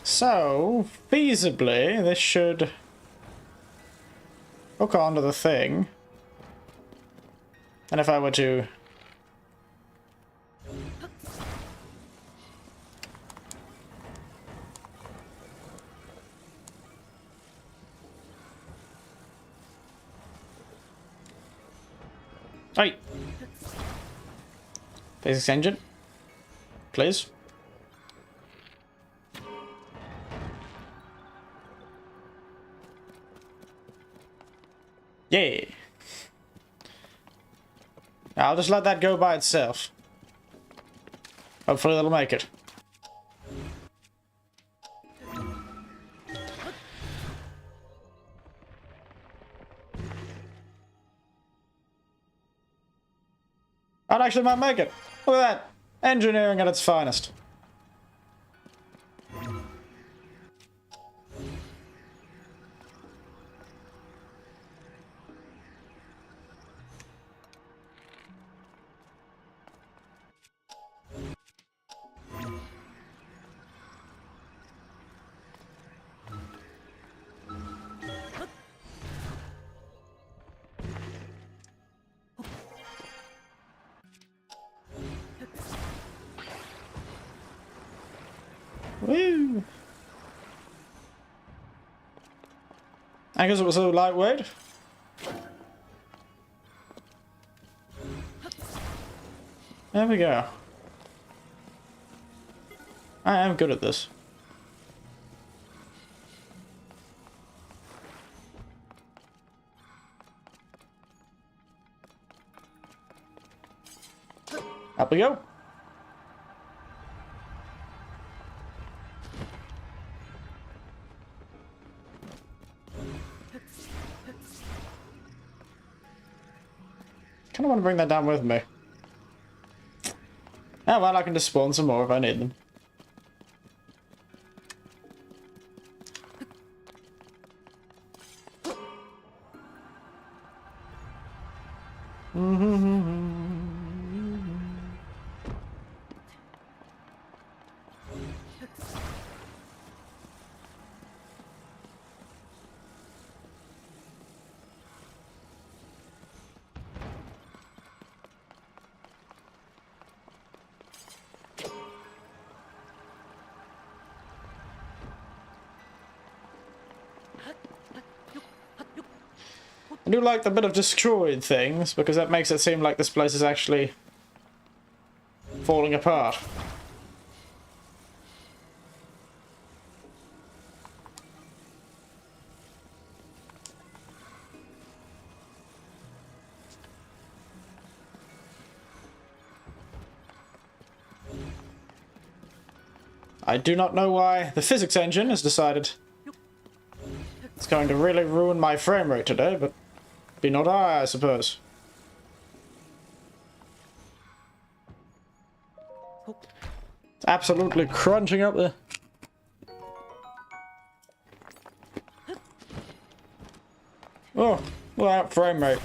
So, feasibly, this should hook onto the thing. And if I were to... Hey! Physics engine. Please. Yeah. I'll just let that go by itself. Hopefully that'll make it. That actually might make it. Look at that. Engineering at its finest. Woo! I guess it was so lightweight. There we go. I am good at this. Up we go. kind of want to bring that down with me. Oh well, I can just spawn some more if I need them. I do like the bit of destroyed things, because that makes it seem like this place is actually falling apart. I do not know why the physics engine has decided it's going to really ruin my frame rate today, but be not I suppose. It's absolutely crunching up there. Oh, well, that frame rate.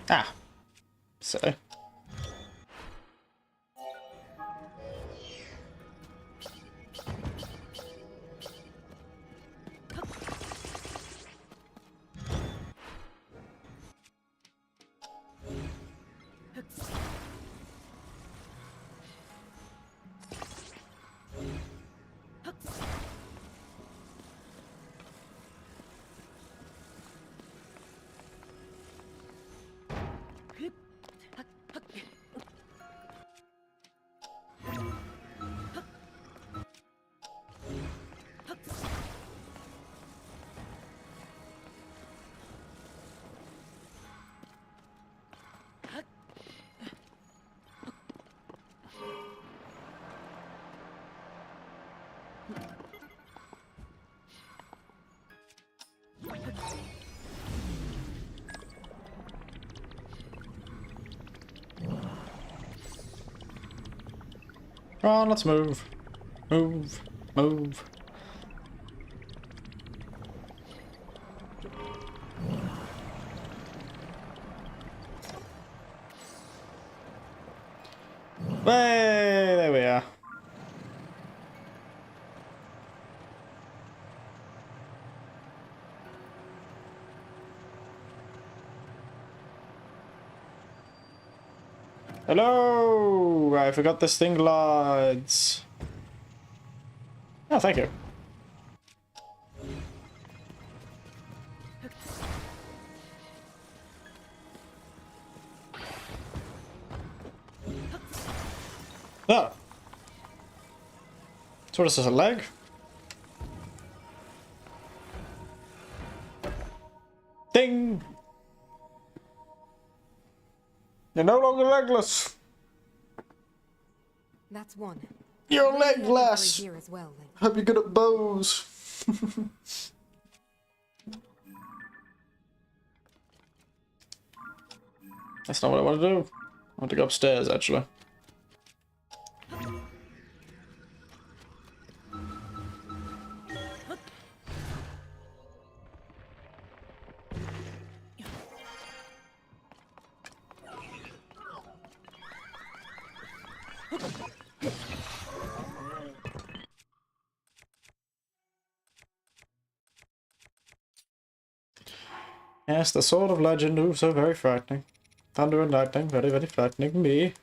Ah. So. Come on, let's move. Move. Move. Hey, there we are. Hello! I forgot this thing glides. Oh, thank you. Oh. So what is this, a leg? Ding! You're no longer legless! That's one. You're Maybe another over legless! here as well, then. Hope you're good at bows. That's not what I want to do. I want to go upstairs, actually. Yes, the sword of legend. Ooh, so very frightening. Thunder and lightning, very, very frightening me.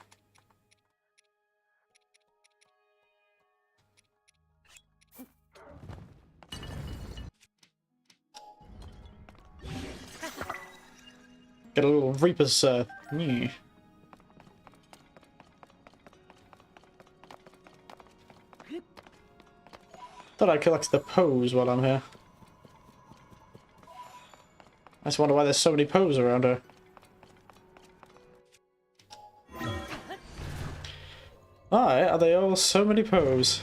Get a little Reaper's, me. Thought I'd collect the pose while I'm here. I just wonder why there's so many pose around her. Why are they all so many pose?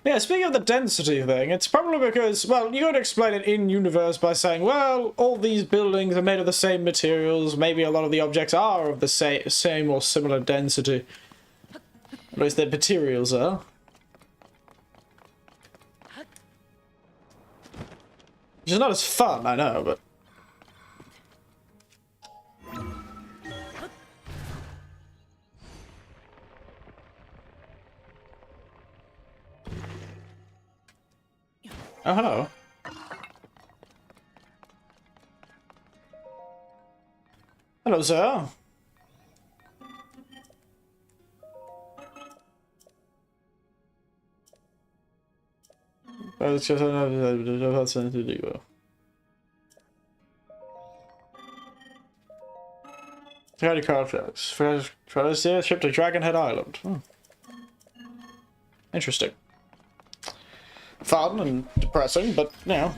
Yeah, speaking of the density thing, it's probably because, well, you could explain it in-universe by saying, well, all these buildings are made of the same materials, maybe a lot of the objects are of the same or similar density. At least their materials are. Which is not as fun, I know, but... Oh, hello. Hello, sir. It's just Security contracts. First, ship to Dragonhead Island. Interesting. Fun and depressing, but, you know.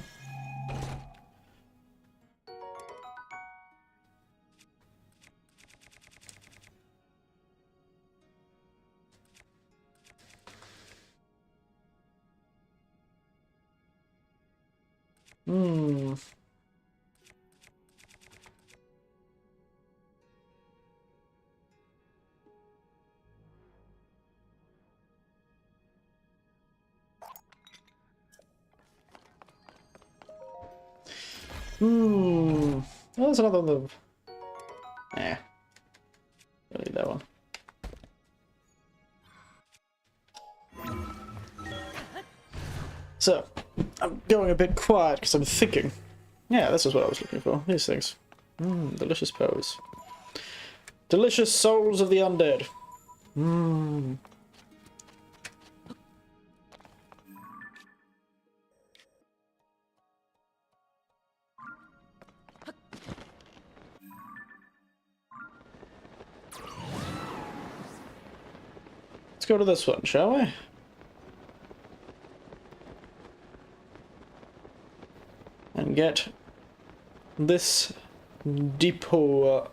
Oh, there's another one. Don't need that one. So, I'm going a bit quiet because I'm thinking. Yeah, this is what I was looking for. These things. Delicious pose. Delicious souls of the undead. Let's go to this one, shall we? And get this depot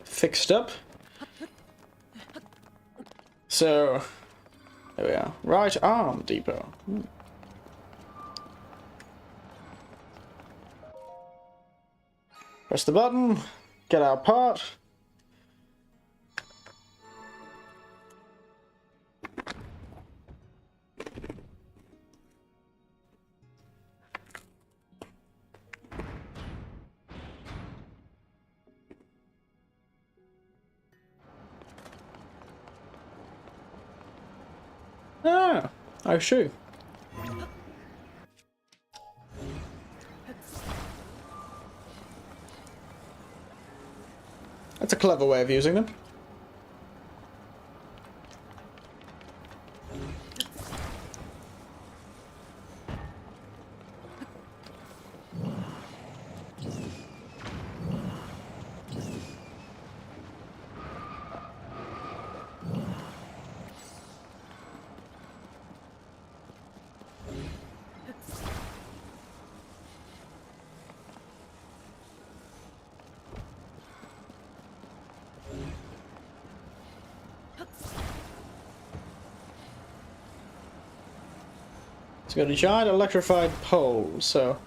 fixed up. So, there we are. Right arm depot. Press the button, get our part. Ah, I see. That's a clever way of using them. It's got a giant electrified pole, so...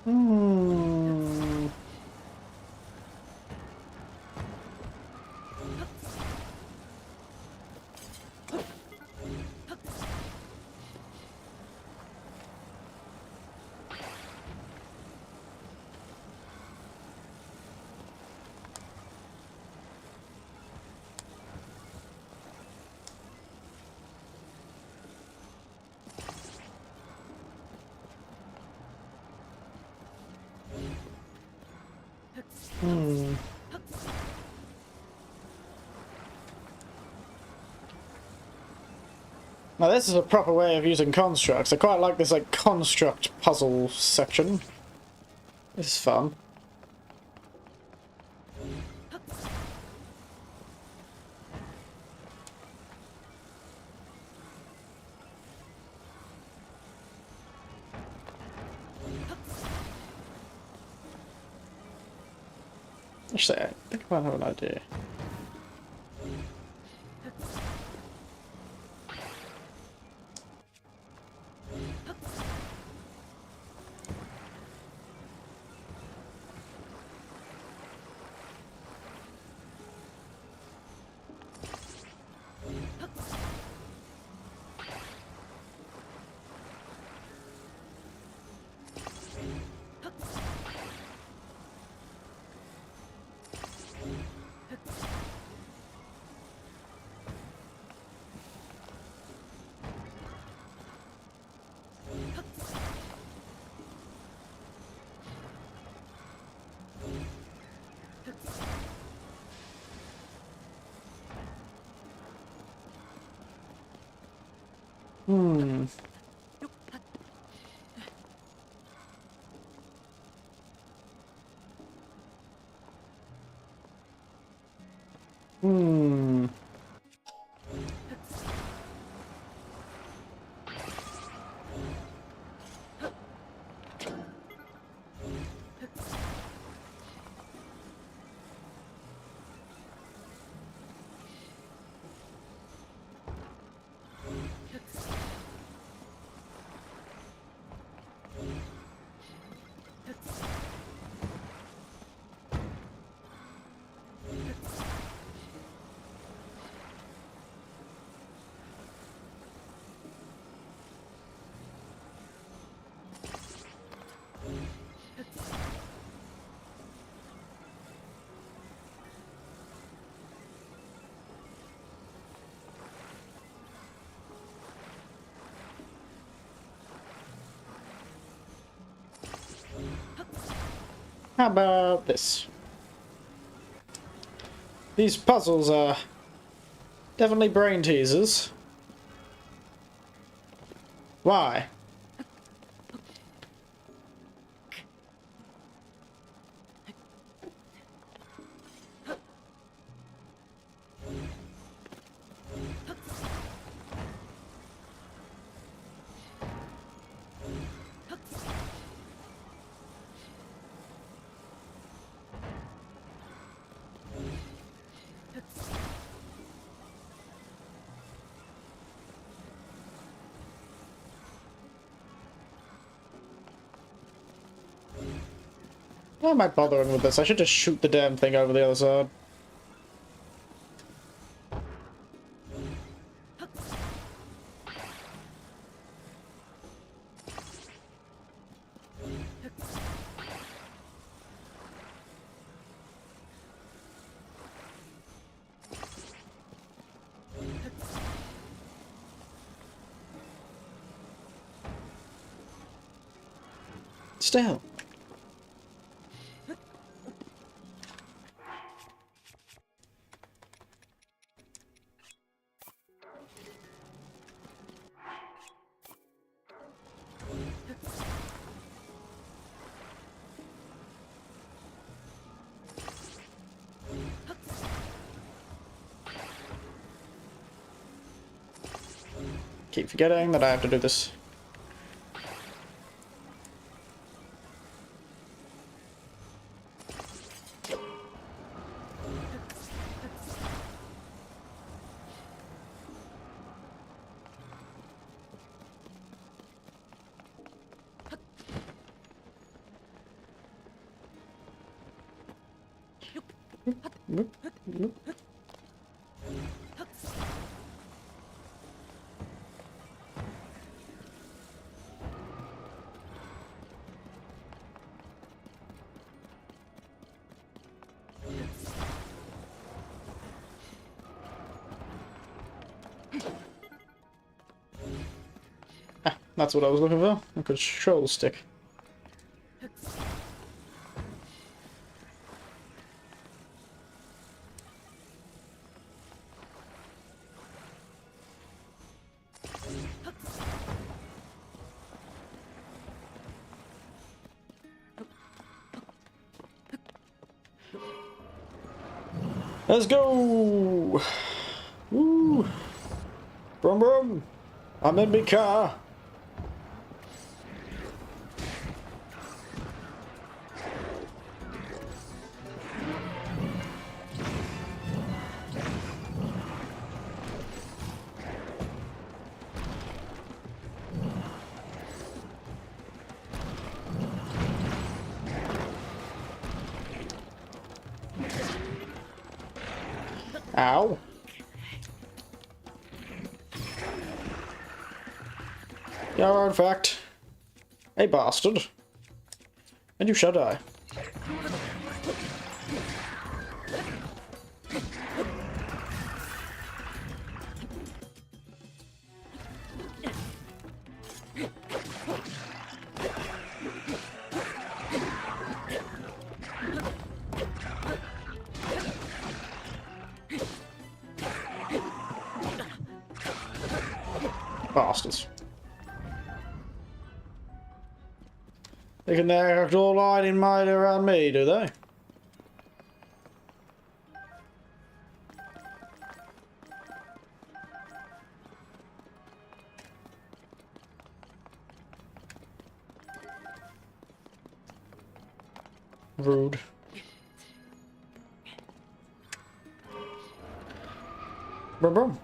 Hmm. Hmm. Now this is a proper way of using constructs. I quite like this like construct puzzle section. This is fun. Actually, I think I might have an idea. Hmm. Hmm. How about this? These puzzles are definitely brain teasers. Why? Why am I bothering with this? I should just shoot the damn thing over the other side. Still. Keep forgetting that I have to do this. That's what I was looking for. A control stick. Let's go! Woo! Brum brum! I'm in my car! Ow. You are, in fact, a bastard. And you shall die. Bastards. They can act all light and mighty around me, do they? Rude. Brum brum.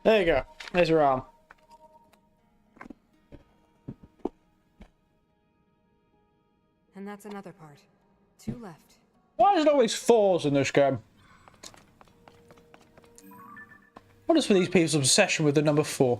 There you go. There's your arm. And that's another part. 2 left. Why is it always 4s in this game? What is with these people's obsession with the number 4?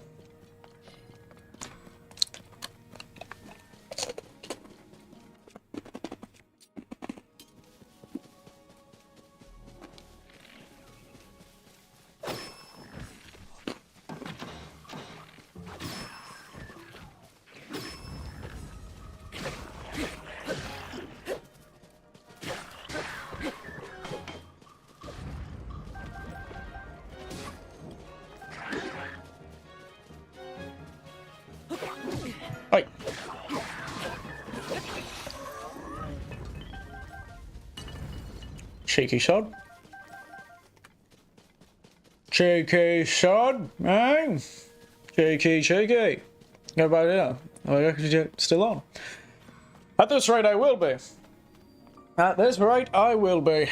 Hey. Cheeky sod. Cheeky sod, eh? Cheeky, cheeky. How about it? Oh, you're still on. At this rate, I will be. At this rate, I will be.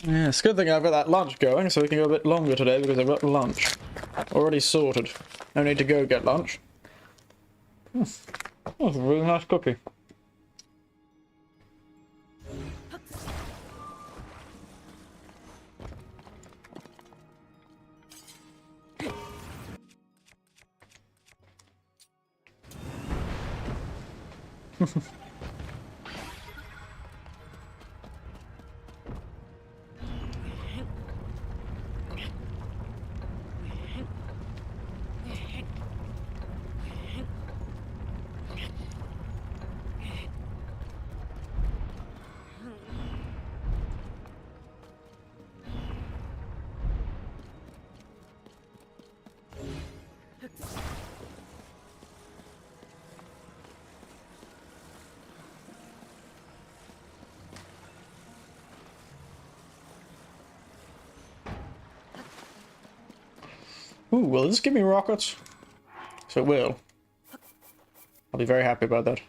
Yeah, it's a good thing I've got that lunch going, so we can go a bit longer today because I've got lunch already sorted. No need to go get lunch. That's a really nice cookie. Ooh, will this give me rockets? So it will. I'll be very happy about that.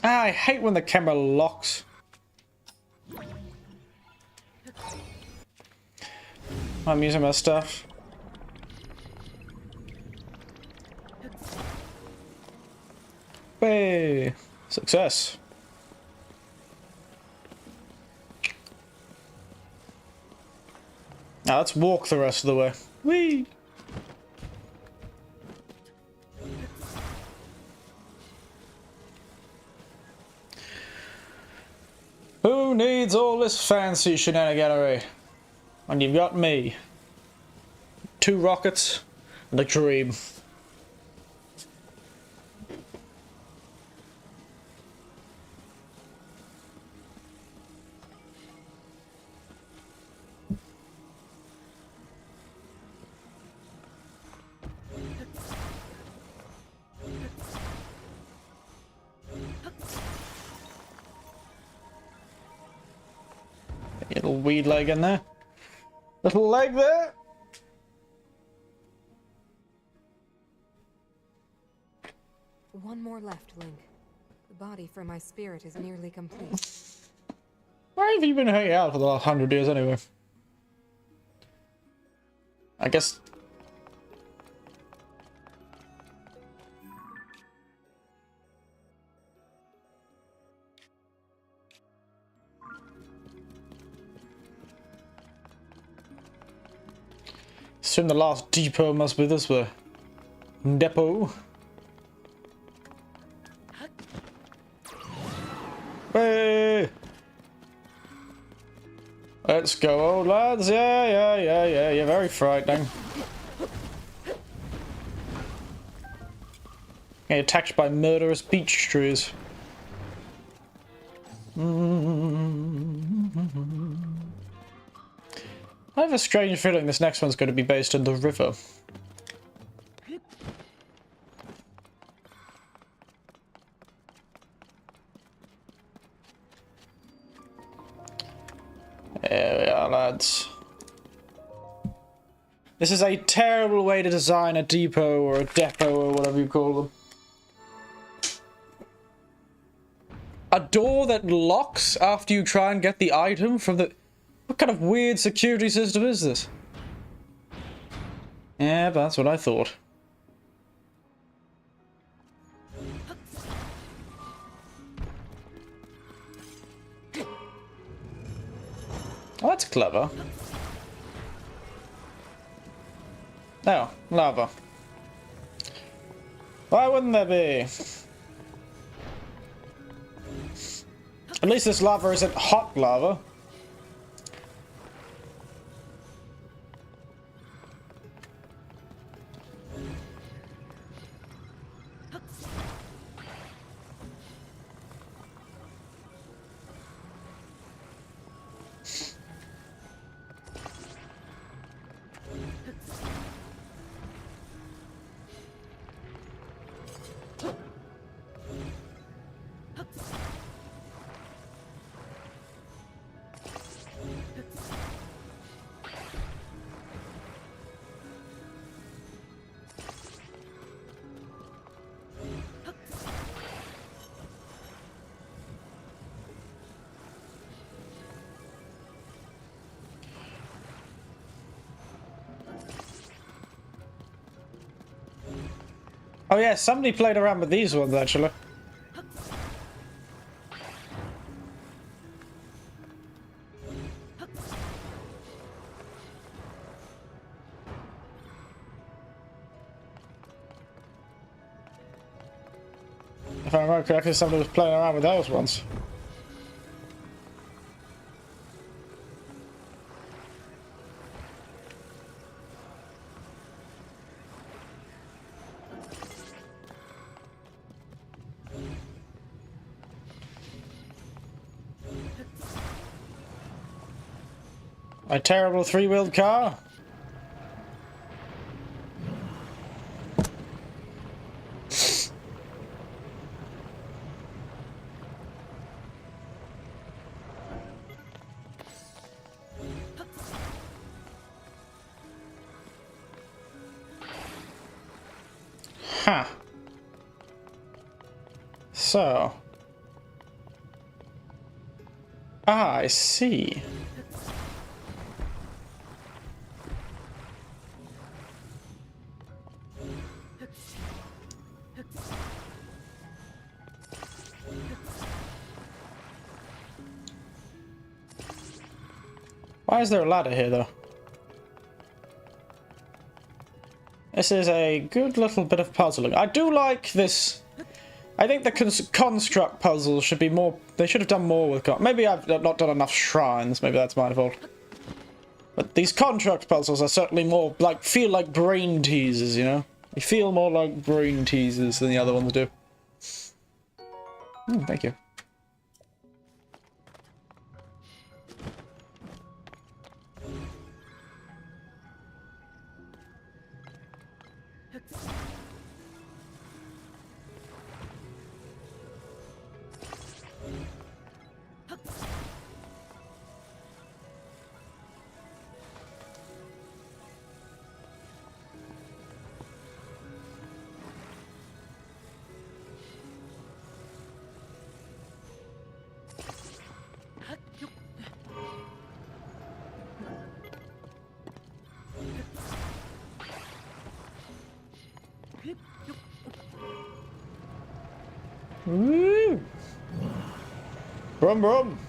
Ah, I hate when the camera locks. I'm using my stuff. Hey, success. Now let's walk the rest of the way. Whee! Who needs all this fancy shenaniganery? And you've got me. 2 rockets and a dream. Little weed leg in there. Little leg there. One more left, Link. The body for my spirit is nearly complete. Where have you been hanging out for the last 100 years anyway? I guess... Assume the last depot must be this way. Depot. Hey! Let's go, old lads. Yeah. You're very frightening. Getting attacked by murderous beech trees. I have a strange feeling this next one's going to be based in the river. There we are, lads. This is a terrible way to design a depot or a depot or whatever you call them. A door that locks after you try and get the item from the... What kind of weird security system is this? Yeah, but that's what I thought. Oh, that's clever. Oh, lava. Why wouldn't there be? At least this lava isn't hot lava. Oh yeah, somebody played around with these ones actually. If I remember correctly, somebody was playing around with those ones. A terrible three-wheeled car? Huh. So. Ah, I see. Why is there a ladder here, though? This is a good little bit of puzzling. I do like this. I think the construct puzzles should be more... They should have done more with... Maybe I've not done enough shrines. Maybe that's my fault. But these construct puzzles are certainly more, like, feel like brain teasers, you know? They feel more like brain teasers than the other ones do. Thank you. Woo! Brum brum!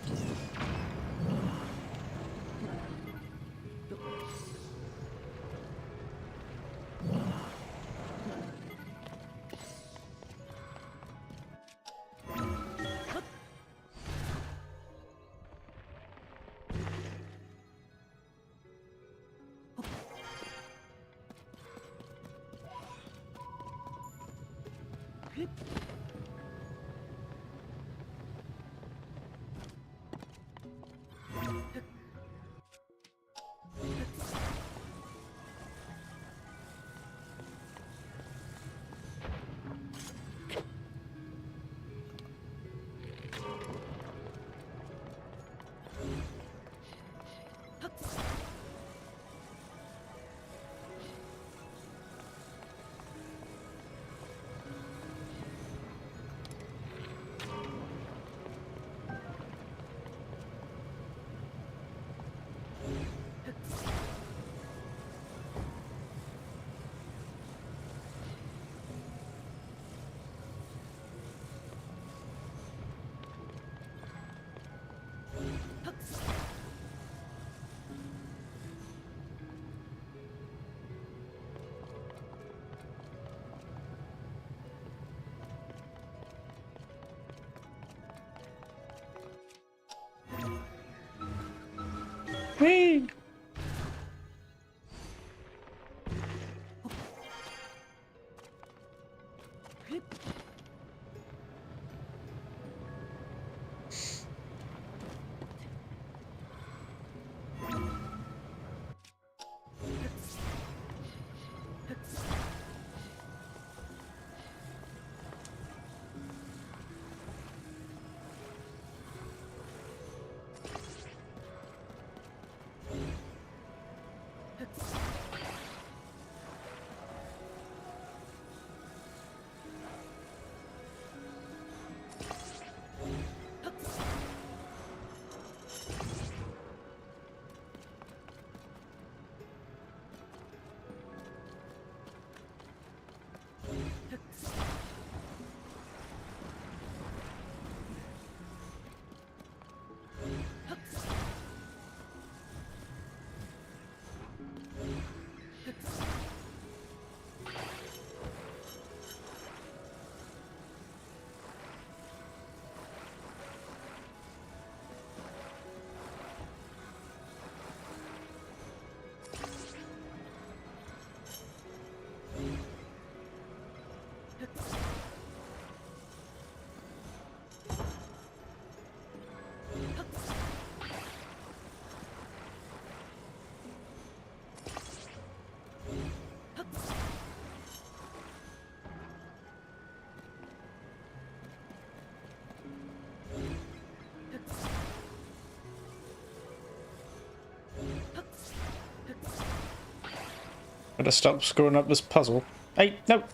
Better stop screwing up this puzzle. Hey, no!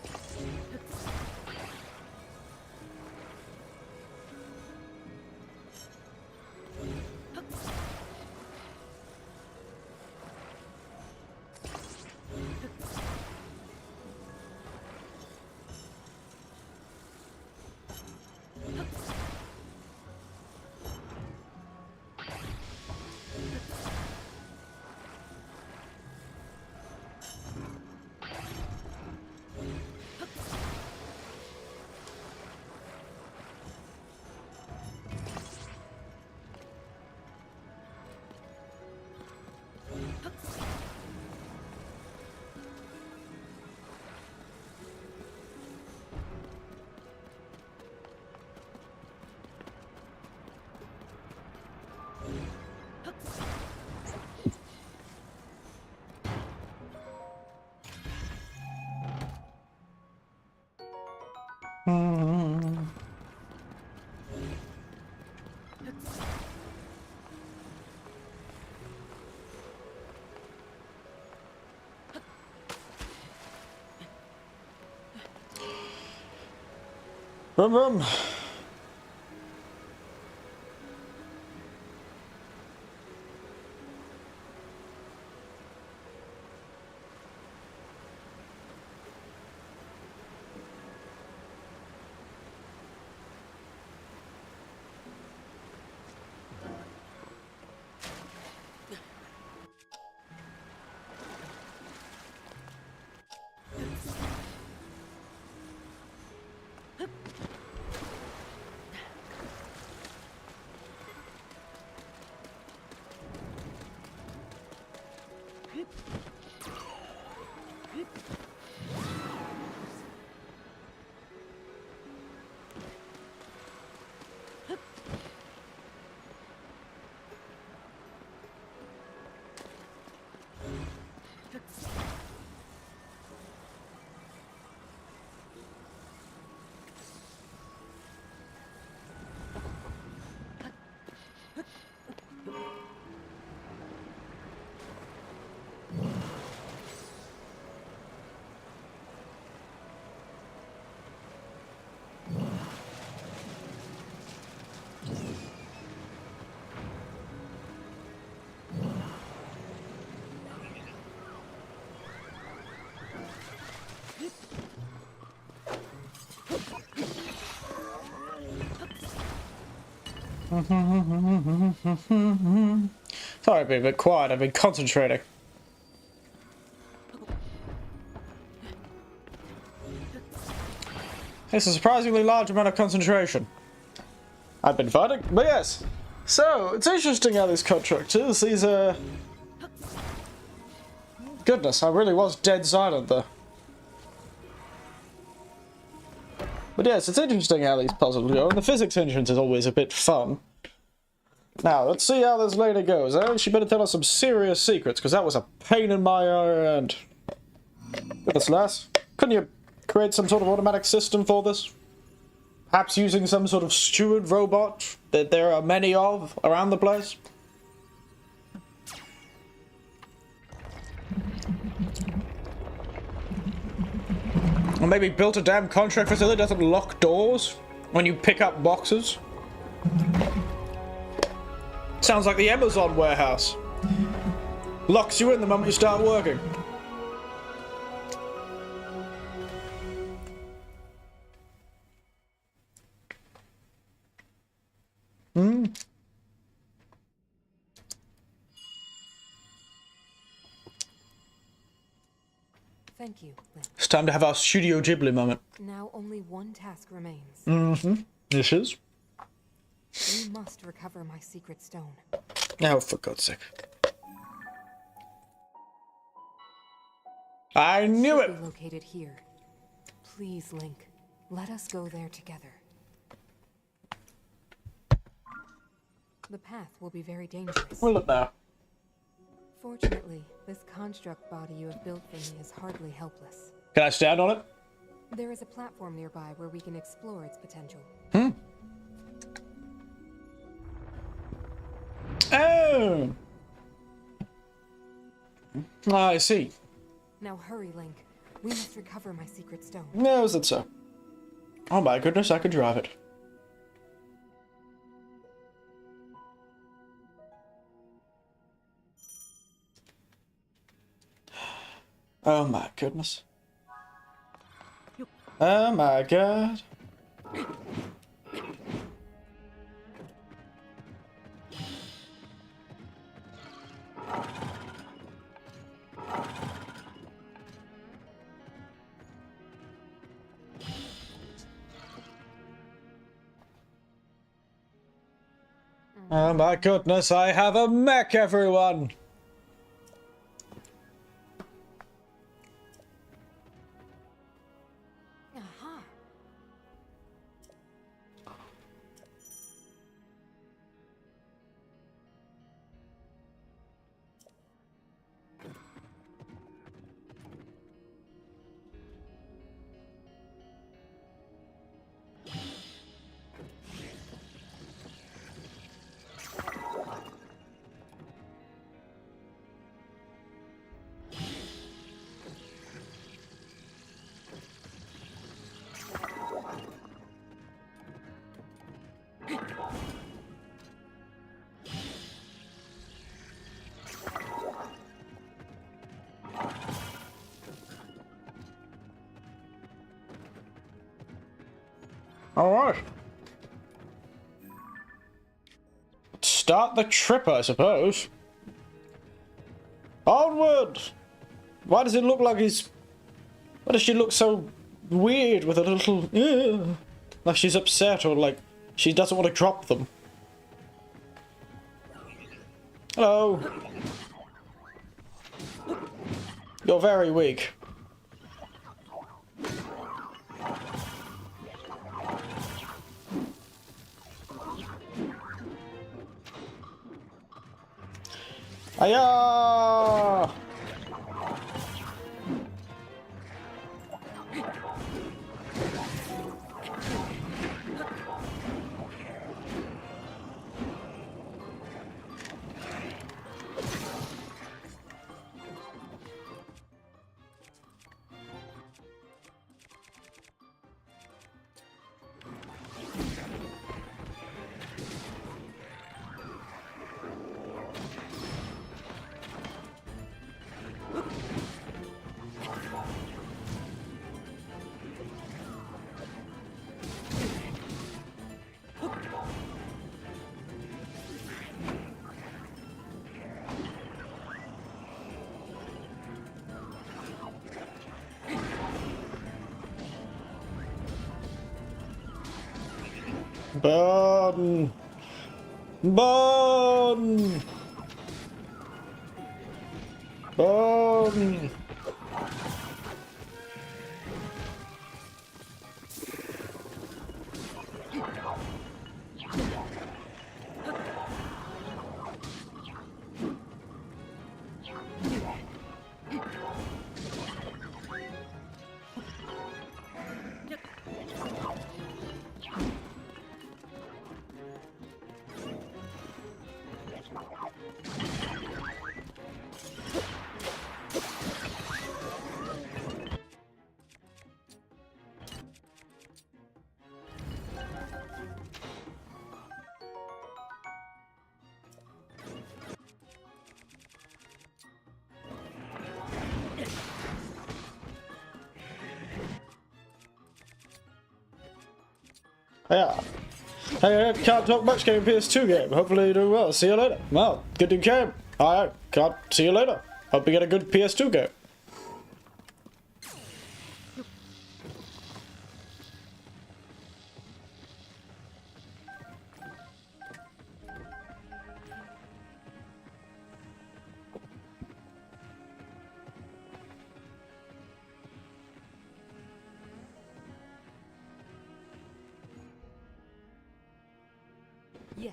Rum rum. Sorry, I've been a bit quiet. I've been concentrating. It's a surprisingly large amount of concentration. I've been fighting, but yes. So, it's interesting how these contractors, these Goodness, I really was dead silent there. But yes, it's interesting how these puzzles go, and the physics entrance is always a bit fun. Now, let's see how this lady goes. She better tell us some serious secrets, because that was a pain in my end. Goodness, lass. Couldn't you create some sort of automatic system for this? Perhaps using some sort of steward robot that there are many of around the place? Or maybe built a damn contract facility that doesn't lock doors when you pick up boxes? Sounds like the Amazon warehouse. Locks you in the moment you start working. Thank you, Link. It's time to have our Studio Ghibli moment. Now only one task remains. This is? We must recover my secret stone. Oh, for God's sake. I knew it! Should be located here. Please, Link. Let us go there together. The path will be very dangerous. Well, look now. Fortunately, this construct body you have built for me is hardly helpless. Can I stand on it? There is a platform nearby where we can explore its potential. Oh! I see. Now hurry, Link. We must recover my secret stone. No, is it so? Oh my goodness, I could drive it. Oh my goodness. Oh my god. Oh my goodness, I have a mech, everyone! Aha. Alright. Start the trip, I suppose. Onward! Why does it look like he's... Why does she look so weird with a little... like she's upset or like she doesn't want to drop them? Hello. You're very weak. Aya! Burn! Burn! Burn! Yeah. Hey, can't talk much game PS2 game. Hopefully you do well. See you later. Well, good game. Alright, can't see you later. Hope you get a good PS2 game. Yes.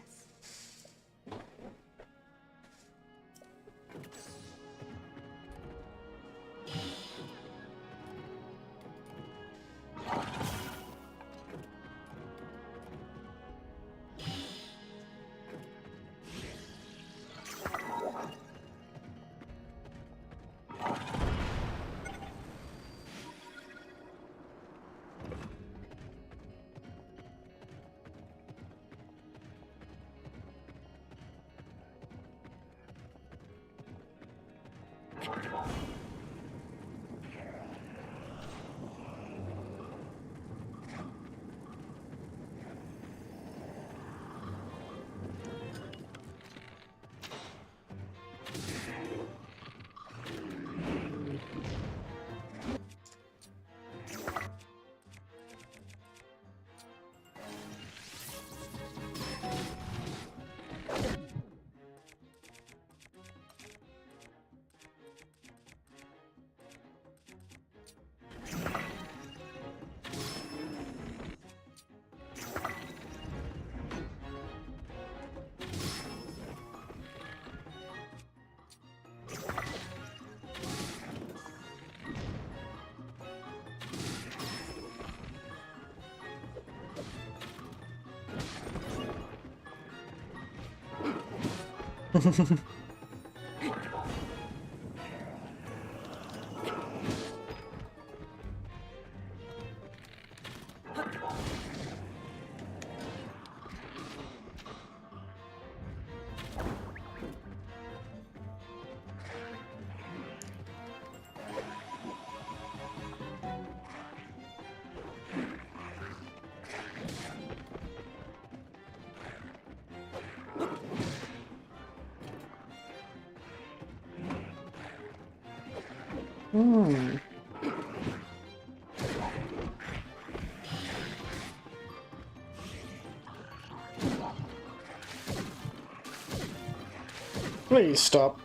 Please stop.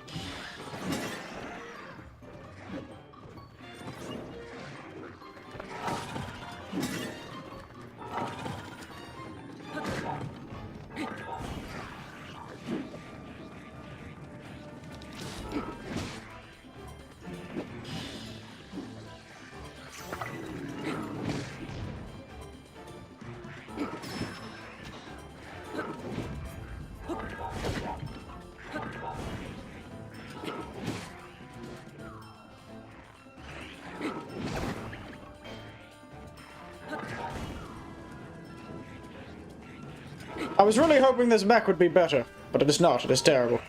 I was really hoping this mech would be better, but it is not. It is terrible.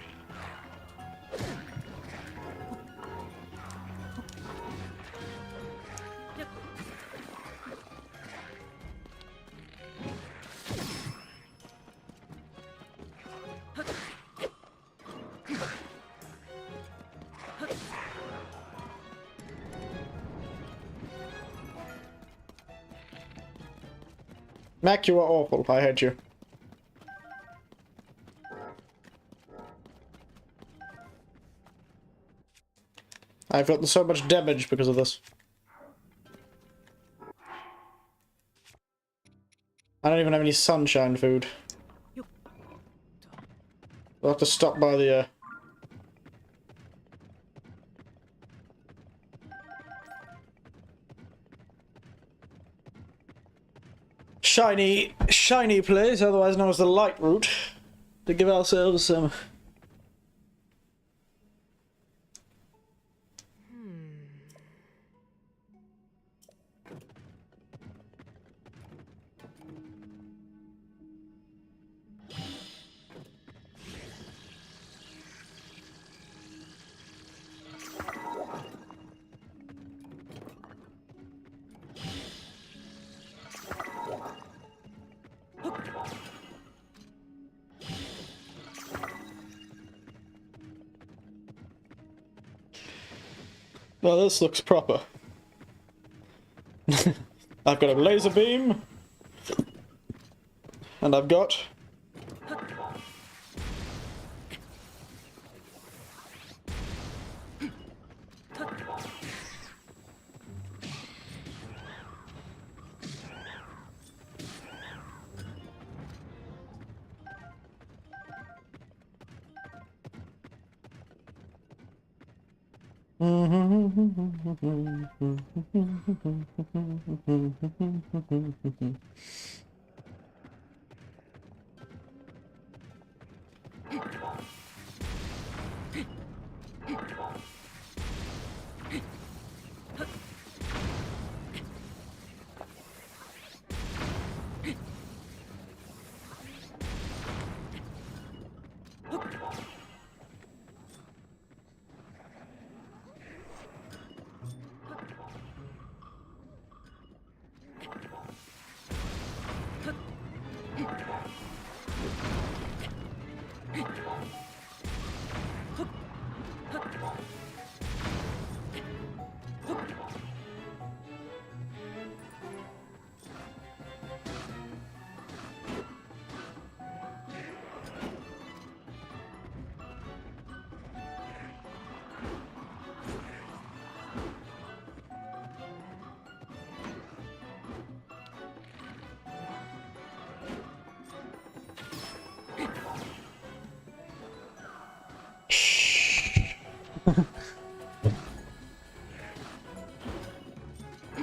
Mech, you are awful. I hate you. I've gotten so much damage because of this. I don't even have any sunshine food. I'll have to stop by the, shiny place, otherwise known as the light route, to give ourselves some... Well, this looks proper. I've got a laser beam. And I've got...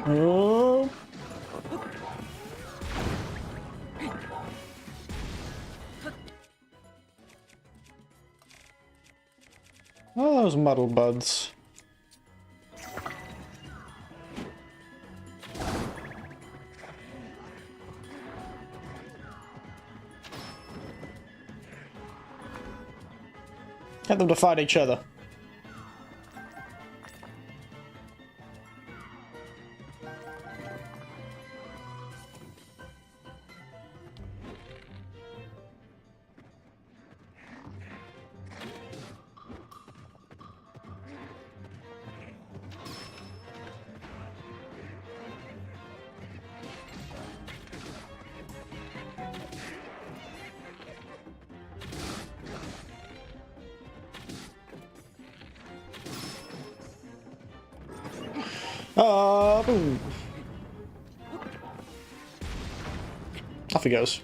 Oh. Oh, those muddle buds. Get them to fight each other. Boom. Off he goes.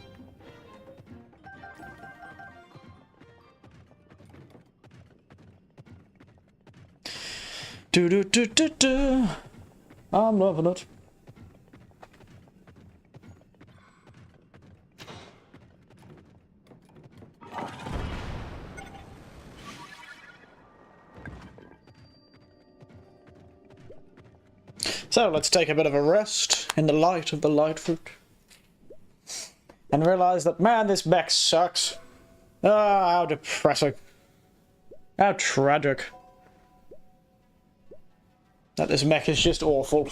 Do do do do do. I'm loving it. So let's take a bit of a rest in the light of the light fruit. And realize that, man, this mech sucks. Ah, how depressing. How tragic. That this mech is just awful.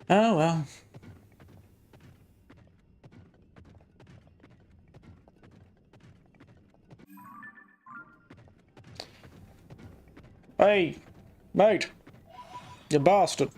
Oh well. Hey, mate. You bastard.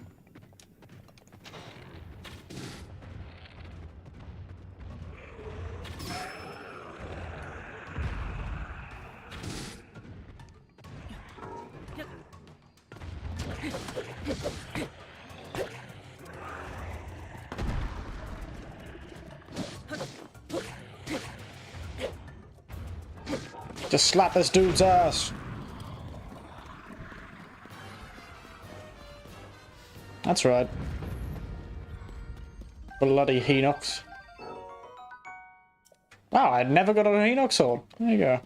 Just slap this dude's ass. That's right. Bloody Henox. Oh, I never got an Henox sword. There you go.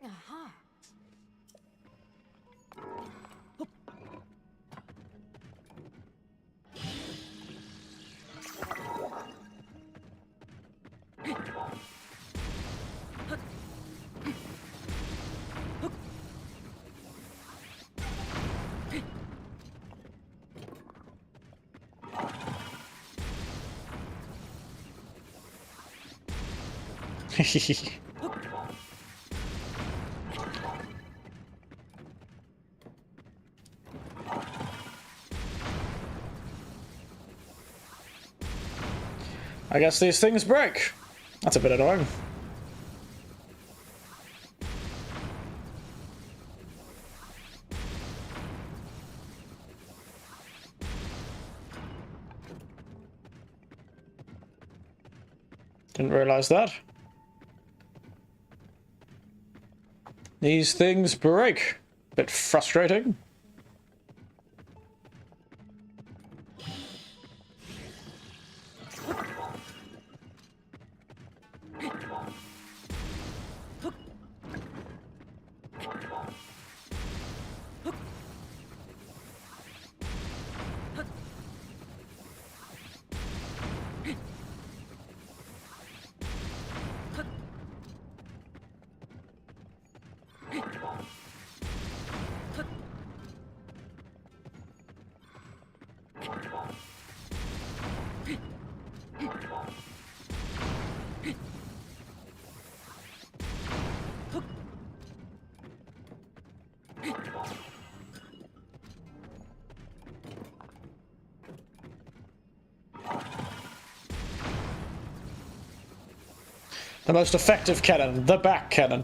Aha. I guess these things break. That's a bit annoying. Didn't realize that. These things break. Bit frustrating. The most effective cannon, the back cannon.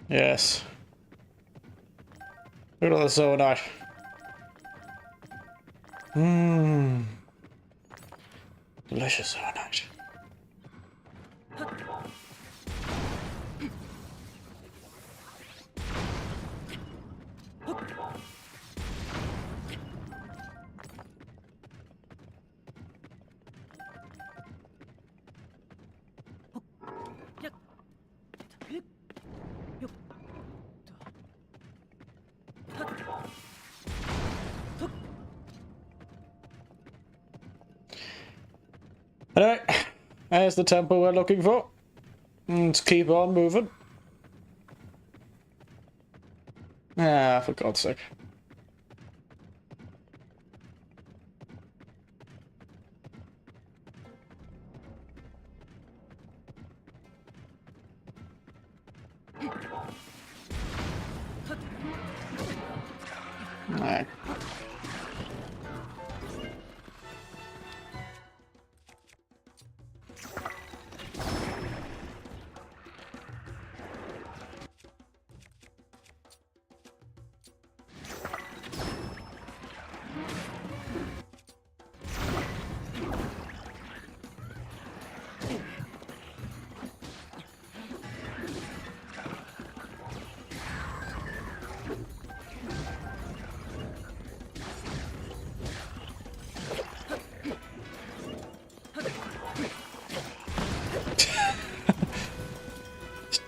Yes. Look at the Zonite. Mmm. Delicious Zonite. Anyway, there's the temple we're looking for. Let's keep on moving. Ah, for God's sake. Alright.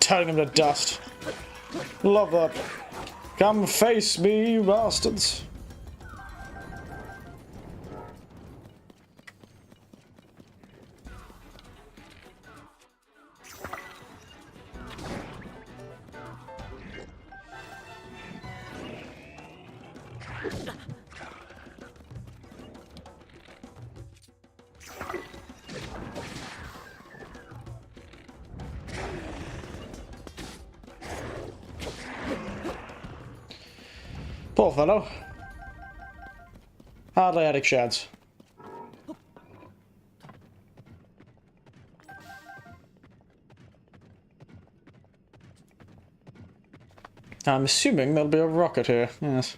Turning him to dust. Love that. Come face me, you bastards. Poor fellow. Hardly had a chance. I'm assuming there'll be a rocket here, yes.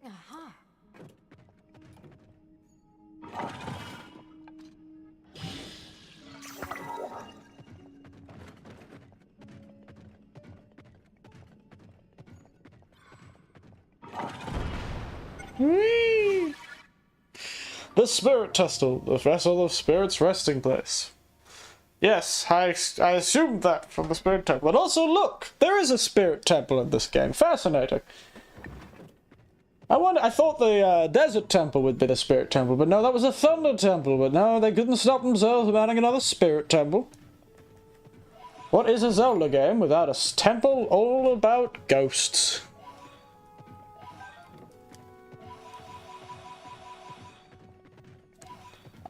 Aha. Whee! The Spirit Testle, the vessel of Spirit's resting place. Yes, I assumed that from the Spirit Temple. But also, look, there is a Spirit Temple in this game. Fascinating. I thought the Desert Temple would be the Spirit Temple, but no, that was a Thunder Temple. But no, they couldn't stop themselves from adding another Spirit Temple. What is a Zelda game without a temple all about ghosts?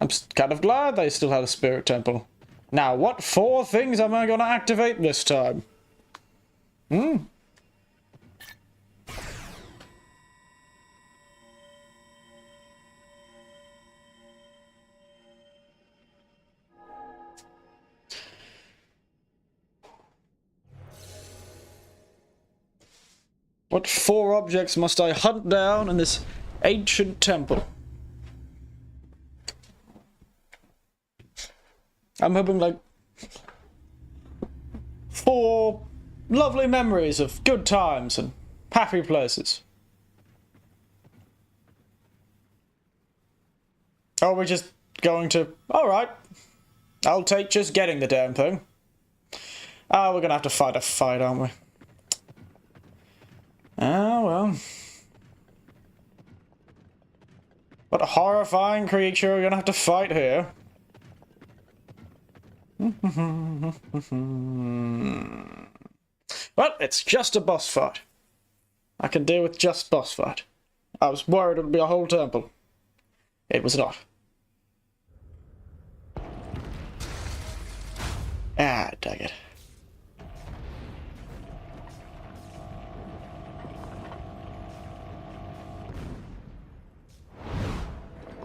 I'm kind of glad they still had a Spirit Temple. Now, what 4 things am I going to activate this time? What 4 objects must I hunt down in this ancient temple? I'm hoping, like, 4 lovely memories of good times and happy places. Are we just going to... Alright. I'll take just getting the damn thing. Ah, we're gonna have to fight a fight, aren't we? Ah, well. What a horrifying creature we're gonna have to fight here. Well, it's just a boss fight. I can deal with just boss fight. I was worried it would be a whole temple. It was not. Ah, dang it.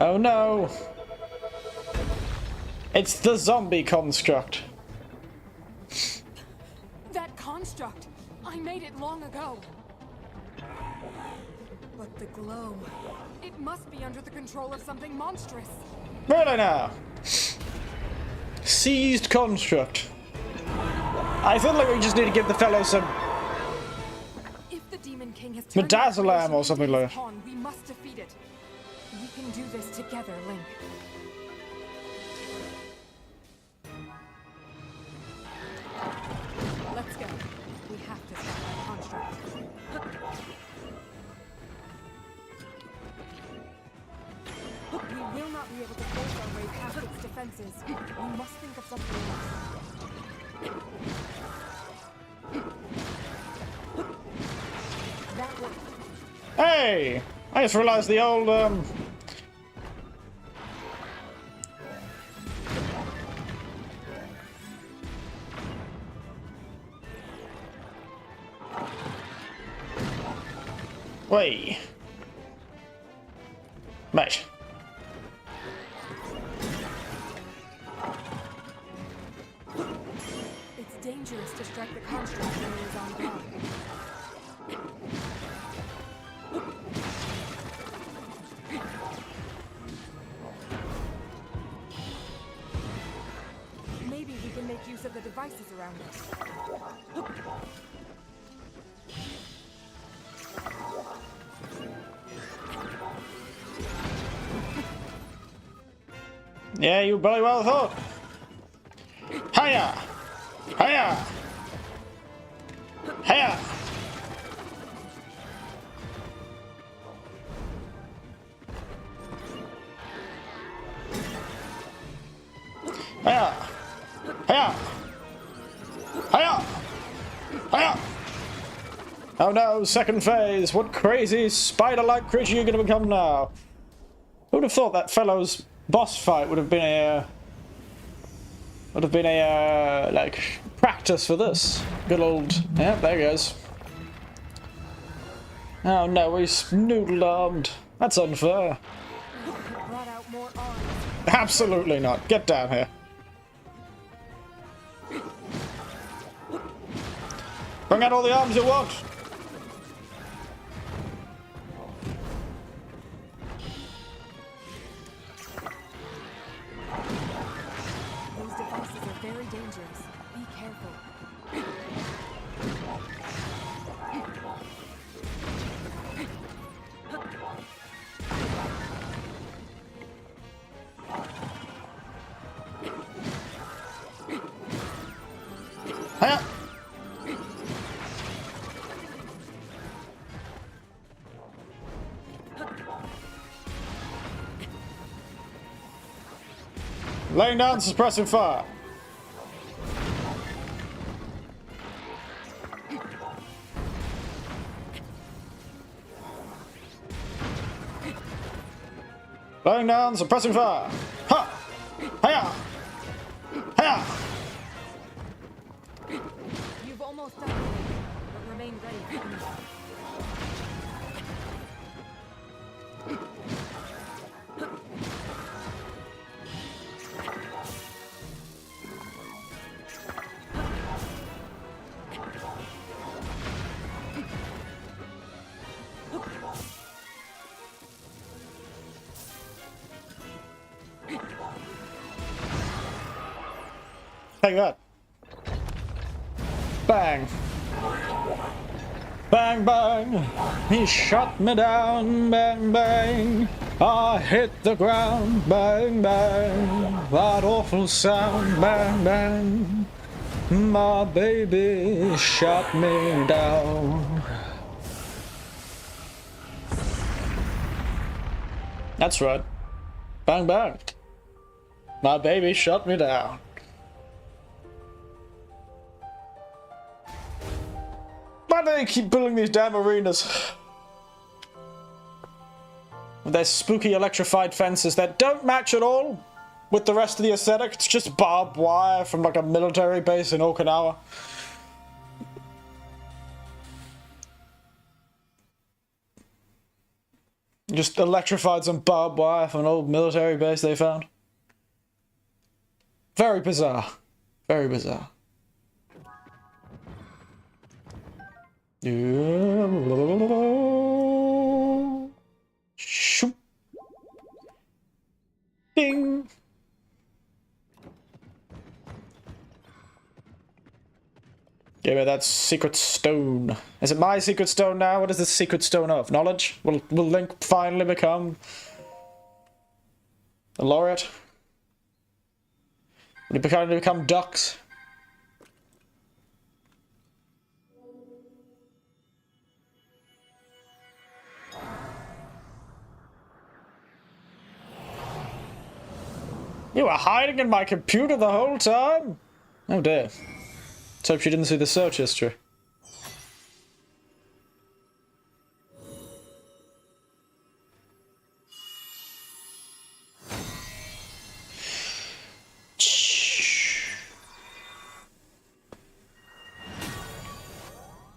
Oh no! It's the zombie construct. That construct! I made it long ago. But the glow... It must be under the control of something monstrous. Really now? Seized construct. I feel like we just need to give the fellow some If the Demon King has turned Medazzalam or something like that. pawn, we must defeat it. We can do this together, Link. Let's go. We have to stop that construct. We will not be able to force our way past its defenses. We must think of something else. That way. Hey! I just realized the old, Wait. Mate. It's dangerous to strike the construct when it is on guard. Maybe we can make use of the devices around us. Yeah, you bloody well thought. Hiya! Hiya! Hiya! Hiya! Hiya! Hiya! Hiya! Oh no, second phase. What crazy spider-like creature you're gonna become now? Who would have thought that fellow's boss fight would have been a like practice for this? Good old, yeah, there he goes. Oh no, he's noodle-armed. That's unfair. Brought out more arms. Absolutely not. Get down here. Bring out all the arms you want. Those devices are very dangerous. Be careful. Hiya! Laying down suppressive fire. Laying down suppressing fire. Ha! Hiya! Hiya! You've almost done it, but remain ready. Take that. Bang. Bang, bang. He shot me down. Bang, bang. I hit the ground. Bang, bang. That awful sound. Bang, bang. My baby shot me down. That's right. Bang, bang. My baby shot me down. Why do they keep building these damn arenas? With their spooky electrified fences that don't match at all with the rest of the aesthetic. It's just barbed wire from like a military base in Okinawa. Just electrified some barbed wire from an old military base they found. Very bizarre. Very bizarre. Shoop. Ding. Give me that secret stone. Is it my secret stone now? What is this secret stone of? Knowledge? Will Link finally become a laureate? Will he finally become Dux? You were hiding in my computer the whole time? Oh dear. Let's hope she didn't see the search history.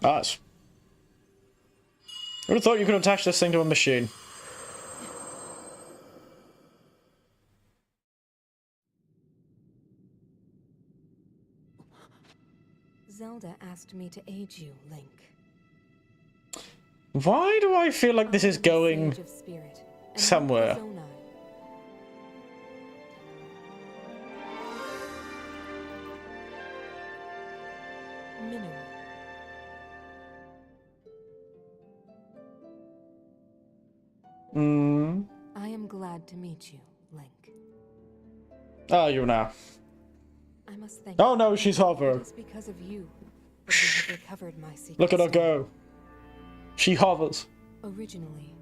Nice. I would have thought you could attach this thing to a machine. Zelda asked me to aid you, Link. Why do I feel like this is going Sage of Spirit, and somewhere? Zonai. Mineral. I am glad to meet you, Link. Ah, you now. I must thank Oh no, she's hovering. It is because of you that we have recovered my secret. Look at her stone. go. She hovers. Originally,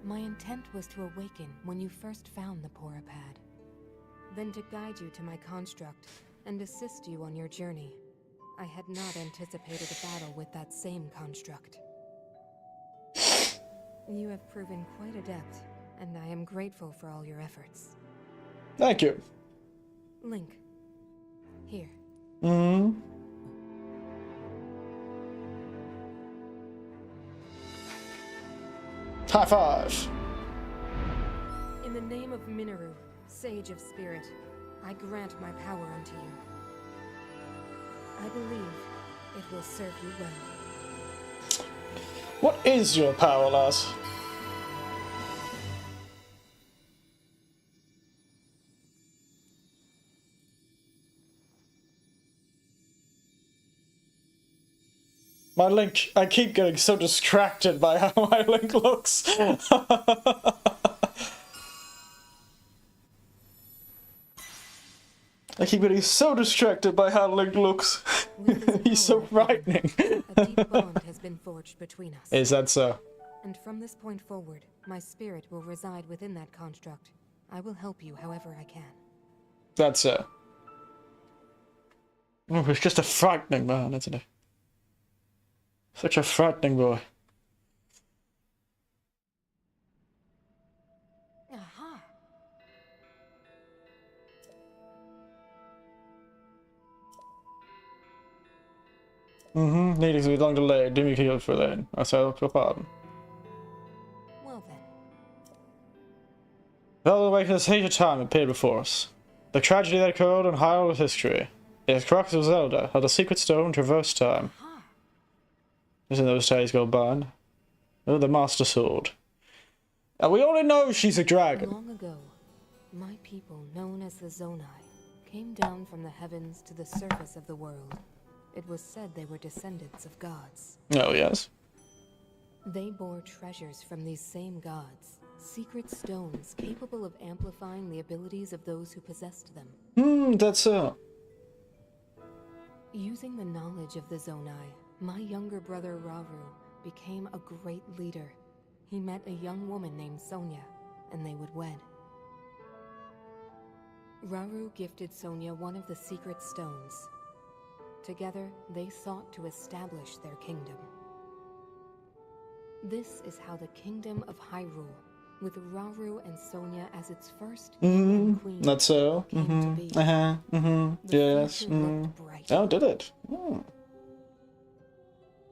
my intent was to awaken when you first found the Porapad. Then to guide you to my construct and assist you on your journey. I had not anticipated a battle with that same construct. You have proven quite adept, and I am grateful for all your efforts. Thank you. Link, here. High five. In the name of Minoru, Sage of Spirit, I grant my power unto you. I believe it will serve you well. What is your power, lass? My Link, I keep getting so distracted by how my Link looks. I keep getting so distracted by how Link looks. He's so frightening. A deep bond has been forged between us. Is that so? And from this point forward, my spirit will reside within that construct. I will help you however I can. That's so. Oh, he's just a frightening man, isn't he? Such a frightening boy. Aha! Needing to be long delayed. Do me heal for that. I say your pardon. Well then. All the way to this age of time appeared before us. The tragedy that occurred in Hyrule's history. It is crux of Zelda, how the secret stone traversed time. Aha! Isn't those days go by? Oh, the Master Sword. And we only know she's a dragon. Long ago, my people, known as the Zonai, came down from the heavens to the surface of the world. It was said they were descendants of gods. Oh, yes. They bore treasures from these same gods, secret stones capable of amplifying the abilities of those who possessed them. That's so. Using the knowledge of the Zonai, my younger brother Rauru became a great leader. He met a young woman named Sonia, and they would wed. Rauru gifted Sonia one of the secret stones. Together, they sought to establish their kingdom. This is how the kingdom of Hyrule, with Rauru and Sonia as its first queen, That's so. came to be. The Yes. future looked bright. Oh, did it?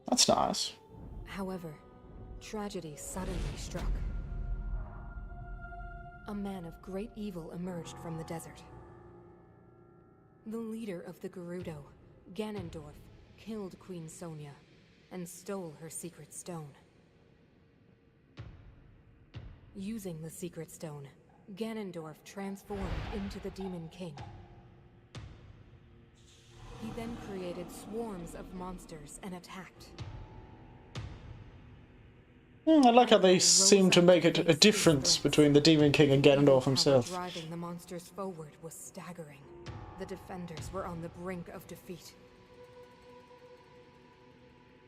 That's nice. However, tragedy suddenly struck. A man of great evil emerged from the desert. The leader of the Gerudo, Ganondorf, killed Queen Sonia and stole her secret stone. Using the secret stone, Ganondorf transformed into the Demon King. He then created swarms of monsters and attacked. I like how they seem to make it a difference between the Demon King and Ganondorf himself. Driving the monsters forward was staggering. The defenders were on the brink of defeat.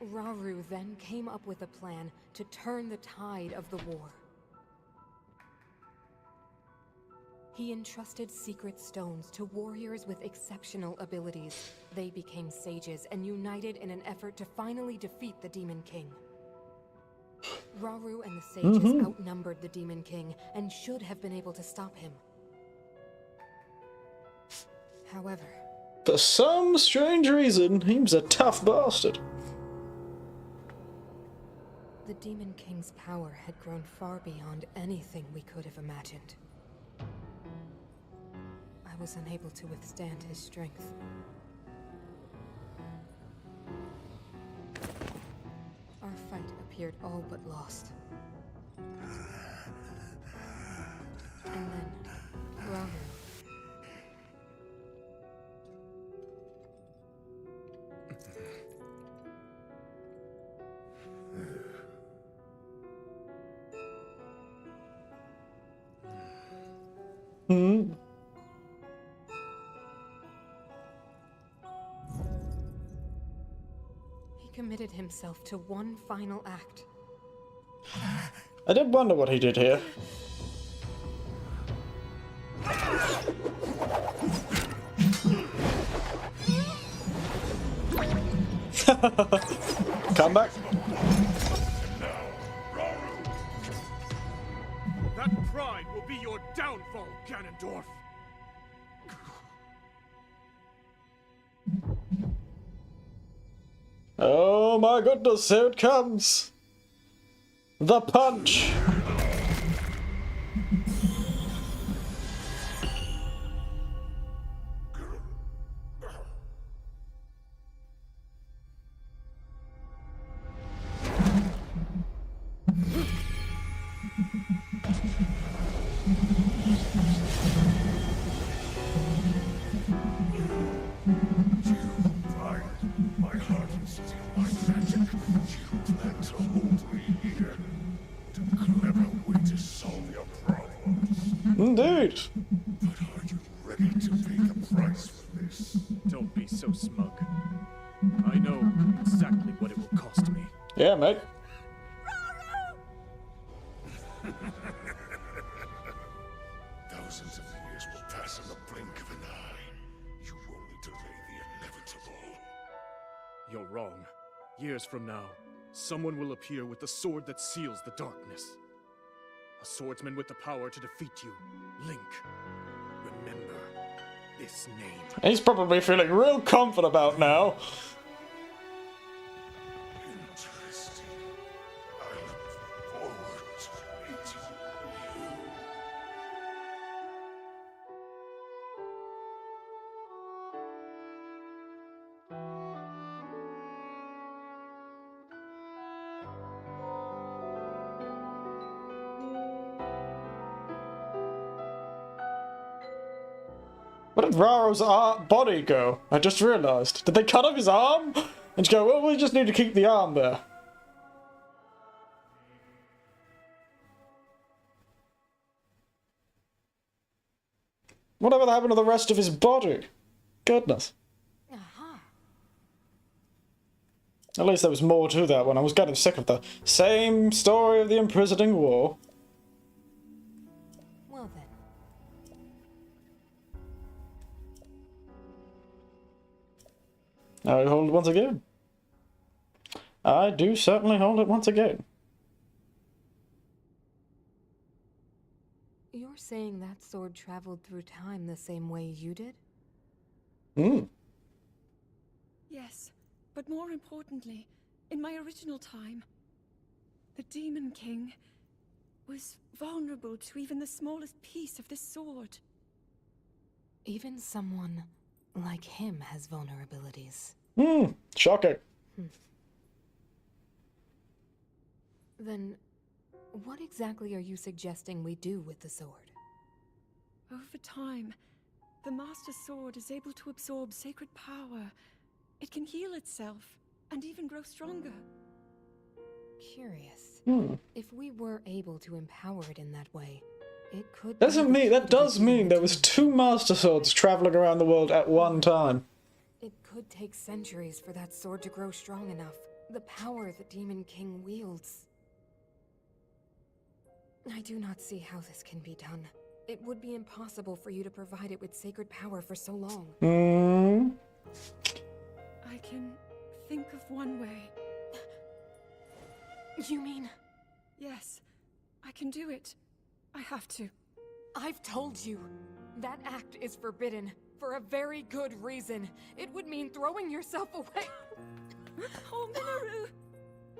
Rauru then came up with a plan to turn the tide of the war. He entrusted secret stones to warriors with exceptional abilities. They became sages and united in an effort to finally defeat the Demon King. Rauru and the sages outnumbered the Demon King and should have been able to stop him. However, For some strange reason, he was a tough bastard. the Demon King's power had grown far beyond anything we could have imagined. I was unable to withstand his strength. Our fight appeared all but lost. And then, Rauru. He committed himself to one final act. I did wonder what he did here. Come back. That pride will be your downfall, Ganondorf! Oh my goodness, here it comes. The punch. My heart is still my magic. You plan to hold me here. A clever way to solve your problems. Indeed. But are you ready to pay the price for this? Don't be so smug. I know exactly what it will cost me. Yeah, mate. Thousands of years will pass in the blink of an eye. You only delay the inevitable. You're wrong. Years from now, someone will appear with the sword that seals the darkness. A swordsman with the power to defeat you. Link. Remember this name. He's probably feeling real confident about now. Interesting. I look forward to meeting you. Where did Raro's body go? I just realised. Did they cut off his arm? And just go, well, we just need to keep the arm there. Whatever happened to the rest of his body? Goodness. Aha! At least there was more to that one. I was getting sick of the same story of the imprisoning war. Well then. I hold it once again. I do certainly hold it once again. you're saying that sword traveled through time the same way you did? Hmm. Yes, but more importantly, in my original time, the Demon King was vulnerable to even the smallest piece of this sword. Even someone like him has vulnerabilities. Hmm. Shocking. Then, what exactly are you suggesting we do with the sword? Over time, the Master Sword is able to absorb sacred power. It can heal itself, and even grow stronger. Curious. Hmm. If we were able to empower it in that way, it could. Doesn't mean that does mean there was 2 Master Swords traveling around the world at one time. It could take centuries for that sword to grow strong enough. The power the Demon King wields. I do not see how this can be done. It would be impossible for you to provide it with sacred power for so long. Hmm. I can think of one way. You mean? Yes, I can do it. I have to. I've told you. That act is forbidden. For a very good reason. It would mean throwing yourself away. Oh, Minoru!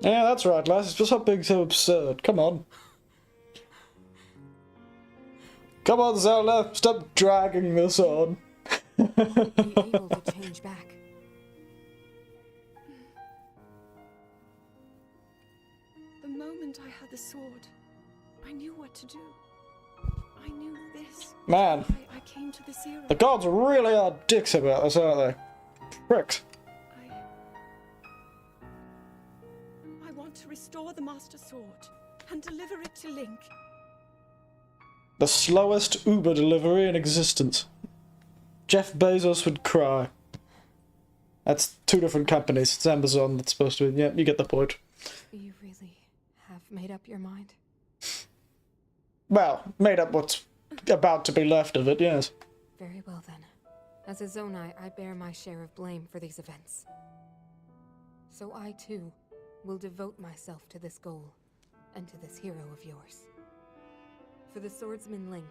Yeah, that's right, lass. It's just not being so absurd. Come on. Come on, Zelda. Stop dragging this on. Be able to change back. The moment I had the sword, I knew what to do. I knew this. Man, I came to this era. the gods really are dicks about this, aren't they? Pricks. I want to restore the Master Sword and deliver it to Link. The slowest Uber delivery in existence. Jeff Bezos would cry. That's 2 different companies. It's Amazon that's supposed to be. Yeah, you get the point. You really have made up your mind? Well, made up what's about to be left of it, yes. Very well then. As a Zonai, I bear my share of blame for these events. So I too will devote myself to this goal and to this hero of yours. For the swordsman Link,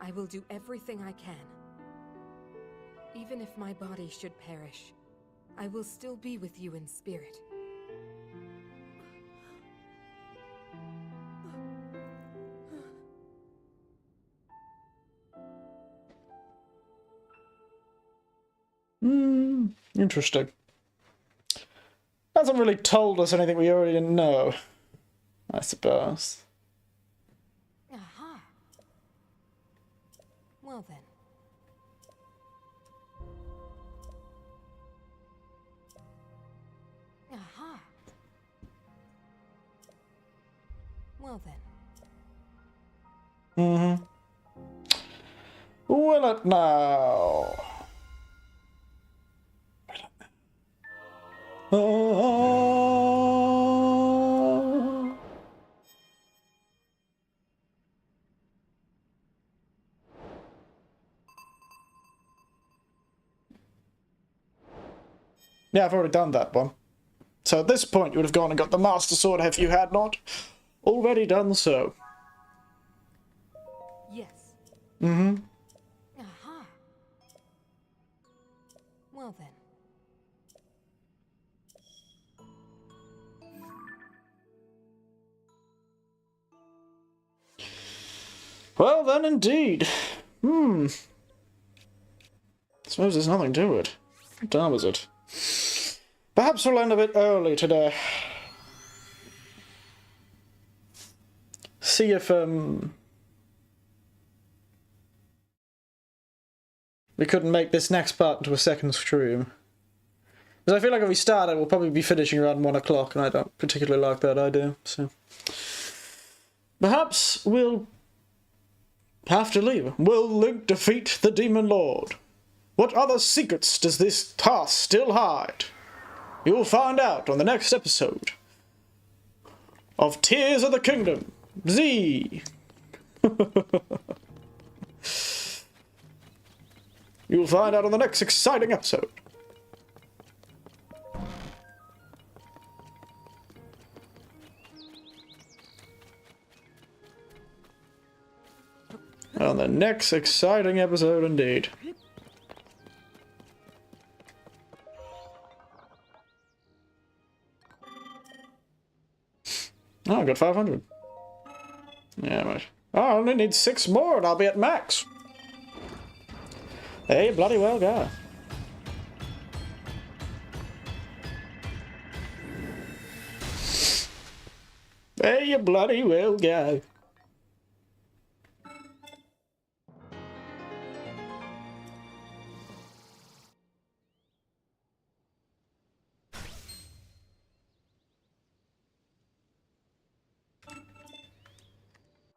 I will do everything I can. Even if my body should perish, I will still be with you in spirit. Interesting. Hasn't really told us anything we already didn't know, I suppose. Aha. Well then. Aha. Well then. Mm-hmm. Will it now? Yeah, I've already done that one. So at this point, you would have gone and got the Master Sword if you had not already done so. Yes. Mm-hmm. Aha. Well then. Well then, indeed. Suppose there's nothing to it. What time is it? Perhaps we'll end a bit early today. See if, we couldn't make this next part into a second stream. Because I feel like if we start it, we'll probably be finishing around 1 o'clock, and I don't particularly like that idea, so... Perhaps we'll have to leave. Will Link defeat the Demon Lord? What other secrets does this task still hide? You'll find out on the next episode of Tears of the Kingdom Z. You'll find out on the next exciting episode. On the next exciting episode indeed. Oh, I got 500. Yeah, right. Oh, I only need 6 more and I'll be at max. Hey, bloody well go. Hey, you bloody well go.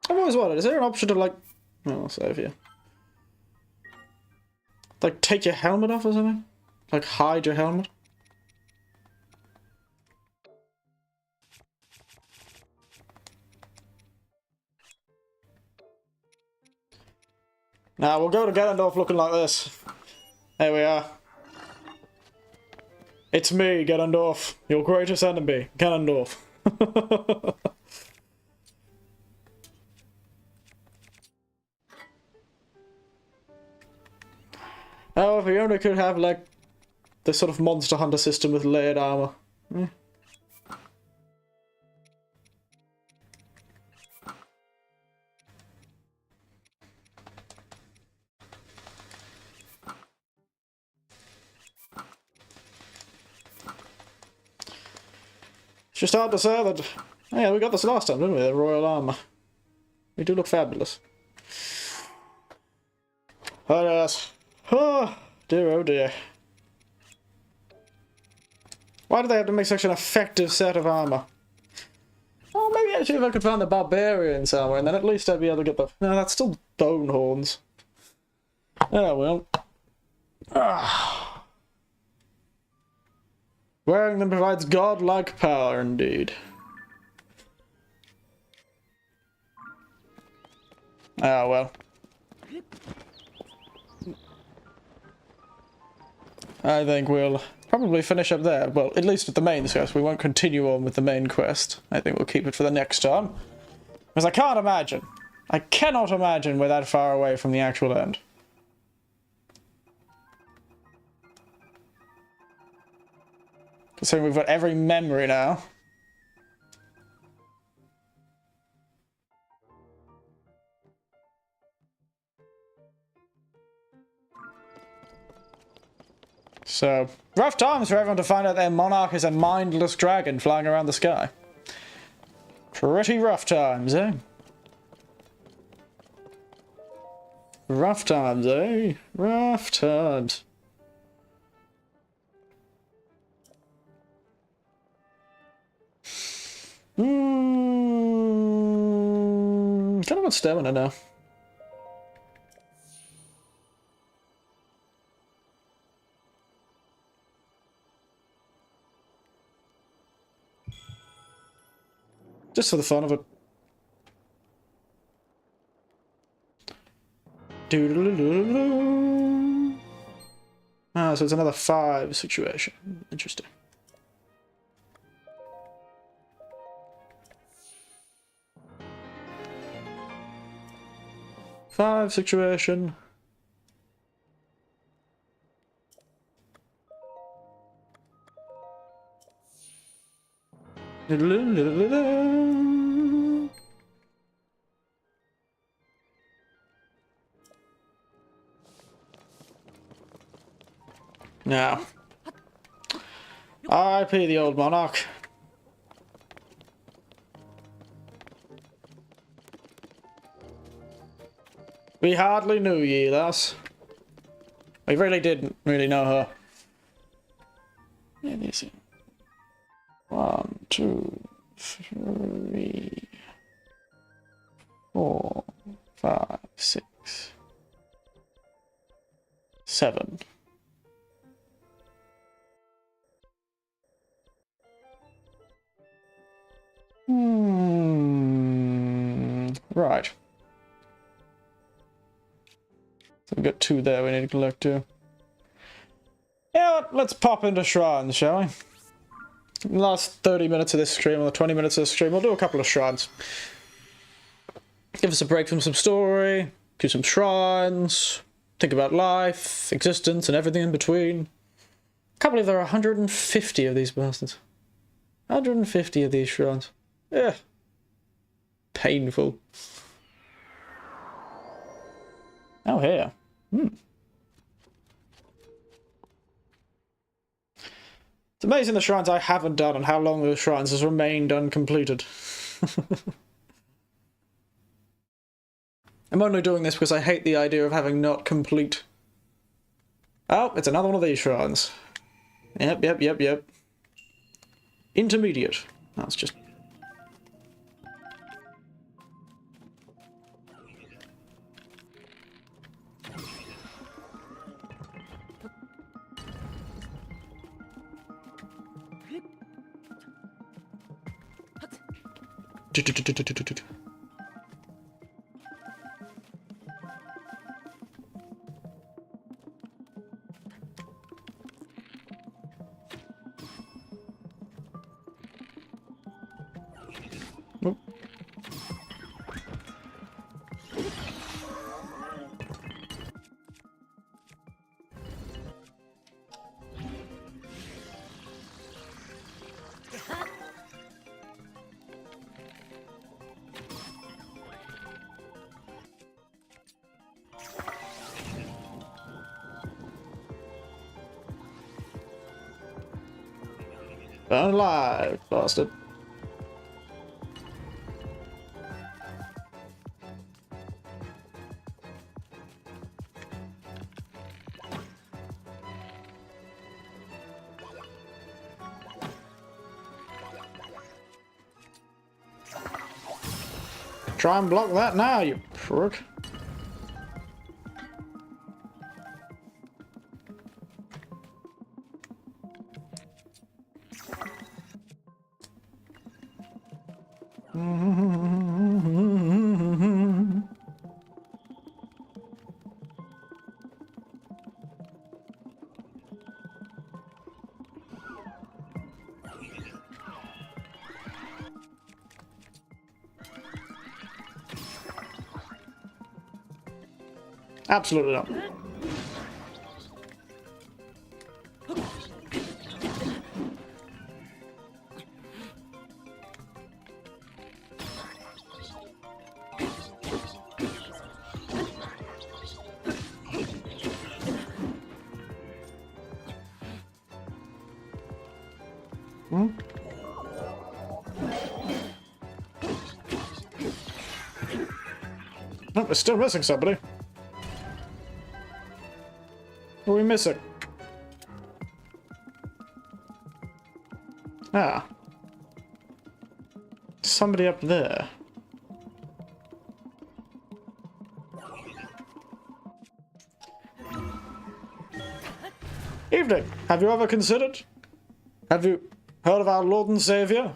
I've always wondered, is there an option to like... Oh, I'll save here. Like, take your helmet off or something? Like, hide your helmet? Now, we'll go to Ganondorf looking like this. There we are. It's me, Ganondorf. Your greatest enemy, Ganondorf. Oh, if we only could have, like, the sort of Monster Hunter system with layered armor. It's just hard to say that... Yeah, we got this last time, didn't we? The royal armor. We do look fabulous. Oh, yes. Oh, dear, oh dear. Why do they have to make such an effective set of armor? Oh, maybe actually if I could find the barbarian somewhere, and then at least I'd be able to get the... No, that's still bone horns. Oh, well. Ah. Wearing them provides godlike power, indeed. Ah, well. I think we'll probably finish up there. Well, at least with the main quest. We won't continue on with the main quest. I think we'll keep it for the next time. Because I can't imagine. I cannot imagine we're that far away from the actual end. Considering we've got every memory now. So, rough times for everyone to find out their monarch is a mindless dragon flying around the sky. Pretty rough times, eh? Rough times, eh? Rough times. Kind of got stamina now. Just for the fun of it. Doo-doo-doo-doo-doo. Ah, so it's another 5 situation. Interesting. Five situation. Now, R.I.P. the old monarch. We hardly knew ye, lass. We really didn't really know her. Let me see. 1, 2, 3, 4, 5, 6, 7. Right. So we've got 2 there we need to collect too. Yeah, let's pop into shrines, shall we? Last 30 minutes of this stream, or 20 minutes of this stream, we'll do a couple of shrines. Give us a break from some story, do some shrines, think about life, existence, and everything in between. I can't believe there are 150 of these bastards. 150 of these shrines. Yeah. Painful. Oh, here. It's amazing the shrines I haven't done and how long those shrines has remained uncompleted. I'm only doing this because I hate the idea of having not complete. Oh, it's another one of these shrines. Yep. Intermediate. That's just... Burn alive, bastard. Try and block that now, you prick. Absolutely not. Oh, we're still missing somebody. What are we missing? Ah. Somebody up there. Evening. Have you ever considered? Have you heard of our Lord and Savior?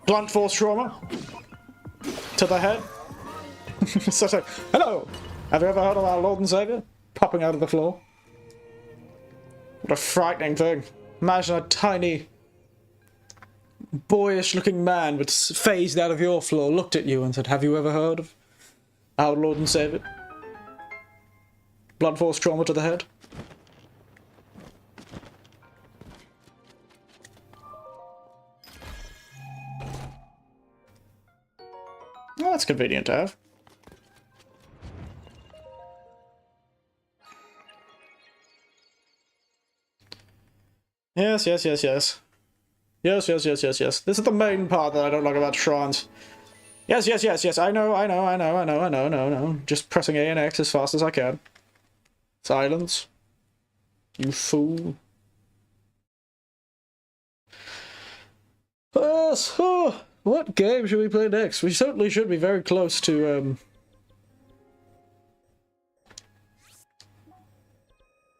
Blunt force trauma? To the head? so, hello! Have you ever heard of our Lord and Savior? Popping out of the floor. What a frightening thing. Imagine a tiny, boyish-looking man but phased out of your floor, looked at you and said, have you ever heard of our Lord and Savior? Blunt force trauma to the head? Well, that's convenient to have. Yes. Yes. This is the main part that I don't like about shrines. Yes. I know. Just pressing A and X as fast as I can. Silence. You fool. Yes. Oh, what game should we play next? We certainly should be very close to,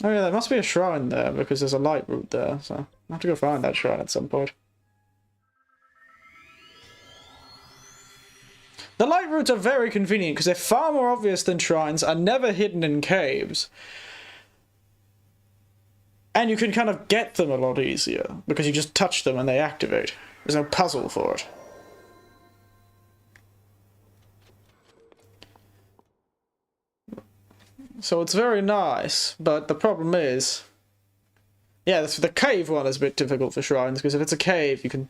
Oh yeah, there must be a shrine there, because there's a light route there, so I'll have to go find that shrine at some point. The light routes are very convenient, because they're far more obvious than shrines, are never hidden in caves. And you can kind of get them a lot easier, because you just touch them and they activate. There's no puzzle for it. So it's very nice, but the problem is... Yeah, the cave one is a bit difficult for shrines, because if it's a cave, you can...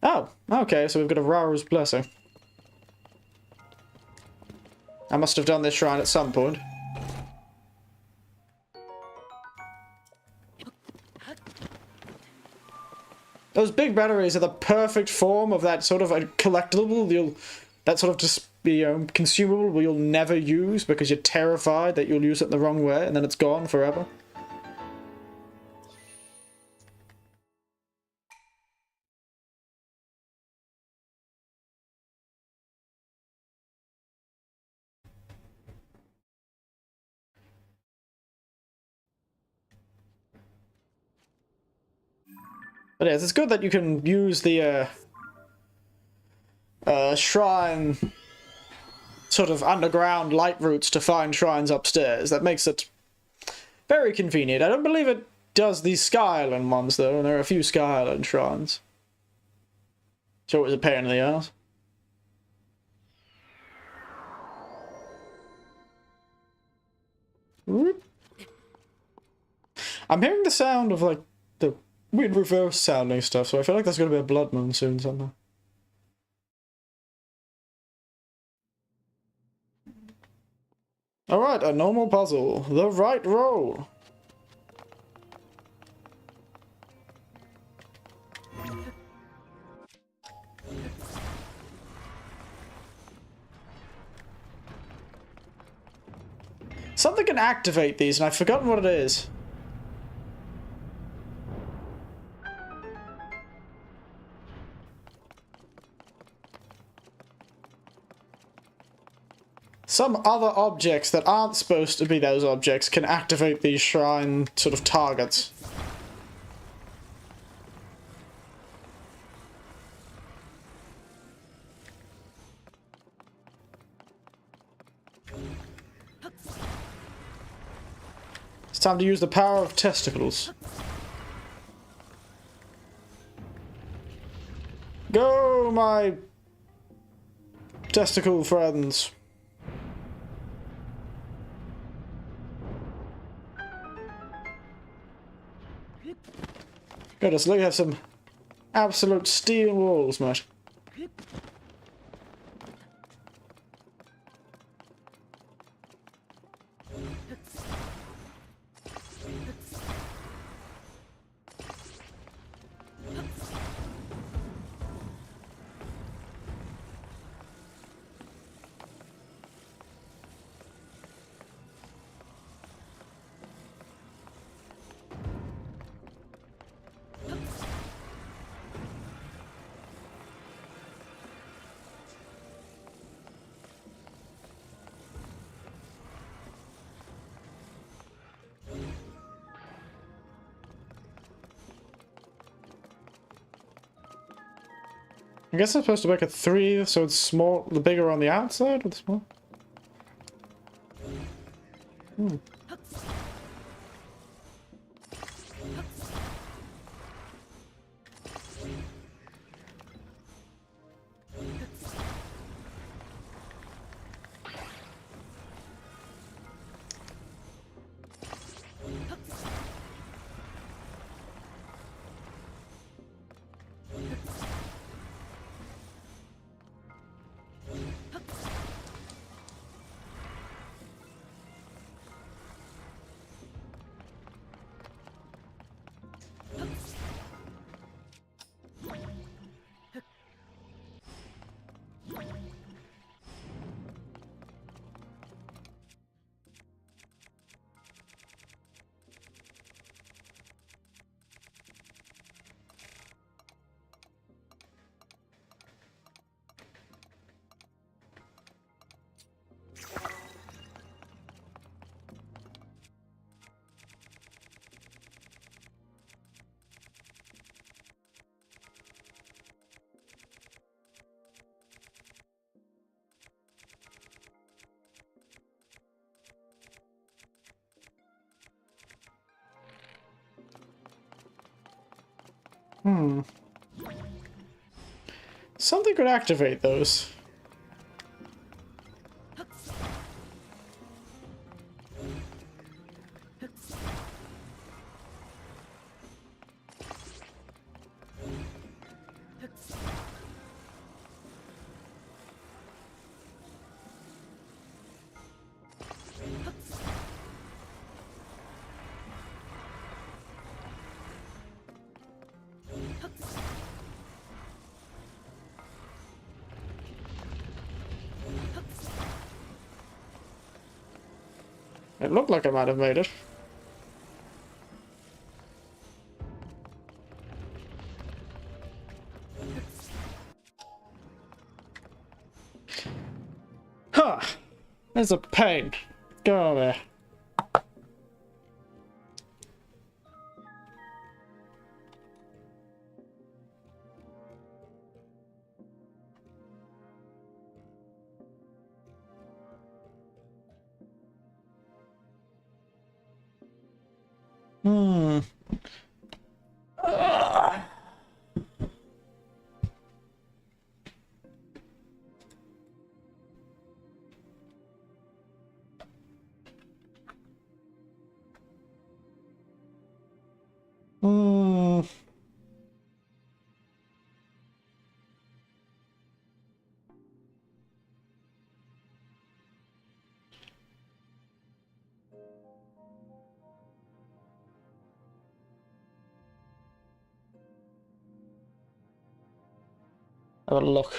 Oh, okay, so we've got a Raru's Blessing. I must have done this shrine at some point. Those big batteries are the perfect form of that sort of a collectible, that sort of just be consumable you'll never use because you're terrified that you'll use it the wrong way and then it's gone forever. But yes, it's good that you can use the shrine sort of underground light routes to find shrines upstairs. That makes it very convenient. I don't believe it does these Sky Island ones though, and there are a few Sky Island shrines. So it was a pain in the ass. Whoop. I'm hearing the sound of like the weird reverse sounding stuff, so I feel like there's gonna be a blood moon soon somehow. Alright, a normal puzzle. The right roll. Something can activate these, and I've forgotten what it is. Some other objects that aren't supposed to be those objects can activate these shrine sort of targets. It's time to use the power of testicles. Go, my testicle friends. Goodness, look, you have some absolute steel walls, mate. I guess I'm supposed to make it 3, so it's small, the bigger on the outside or the small? Hmm. Hmm. Something could activate those. It looked like I might have made it. Huh. There's a pain. Go over there. Hmm. Hmm. Have a look.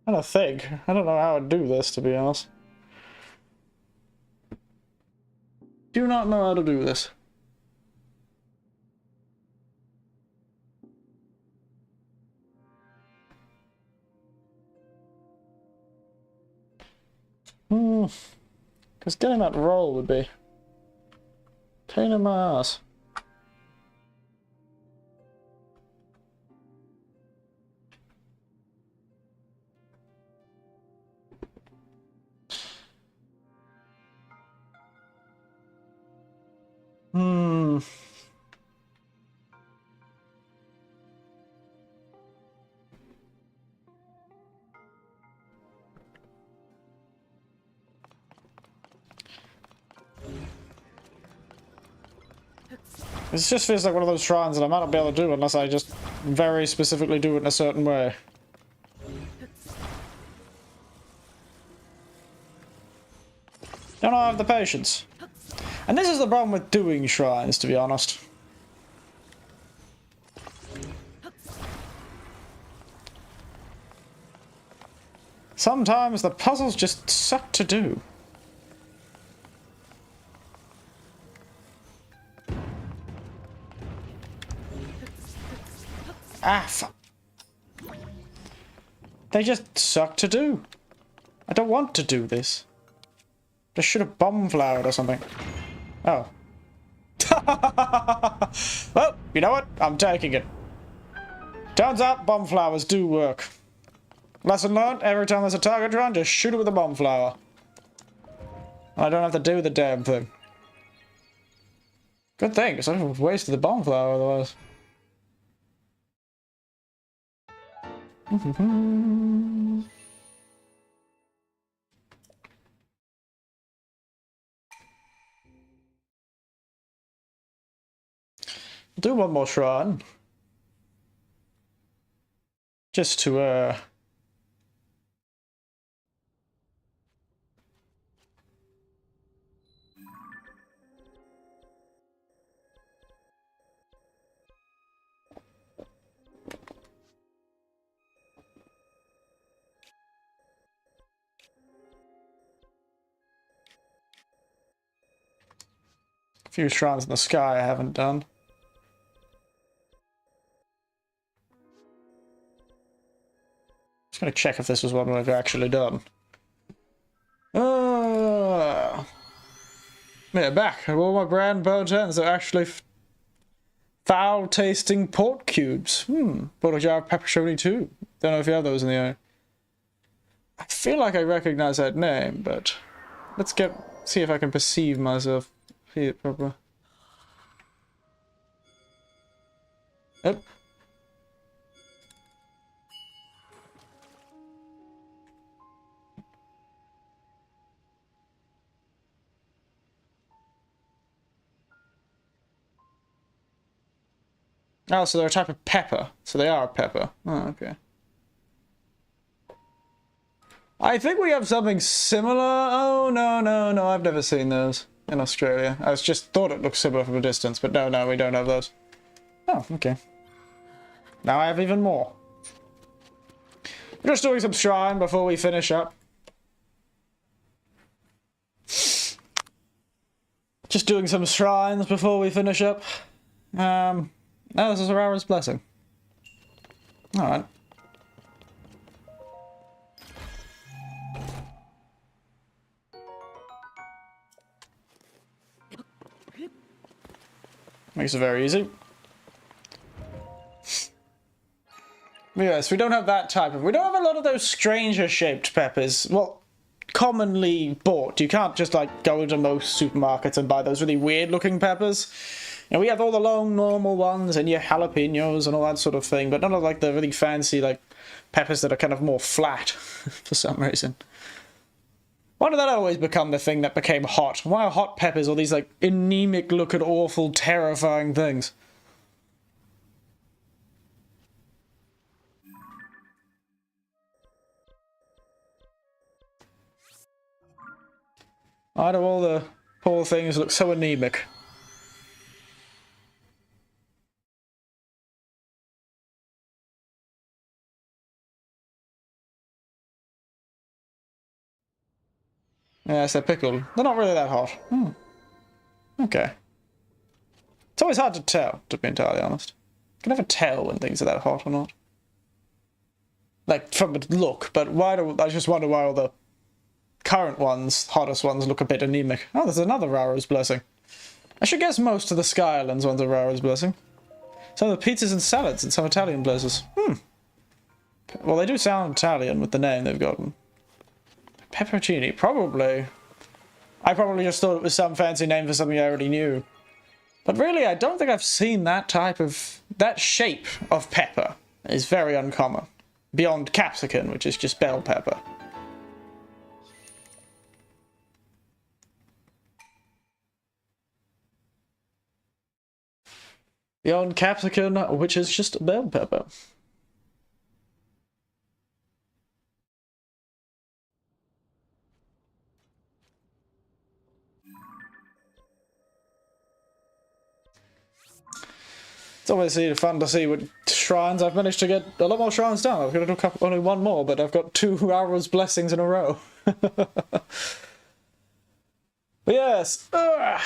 I don't think. I don't know how I'd do this, to be honest. Do not know how to do this. Hmm. Because getting that roll would be pain in my ass. Hmm. This just feels like one of those shrines that I might not be able to do unless I just very specifically do it in a certain way. Don't have the patience. And this is the problem with doing shrines, to be honest. Sometimes the puzzles just suck to do. Ah, fuck. They just suck to do. I don't want to do this. Just should have bomb flowered or something. Oh. Well, you know what? I'm taking it. Turns out bomb flowers do work. Lesson learned, every time there's a target run, just shoot it with a bomb flower. I don't have to do the damn thing. Good thing, because I would have wasted the bomb flower otherwise. Do one more shrine. Just to, A few shrines in the sky I haven't done. Just gonna check if this was one we've actually done. Yeah, back. All my brand burnt ends are actually foul-tasting pork cubes. Bought a jar of pepperoni too. Don't know if you have those in the area. I feel like I recognize that name, but let's see if I can perceive myself. See it properly. Yep. Oh, so they're a type of pepper. So they are a pepper. Oh, okay. I think we have something similar. Oh, no, I've never seen those in Australia. I just thought it looked similar from a distance, but no, we don't have those. Oh, okay. Now I have even more. We're just doing some shrine before we finish up. Just doing some shrines before we finish up. Oh, this is Aurara's blessing. Alright. Makes it very easy. But yes, we don't have that type of... We don't have a lot of those stranger-shaped peppers. Well, commonly bought. You can't just, like, go into most supermarkets and buy those really weird-looking peppers. You know, we have all the long, normal ones and your jalapenos and all that sort of thing, but none of, like, the really fancy, like, peppers that are kind of more flat, for some reason. Why did that always become the thing that became hot? Why are hot peppers all these, like, anemic-looking, awful, terrifying things? Why do all the poor things look so anemic? Yes, they're pickled. They're not really that hot. Okay. It's always hard to tell, to be entirely honest. You can never tell when things are that hot or not. Like, from a look, but I just wonder why all the current ones, hottest ones, look a bit anemic. Oh, there's another Raro's Blessing. I should guess most of the Sky Islands ones are Raro's Blessing. Some of the pizzas and salads in some Italian places. Well, they do sound Italian with the name they've gotten. Pepperoncini, probably. I probably just thought it was some fancy name for something I already knew. But really, I don't think I've seen that shape of pepper. It's very uncommon. Beyond capsicum, which is just bell pepper. Beyond capsicum, which is just bell pepper. It's obviously fun to see what shrines. I've managed to get a lot more shrines down. I've got to do only one more, but I've got 2 Raro's Blessings in a row. But yes. I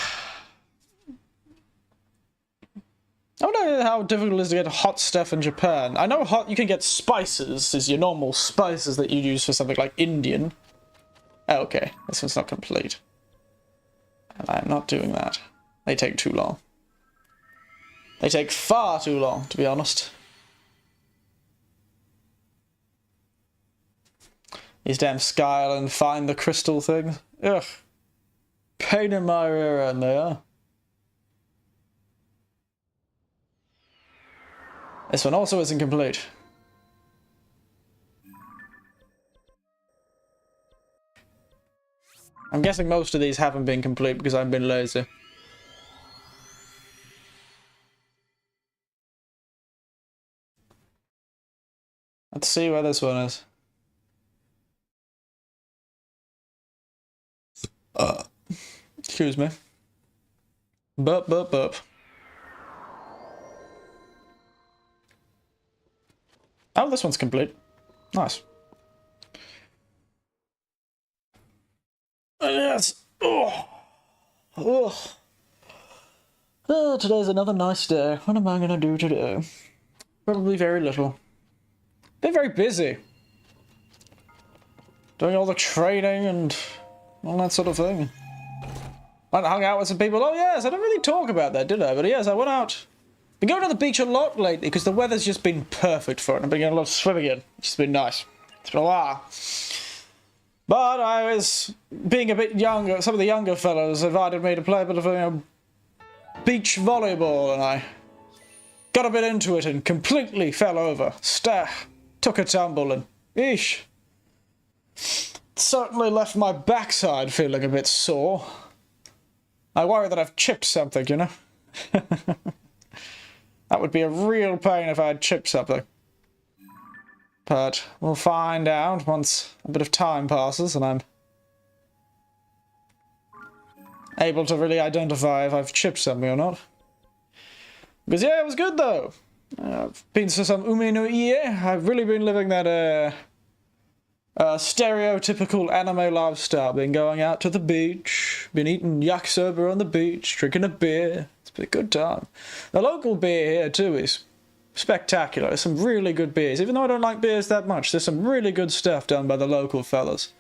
don't know how difficult it is to get hot stuff in Japan. I know you can get spices, is your normal spices that you use for something like Indian. Oh, okay, this one's not complete. And I'm not doing that. They take too long. They take far too long, to be honest. These damn Sky Island find the crystal things. Ugh. Pain in my rear end, they are. This one also isn't complete. I'm guessing most of these haven't been complete because I've been lazy. Let's see where this one is. Excuse me. Burp. Oh, this one's complete. Nice. Yes. Oh. Oh, today's another nice day. What am I gonna do today? Probably very little. Been very busy. Doing all the training and all that sort of thing. I hung out with some people. Oh yes, I didn't really talk about that, did I? But yes, I went out. Been going to the beach a lot lately because the weather's just been perfect for it. I've been getting a lot of swimming in, which has been nice. It's been a while. But I was being a bit younger. Some of the younger fellows invited me to play a bit of beach volleyball, and I got a bit into it and completely fell over. Took a tumble and eesh. Certainly left my backside feeling a bit sore. I worry that I've chipped something, you know? That would be a real pain if I had chipped something. But we'll find out once a bit of time passes and I'm able to really identify if I've chipped something or not. Because yeah, it was good though. I've been to some Umi no Ie. I've really been living that stereotypical anime lifestyle. Been going out to the beach, been eating yakisoba on the beach, drinking a beer. It's been a good time. The local beer here too is spectacular. There's some really good beers. Even though I don't like beers that much, there's some really good stuff done by the local fellas.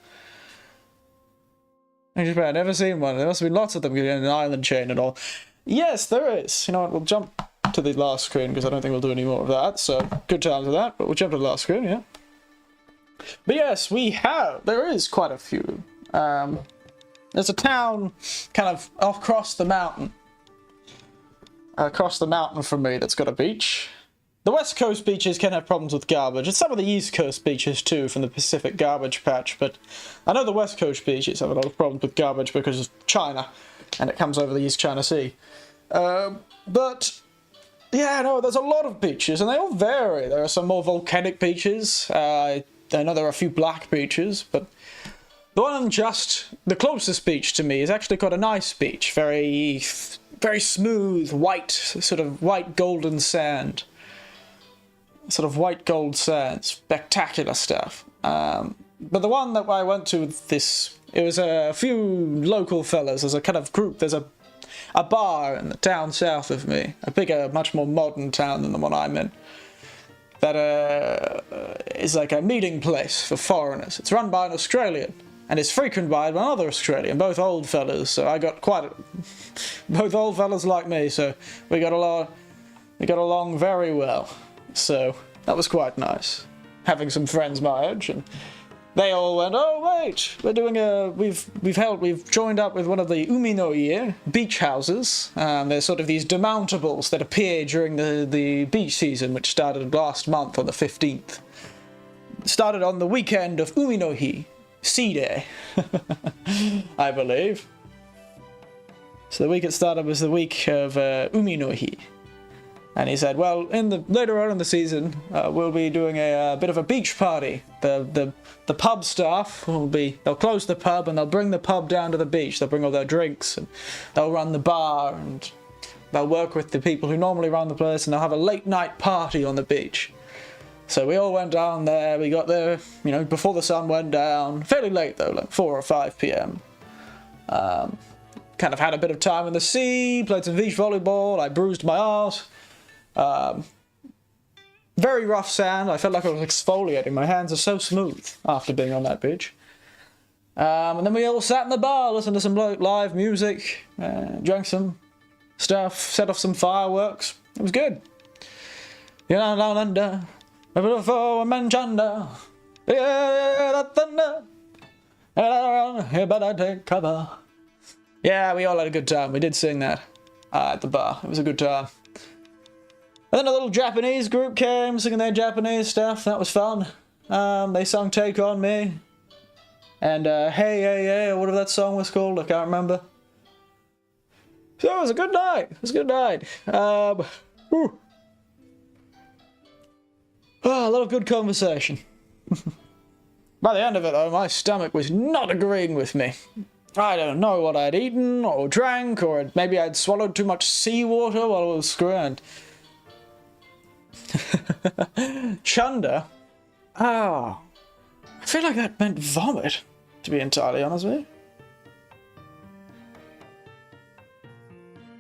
I've never seen one. There must have been lots of them in an island chain and all. Yes, there is. You know what, we'll jump to the last screen because I don't think we'll do any more of that. So, good times with that, but we'll jump to the last screen, yeah. But yes, there is quite a few. There's a town kind of across the mountain. Across the mountain from me that's got a beach. The West Coast beaches can have problems with garbage, and some of the East Coast beaches too from the Pacific Garbage Patch, but I know the West Coast beaches have a lot of problems with garbage because of China, and it comes over the East China Sea. But yeah, no, there's a lot of beaches, and they all vary. There are some more volcanic beaches. I know there are a few black beaches, but the one the closest beach to me is actually quite a nice beach. Very, very smooth, white, sort of white golden sand. Sort of white gold sand. Spectacular stuff. But the one that I went to with this, it was a few local fellas. There's a kind of group. There's a bar in the town south of me. A bigger, much more modern town than the one I'm in. That is like a meeting place for foreigners. It's run by an Australian. And it's frequented by another Australian, both old fellas. So I got both old fellas like me. So we got along very well. So that was quite nice. Having some friends my age, and they all went, "Oh wait, we're doing we've joined up with one of the Umi no Ie beach houses. There's sort of these demountables that appear during the beach season, which started last month on the 15th. Started on the weekend of Umi no Hi, Sea Day, I believe. So the week it started was the week of Umi no Hi. And he said, well, later on in the season, we'll be doing a bit of a beach party. The pub staff they'll close the pub and they'll bring the pub down to the beach. They'll bring all their drinks and they'll run the bar and they'll work with the people who normally run the place and they'll have a late night party on the beach. So we all went down there. We got there, you know, before the sun went down. Fairly late though, like 4 or 5 p.m. Kind of had a bit of time in the sea, played some beach volleyball. I bruised my arse. Very rough sand. I felt like I was exfoliating. My hands are so smooth after being on that beach. And then we all sat in the bar, listened to some live music, drank some stuff, set off some fireworks. It was good. You know, down under, before Manchanda, yeah, that thunder, you better take cover. Yeah, we all had a good time. We did sing that at the bar. It was a good time. And then a little Japanese group came, singing their Japanese stuff. That was fun. They sung Take On Me. And Hey, Hey, Hey, or whatever that song was called. I can't remember. So it was a good night. It was a good night. A lot of good conversation. By the end of it, though, my stomach was not agreeing with me. I don't know what I'd eaten or drank, or maybe I'd swallowed too much seawater while I was screwing. Chunder? Oh. I feel like that meant vomit, to be entirely honest with you.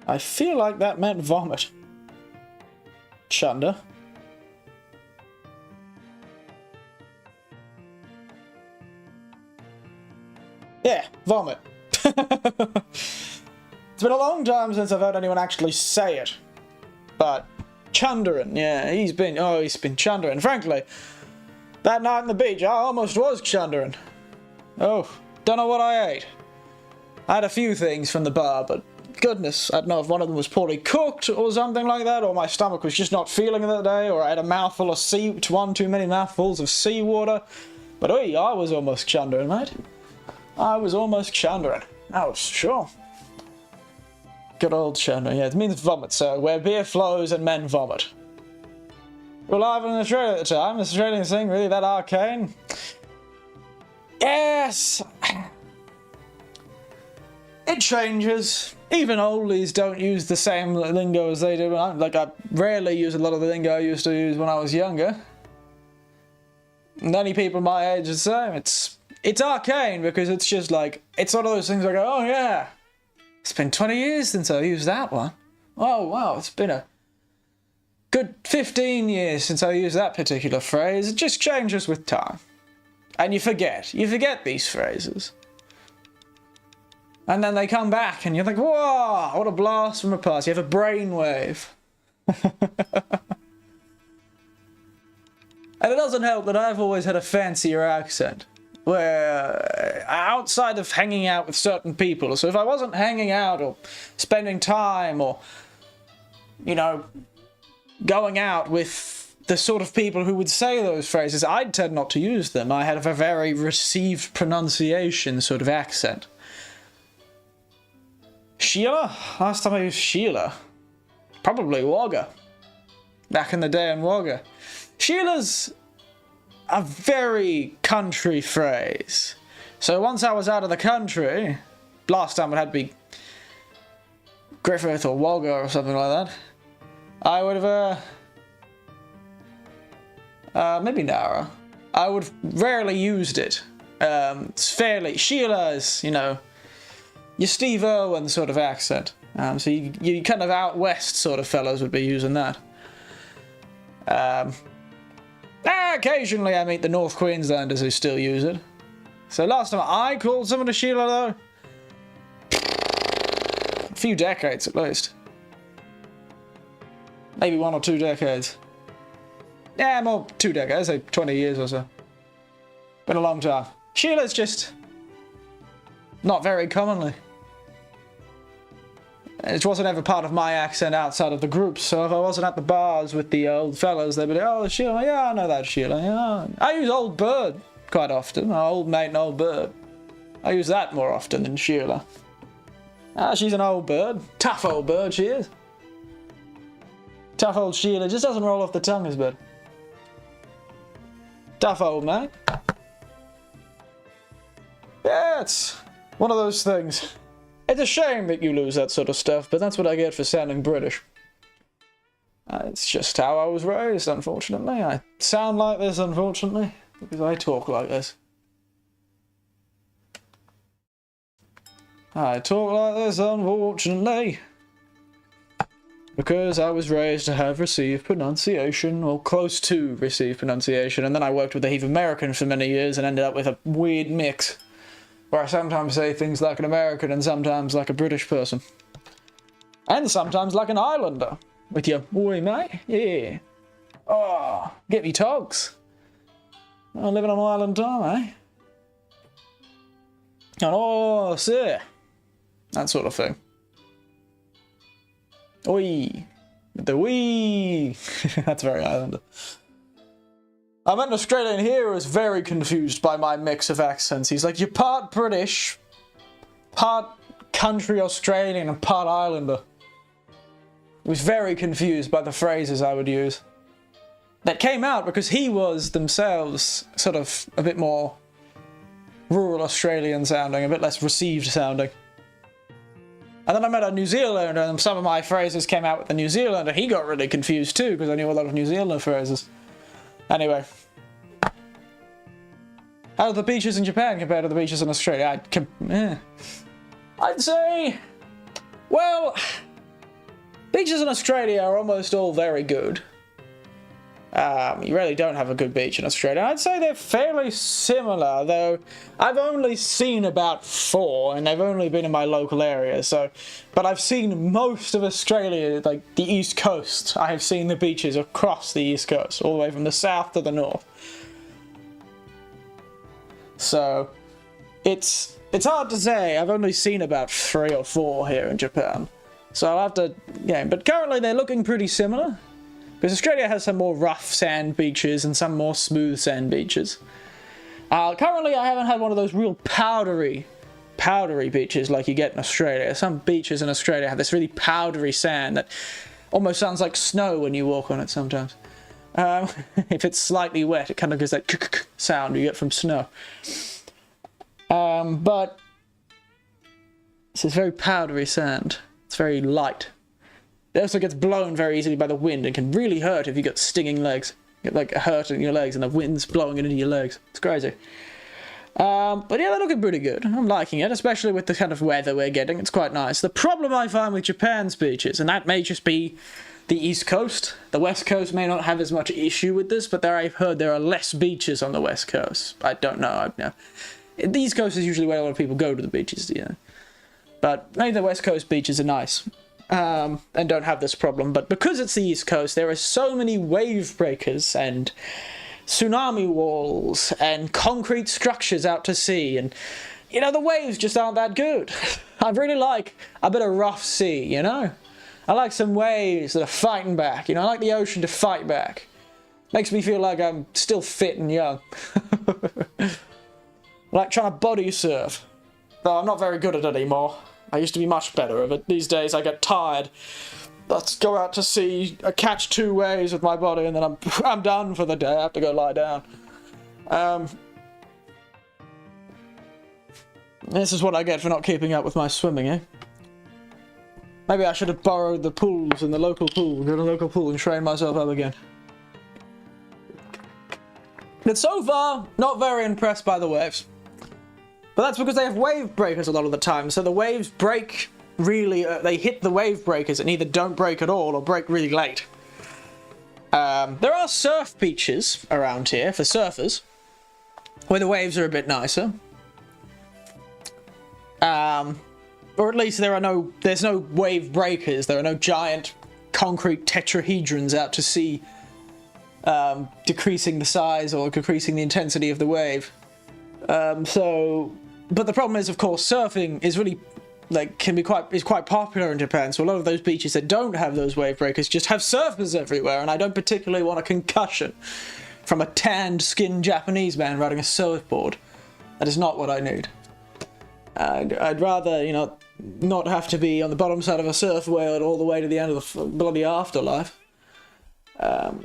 I feel like that meant vomit. Chunder. Yeah, vomit. It's been a long time since I've heard anyone actually say it. But Chunderin, yeah, he's been Chunderin. Frankly, that night on the beach, I almost was Chunderin. Oh, don't know what I ate. I had a few things from the bar, but goodness. I don't know if one of them was poorly cooked or something like that, or my stomach was just not feeling it that day, or I had a mouthful of one too many mouthfuls of seawater. But oi, I was almost chundering, mate. I was almost chundering. I was sure. Good old chundering, yeah, it means vomit, sir, where beer flows and men vomit. We're live in Australia at the time. Is Australian thing really that arcane? Yes! It changes. Even oldies don't use the same lingo as they do. I rarely use a lot of the lingo I used to use when I was younger. Many people my age are the same. It's arcane because it's just like, it's one of those things I go, oh yeah, it's been 20 years since I used that one. Oh wow, it's been a good 15 years since I used that particular phrase. It just changes with time. And you forget these phrases. And then they come back and you're like, whoa, what a blast from the past. You have a brainwave. And it doesn't help that I've always had a fancier accent. Where, outside of hanging out with certain people, so if I wasn't hanging out or spending time or, you know, going out with the sort of people who would say those phrases, I'd tend not to use them. I had a very received pronunciation sort of accent. Sheila? Last time I used Sheila. Probably Wagga. Back in the day in Wagga. Sheila's a very country phrase. So once I was out of the country, last time it had to be Griffith or Wagga or something like that, I would have, maybe Nara. I would have rarely used it. It's fairly, Sheila is, you know, your Steve Irwin sort of accent. So you kind of out west sort of fellows would be using that. Occasionally I meet the North Queenslanders who still use it. So last time I called someone a Sheila though, a few decades at least. Maybe 1 or 2 decades. Yeah, more 2 decades, say 20 years or so. Been a long time. Sheila's just not very commonly. It wasn't ever part of my accent outside of the group, so if I wasn't at the bars with the old fellas, they'd be like, oh, Sheila, yeah, I know that Sheila, yeah. I use old bird quite often, old mate and old bird. I use that more often than Sheila. She's an old bird. Tough old bird, she is. Tough old Sheila just doesn't roll off the tongue as bad. Tough old mate. Yeah, it's one of those things. It's a shame that you lose that sort of stuff, but that's what I get for sounding British. It's just how I was raised, unfortunately. I sound like this, unfortunately, because I talk like this. I talk like this, unfortunately, because I was raised to have received pronunciation, or close to received pronunciation, and then I worked with a heap of Americans for many years and ended up with a weird mix. Where I sometimes say things like an American and sometimes like a British person. And sometimes like an Islander. With your, oi mate, yeah. Oh, get me togs. I'm living on island time, eh? And oh, sir. That sort of thing. Oi. The wee. That's very Islander. I met an Australian here who was very confused by my mix of accents. He's like, you're part British, part country Australian, and part Islander. He was very confused by the phrases I would use. That came out because he was themselves sort of a bit more rural Australian sounding, a bit less received sounding. And then I met a New Zealander and some of my phrases came out with the New Zealander. He got really confused too because I knew a lot of New Zealander phrases. Anyway. How are the beaches in Japan compared to the beaches in Australia? I'd say... Well... Beaches in Australia are almost all very good. You really don't have a good beach in Australia. I'd say they're fairly similar, though I've only seen about 4, and they've only been in my local area, so... But I've seen most of Australia, like the East Coast. I have seen the beaches across the East Coast, all the way from the south to the north. So, it's hard to say. I've only seen about 3 or 4 here in Japan. So I'll have to, yeah, but currently they're looking pretty similar. Because Australia has some more rough sand beaches and some more smooth sand beaches. Currently I haven't had one of those real powdery beaches like you get in Australia. Some beaches in Australia have this really powdery sand that almost sounds like snow when you walk on it sometimes. If it's slightly wet, it kind of gives that sound you get from snow. But this is very powdery sand. It's very light. It also gets blown very easily by the wind and can really hurt if you got stinging legs. You get like a hurt in your legs and the wind's blowing it into your legs. It's crazy. But yeah, they're looking pretty good. I'm liking it, especially with the kind of weather we're getting. It's quite nice. The problem I find with Japan's beaches, and that may just be the East Coast. The West Coast may not have as much issue with this, but I've heard there are less beaches on the West Coast. I don't know. The East Coast is usually where a lot of people go to the beaches, you know. But maybe the West Coast beaches are nice. And don't have this problem, but because it's the East Coast, there are so many wave breakers and tsunami walls and concrete structures out to sea, and you know, the waves just aren't that good. I really like a bit of rough sea, you know? I like some waves that are fighting back, you know? I like the ocean to fight back. Makes me feel like I'm still fit and young. I like trying to body surf, though I'm not very good at it anymore. I used to be much better at it. These days I get tired. Let's go out to sea, I catch 2 waves with my body, and then I'm done for the day. I have to go lie down. This is what I get for not keeping up with my swimming, eh? Maybe I should have borrowed the pools in the local pool, go to the local pool and train myself up again. But so far, not very impressed by the waves. But that's because they have wave breakers a lot of the time, so the waves break really, they hit the wave breakers and either don't break at all or break really late. There are surf beaches around here for surfers, where the waves are a bit nicer. Or at least there's no wave breakers, there are no giant concrete tetrahedrons out to sea, decreasing the size or decreasing the intensity of the wave. But the problem is, of course, surfing is really, like, is quite popular in Japan, so a lot of those beaches that don't have those wave breakers just have surfers everywhere, and I don't particularly want a concussion from a tanned skinned Japanese man riding a surfboard. That is not what I need. I'd rather, you know, not have to be on the bottom side of a surf whale all the way to the end of the bloody afterlife. But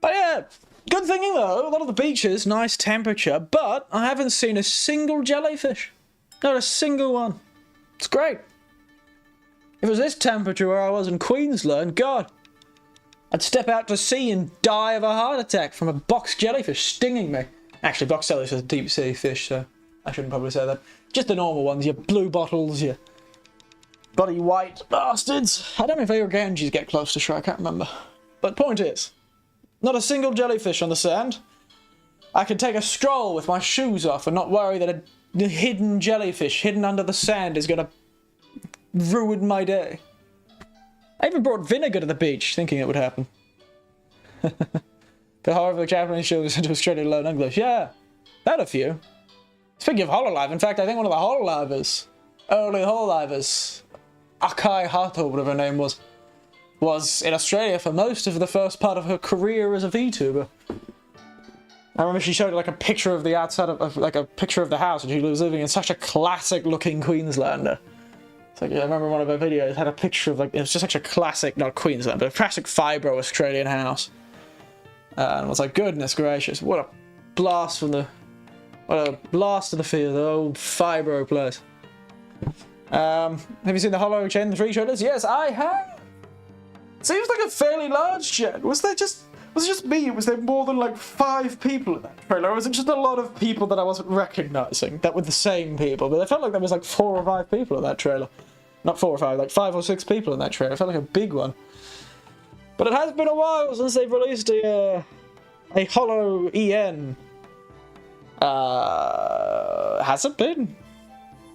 yeah, good thinking though, a lot of the beaches, nice temperature, but I haven't seen a single jellyfish. Not a single one. It's great. If it was this temperature where I was in Queensland, God, I'd step out to sea and die of a heart attack from a box jellyfish stinging me. Actually, box jellyfish is a deep sea fish, so I shouldn't probably say that. Just the normal ones, your blue bottles, your bloody white bastards. I don't know if Ganges get close to shore, I can't remember. But point is, not a single jellyfish on the sand. I can take a stroll with my shoes off and not worry that a hidden jellyfish hidden under the sand is gonna ruin my day. I even brought vinegar to the beach, thinking it would happen. But however, the Japanese shows into Australia learn English. Yeah, that a few. Speaking of hololive, in fact, I think one of the hololivers, early hololivers, Akai Hato, whatever her name was in Australia for most of the first part of her career as a Vtuber. I remember she showed like a picture of the outside of like a picture of the house, and she was living in such a classic-looking Queenslander. It's like, I remember one of her videos had a picture of like, it was just such a classic, not Queensland, but a classic fibro Australian house. And I was like, goodness gracious, what a blast from the, what a blast to the field, the old fibro place. Have you seen the Hollow Chain 3 trailers? Yes, I have. Seems like a fairly large jet. Was it just me? Was there more than like 5 people in that trailer? Or was it just a lot of people that I wasn't recognizing that were the same people? But I felt like there was like 4 or 5 people in that trailer. Not 4 or 5, like 5 or 6 people in that trailer. It felt like a big one. But it has been a while since they've released a Hollow EN. Has it been?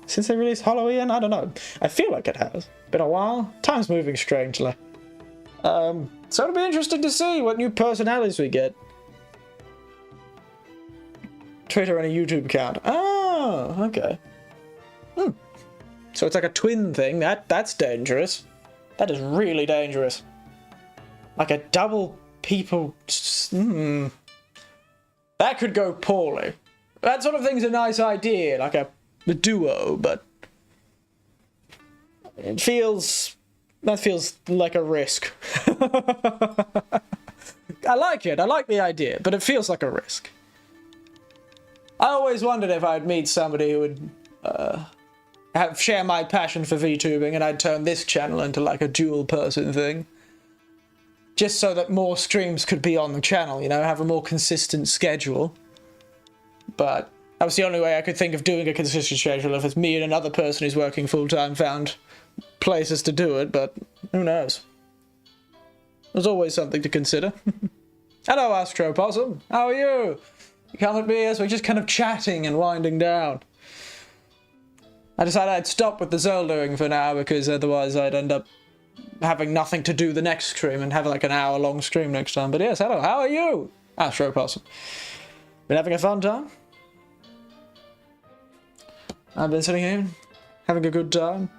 Since they released Hollow EN? I don't know. I feel like it has. Been a while. Time's moving strangely. So it'll be interesting to see what new personalities we get. Twitter and a YouTube account. Oh, okay. So it's like a twin thing. That's dangerous. That is really dangerous. Like a double people... That could go poorly. That sort of thing's a nice idea, like a duo, but... It feels... That feels like a risk. I like it, I like the idea, but it feels like a risk. I always wondered if I'd meet somebody who would share my passion for VTubing and I'd turn this channel into like a dual person thing. Just so that more streams could be on the channel, you know, have a more consistent schedule. But that was the only way I could think of doing a consistent schedule, if it's me and another person who's working full-time found places to do it, but who knows. There's always something to consider. Hello, Astropossum. How are you? You come at me as we're just kind of chatting and winding down. I decided I'd stop with the Zeldaing for now, because otherwise I'd end up having nothing to do the next stream and have like an hour-long stream next time. But yes, hello, how are you? Astropossum. Been having a fun time? I've been sitting here, having a good time,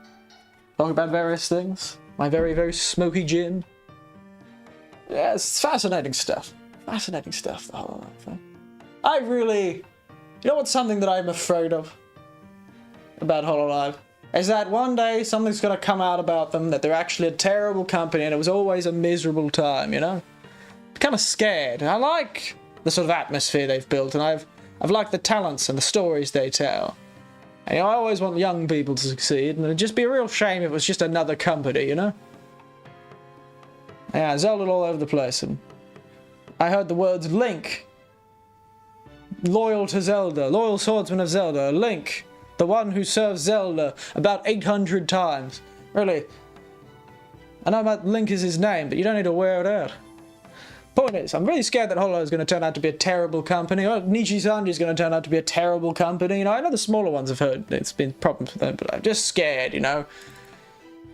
talking about various things. My very, very smoky gin. Yeah, it's fascinating stuff. Fascinating stuff, the whole thing. I really... You know what's something that I'm afraid of about Hololive? Is that one day something's gonna come out about them, that they're actually a terrible company and it was always a miserable time, you know? I'm kind of scared. I like the sort of atmosphere they've built, and I've liked the talents and the stories they tell. And you know, I always want young people to succeed, and it'd just be a real shame if it was just another company, you know? Yeah, Zelda all over the place, and I heard the words Link. Loyal to Zelda, loyal swordsman of Zelda, Link. The one who serves Zelda about 800 times. Really. I know about Link is his name, but you don't need to wear it out. Point is, I'm really scared that Hollow is going to turn out to be a terrible company, or Nishi-Sanji is going to turn out to be a terrible company. You know, I know the smaller ones have heard it's been problems with them, but I'm just scared, you know.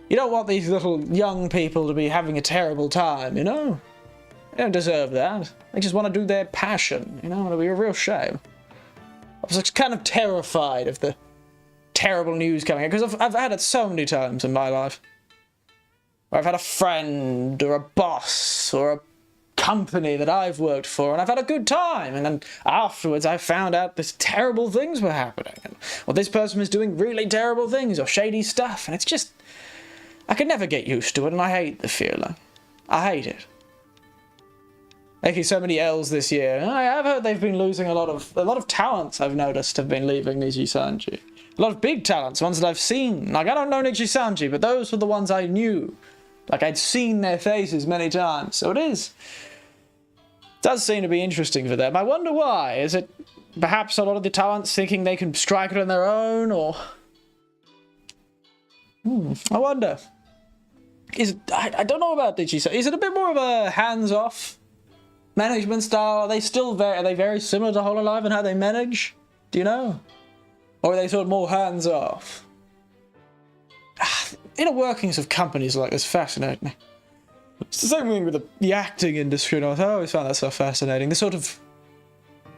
You don't want these little young people to be having a terrible time, you know? They don't deserve that. They just want to do their passion, you know? It'll be a real shame. I was kind of terrified of the terrible news coming out, because I've had it so many times in my life. Where I've had a friend, or a boss, or a company that I've worked for, and I've had a good time, and then afterwards I found out this terrible things were happening, and, or this person was doing really terrible things, or shady stuff, and it's just... I could never get used to it, and I hate the feeling. I hate it. Making so many L's this year. I've heard they've been losing a lot of talents, I've noticed, have been leaving Nishi-Sanji. A lot of big talents, ones that I've seen. Like, I don't know Nishi-Sanji, but those were the ones I knew. Like, I'd seen their faces many times, so it does seem to be interesting for them. I wonder why. Is it perhaps a lot of the talents thinking they can strike it on their own, or... I wonder. I don't know about Nishi-Sanji. Is it a bit more of a hands-off management style? Are they still are they very similar to Hololive in how they manage? Do you know? Or are they sort of more hands-off? Inner workings of companies like this fascinate me. It's the same thing with the acting industry, and I always found that so fascinating. The sort of...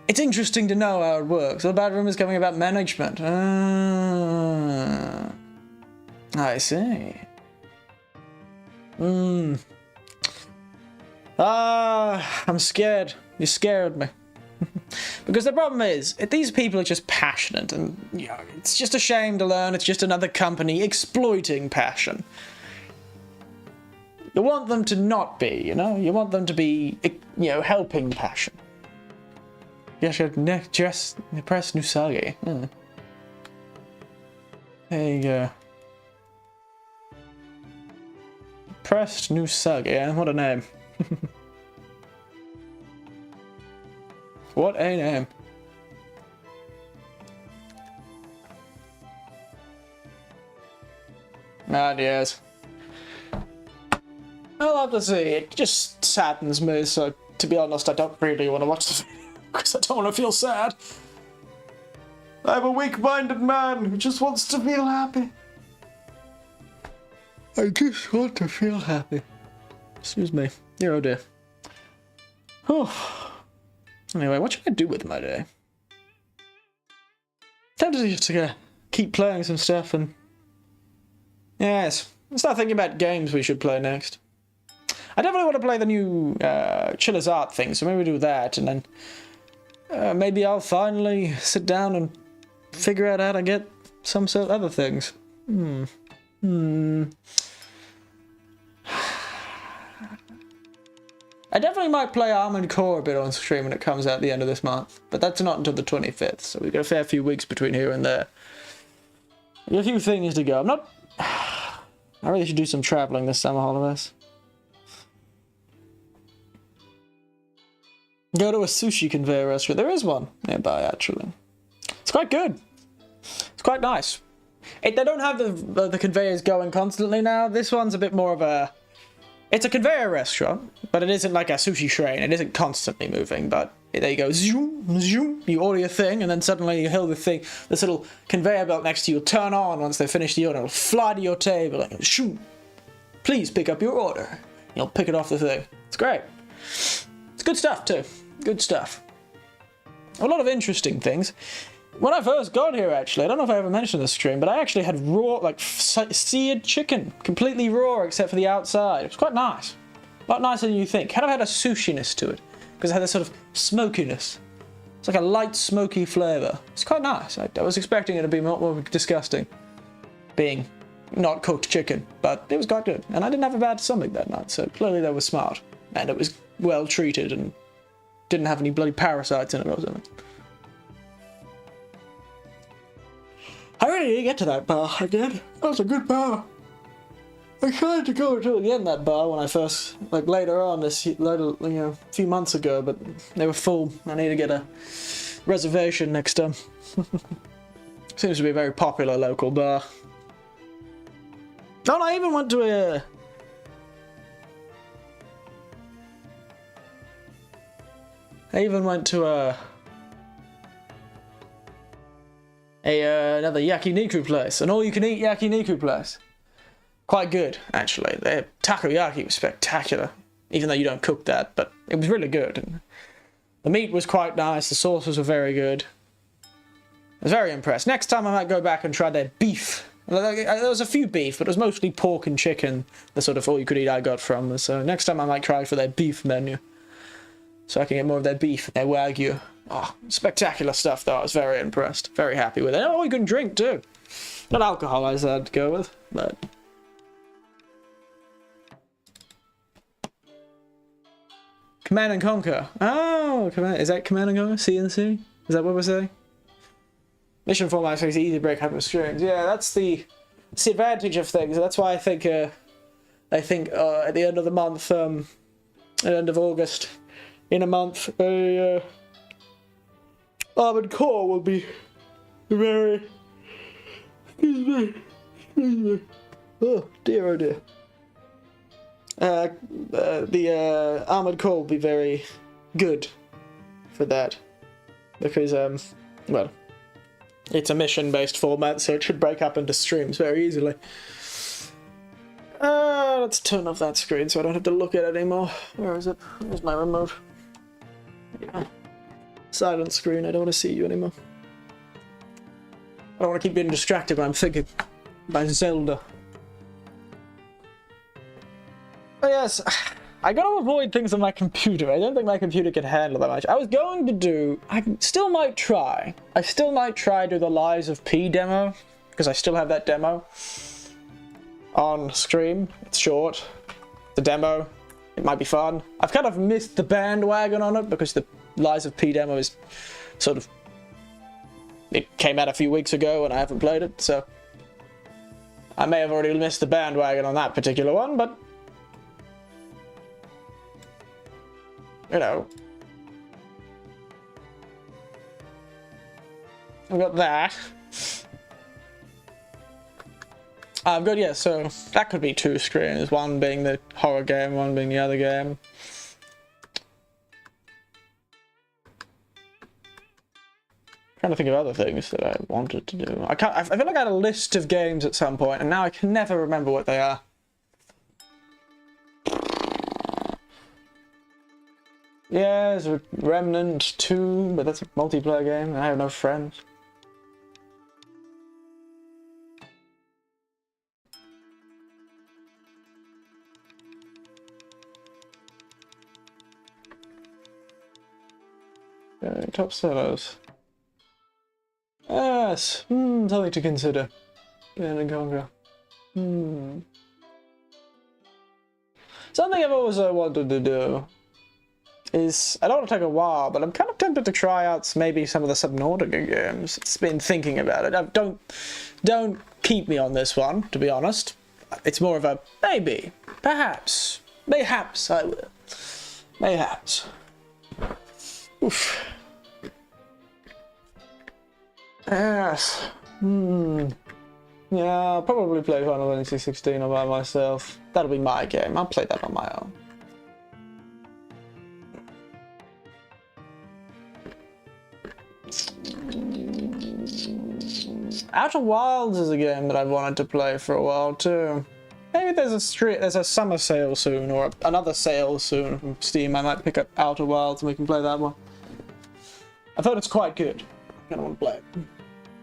It's interesting to know how it works. All bad rumors coming about management. I see. I'm scared. You scared me. Because the problem is, these people are just passionate, and you know, it's just a shame to learn it's just another company exploiting passion. You want them to not be, you know? You want them to be, you know, helping passion. Yes, just press Nusagi. There you go. Pressed Nusagi, yeah? What a name. What a name. Yes. I'll have to see. It just saddens me, so to be honest, I don't really want to watch the video because I don't want to feel sad. I'm a weak-minded man who just wants to feel happy. I just want to feel happy. Excuse me. Oh dear. Anyway, what should I do with my day? Tempted just to keep playing some stuff and... Yes, Let's start thinking about games we should play next. I definitely want to play the new Chiller's Art thing, so maybe do that, and then maybe I'll finally sit down and figure out how to get some sort of other things. I definitely might play Armored Core a bit on stream when it comes out at the end of this month, but that's not until the 25th, so we've got a fair few weeks between here and there. A few things to go. I really should do some traveling this summer holidays. Go to a sushi conveyor restaurant. There is one nearby, actually. It's quite good. It's quite nice. They don't have the conveyors going constantly now. This one's a bit more of a... It's a conveyor restaurant, but it isn't like a sushi train. It isn't constantly moving, but there you go. Zoom, zoom. You order your thing, and then suddenly you hear the thing. This little conveyor belt next to you will turn on once they finish the order. It'll fly to your table and shoot. Please pick up your order. You'll pick it off the thing. It's great. It's good stuff, too. Good stuff. A lot of interesting things. When I first got here, actually, I don't know if I ever mentioned this stream, but I actually had raw, like, seared chicken. Completely raw, except for the outside. It was quite nice. A lot nicer than you think. Kind of had a sushiness to it. Because it had this sort of smokiness. It's like a light, smoky flavour. It's quite nice. I was expecting it to be more disgusting. Being not cooked chicken. But it was quite good. And I didn't have a bad stomach that night, so clearly they were smart. And it was well treated and didn't have any bloody parasites in it or something. I really need to get to that bar again. That was a good bar. I tried to go to again that bar when I first, like later on this, later, a few months ago, but they were full. I need to get a reservation next time. Seems to be a very popular local bar. Oh, and I even went to a... another yakiniku place, an all-you-can-eat yakiniku place. Quite good, actually. Their takoyaki was spectacular, even though you don't cook that, but it was really good. And the meat was quite nice, the sauces were very good. I was very impressed. Next time I might go back and try their beef. There was a few beef, but it was mostly pork and chicken, the sort of all-you-could-eat I got from them, so next time I might try for their beef menu. So I can get more of their beef and their wagyu. Oh, spectacular stuff, though. I was very impressed. Very happy with it. Oh, you can drink, too. Not alcohol, I said to go with, but... Command and Conquer. Oh, is that Command and Conquer? CNC? Is that what we're saying? Mission format makes it easy to break up with strings. Yeah, that's the advantage of things. That's why I think at the end of the month, at the end of August, in a month, Armored Core will be very... Excuse me. Oh, dear, oh dear. The Armored Core will be very good for that. Because, well, it's a mission-based format, so it should break up into streams very easily. Let's turn off that screen so I don't have to look at it anymore. Where is it? Where's my remote? Yeah. Silent screen, I don't want to see you anymore. I don't want to keep being distracted when I'm thinking about Zelda. But yes, I gotta avoid things on my computer. I don't think my computer can handle that much. I was going to do... I still might try. I still might try to do the Lies of P demo, because I still have that demo on stream. It's short. The demo. It might be fun. I've kind of missed the bandwagon on it, because the Lies of P demo is sort of... It came out a few weeks ago and I haven't played it, so... I may have already missed the bandwagon on that particular one, but... You know. I've got that. I've got, yeah, so that could be two screens, one being the horror game, one being the other game. Trying to think of other things that I wanted to do. I feel like I had a list of games at some point, and now I can never remember what they are. Yeah, there's a Remnant 2, but that's a multiplayer game, and I have no friends. Okay, top sellers. Yes, something to consider. Command and Conquer. Something I've always wanted to do is, I don't want to take a while, but I'm kind of tempted to try out maybe some of the Subnautica games. It's been thinking about it. Don't keep me on this one, to be honest. It's more of a maybe, perhaps I will. Mayhaps. Oof. Yes. Yeah, I'll probably play Final Fantasy 16 all by myself. That'll be my game. I'll play that on my own. Outer Wilds is a game that I've wanted to play for a while too. Maybe there's a summer sale soon, or another sale soon from Steam. I might pick up Outer Wilds and we can play that one. I've heard it's quite good. I kind of want to play it.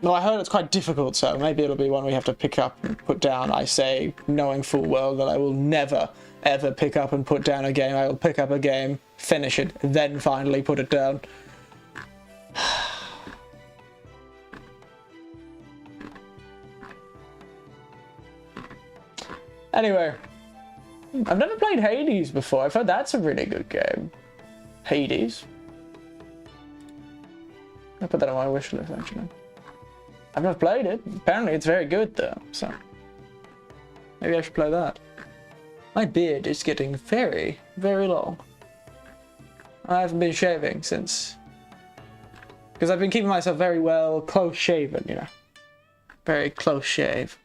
No, I heard it's quite difficult, so maybe it'll be one we have to pick up and put down. I say, knowing full well that I will never, ever pick up and put down a game. I will pick up a game, finish it, then finally put it down. Anyway, I've never played Hades before. I've heard that's a really good game. Hades. I'll put that on my wish list, actually. I've never played it. Apparently it's very good, though, so maybe I should play that. My beard is getting very, very long. I haven't been shaving since... because I've been keeping myself very well close-shaven, you know. Very close shave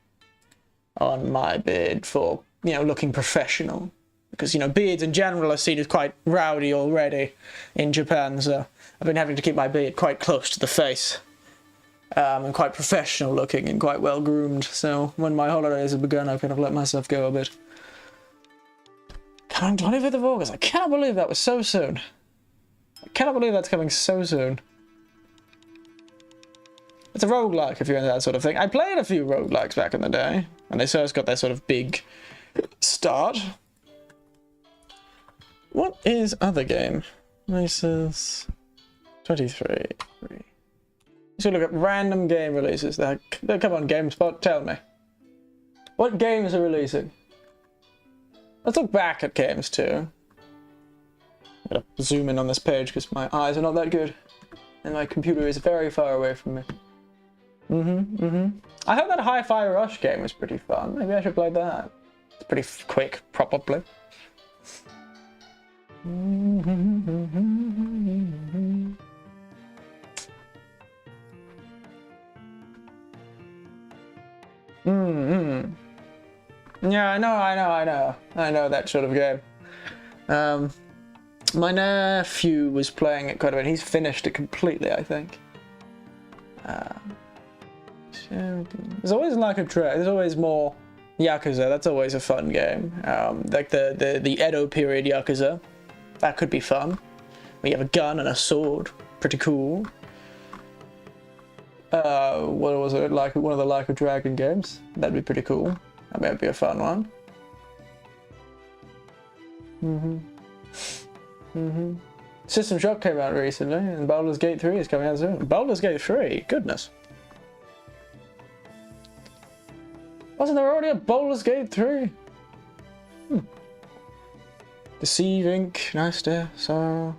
on my beard for, you know, looking professional. Because, you know, beards in general are seen as quite rowdy already in Japan, so I've been having to keep my beard quite close to the face. And quite professional looking and quite well groomed, so when my holidays have begun, I've kind of let myself go a bit. Coming 25th of August, I cannot believe that was so soon. I cannot believe that's coming so soon. It's a roguelike if you're into that sort of thing. I played a few roguelikes back in the day, when they first got their sort of big start. What is other game? Releases 23. So look at random game releases. Come on, GameSpot, tell me. What games are releasing? Let's look back at games too. I'm gonna zoom in on this page because my eyes are not that good. And my computer is very far away from me. I heard that Hi-Fi Rush game was pretty fun. Maybe I should play that. It's pretty quick, probably. Yeah, I know that sort of game. My nephew was playing it quite a bit. He's finished it completely, I think. There's always like there's always more Yakuza. That's always a fun game. Like the Edo period Yakuza. That could be fun. We have a gun and a sword. Pretty cool. What was it, like one of the Like a Dragon games? That'd be pretty cool. That might be a fun one. System Shock came out recently, and Baldur's Gate 3 is coming out soon. Baldur's Gate 3? Goodness. Wasn't there already a Baldur's Gate 3? Deceive Inc. Nice there. So...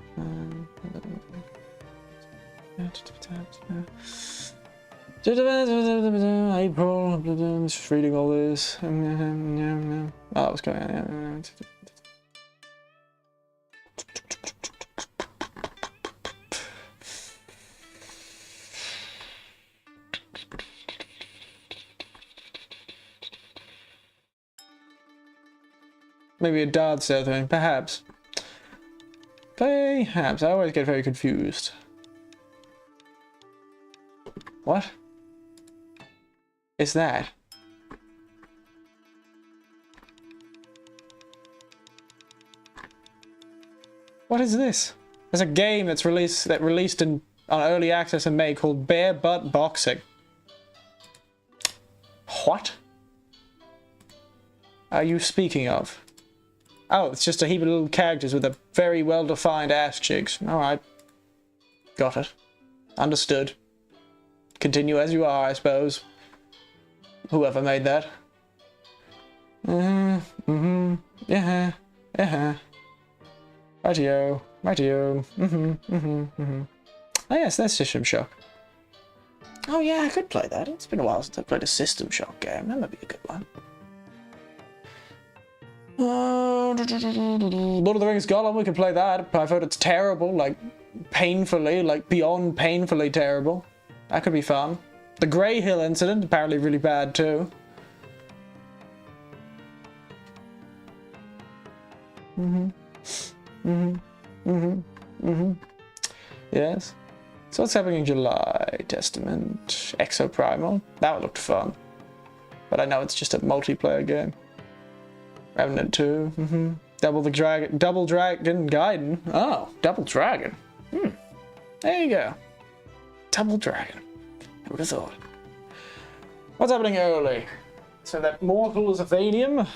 April, I'm just reading all this. Oh, what's going on? Maybe a dart sale thing, perhaps. Perhaps. I always get very confused. What is that? What is this? There's a game that's released on early access in May called Bare Butt Boxing. What are you speaking of? Oh, it's just a heap of little characters with a very well-defined ass cheeks. Alright. Got it. Understood. Continue as you are, I suppose. Whoever made that. Yeah. Rightio. Oh yes, there's System Shock. Oh yeah, I could play that. It's been a while since I played a System Shock game. That might be a good one. Lord of the Rings Gollum, we could play that. I've heard it's terrible, like painfully, like beyond painfully terrible. That could be fun. The Grey Hill incident, apparently really bad too. Yes. So what's happening in July? Testament, Exoprimal. That looked fun. But I know it's just a multiplayer game. Remnant 2. Double Dragon Gaiden. Oh, Double Dragon. There you go. Double Dragon. Who would have thought? What's happening early? So that Mortals of Vanium,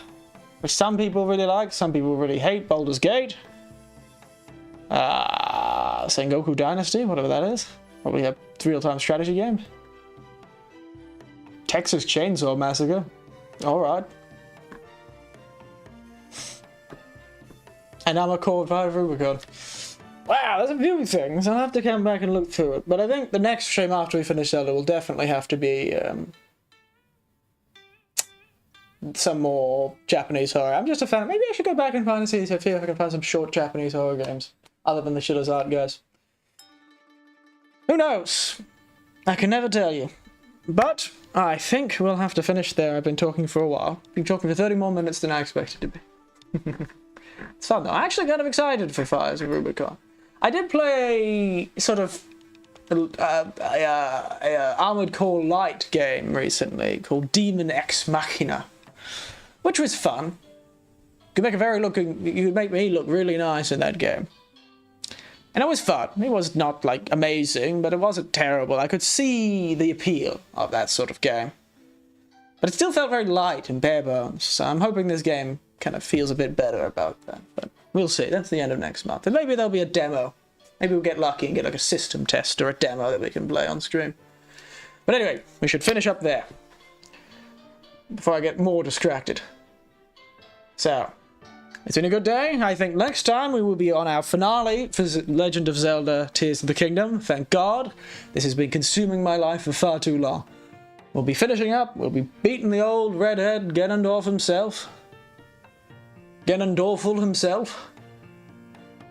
which some people really like, some people really hate. Baldur's Gate. Sengoku Dynasty, whatever that is. Probably a real-time strategy game. Texas Chainsaw Massacre. Alright. And I'm a Core 5 Rubicon. Wow, there's a few things. I'll have to come back and look through it. But I think the next stream after we finish Zelda will definitely have to be some more Japanese horror. I'm just a fan. Maybe I should go back and see if I can find some short Japanese horror games. Other than the Shiller's Art guys. Who knows? I can never tell you. But I think we'll have to finish there. I've been talking for a while. Been talking for 30 more minutes than I expected to be. It's fun though. I'm actually kind of excited for Fires of Rubicon. I did play a sort of Armored Core Light game recently called Demon Ex Machina, which was fun. You could make me look really nice in that game. And it was fun. It was not, like, amazing, but it wasn't terrible. I could see the appeal of that sort of game. But it still felt very light and bare bones, so I'm hoping this game kind of feels a bit better about that. But we'll see. That's the end of next month. And maybe there'll be a demo. Maybe we'll get lucky and get, like, a system test or a demo that we can play on stream. But anyway, we should finish up there before I get more distracted. So, it's been a good day. I think next time we will be on our finale for Legend of Zelda Tears of the Kingdom. Thank God. This has been consuming my life for far too long. We'll be finishing up. We'll be beating the old redhead Ganondorf himself. Ganondorful himself.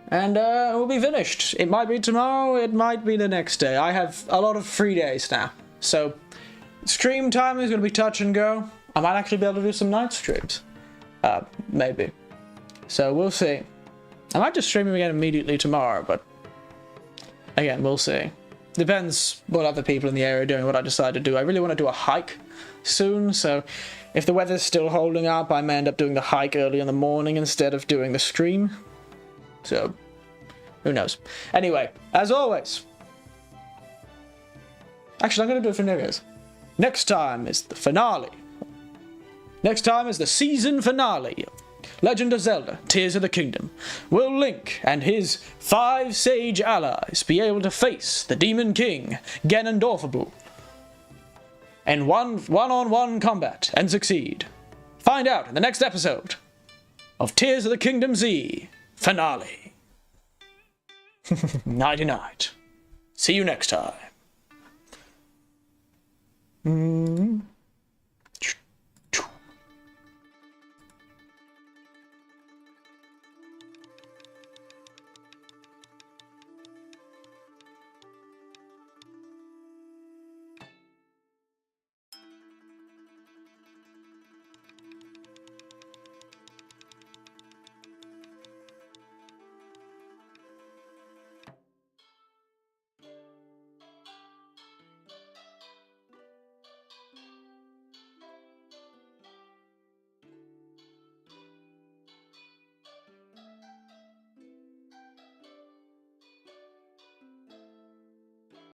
And we'll be finished. It might be tomorrow. It might be the next day. I have a lot of free days now. So, stream time is going to be touch and go. I might actually be able to do some night streams. Maybe. So we'll see. I might just stream him again immediately tomorrow, but again, we'll see. Depends what other people in the area are doing, what I decide to do. I really want to do a hike soon, so if the weather's still holding up, I may end up doing the hike early in the morning instead of doing the stream. So, who knows. Anyway, as always. Actually, I'm going to do it for New Year's. Next time is the finale. Next time is the season finale. Legend of Zelda, Tears of the Kingdom. Will Link and his 5 sage allies be able to face the Demon King, Ganondorfable, in one-on-one combat and succeed? Find out in the next episode of Tears of the Kingdom Z Finale. Nighty-night. See you next time.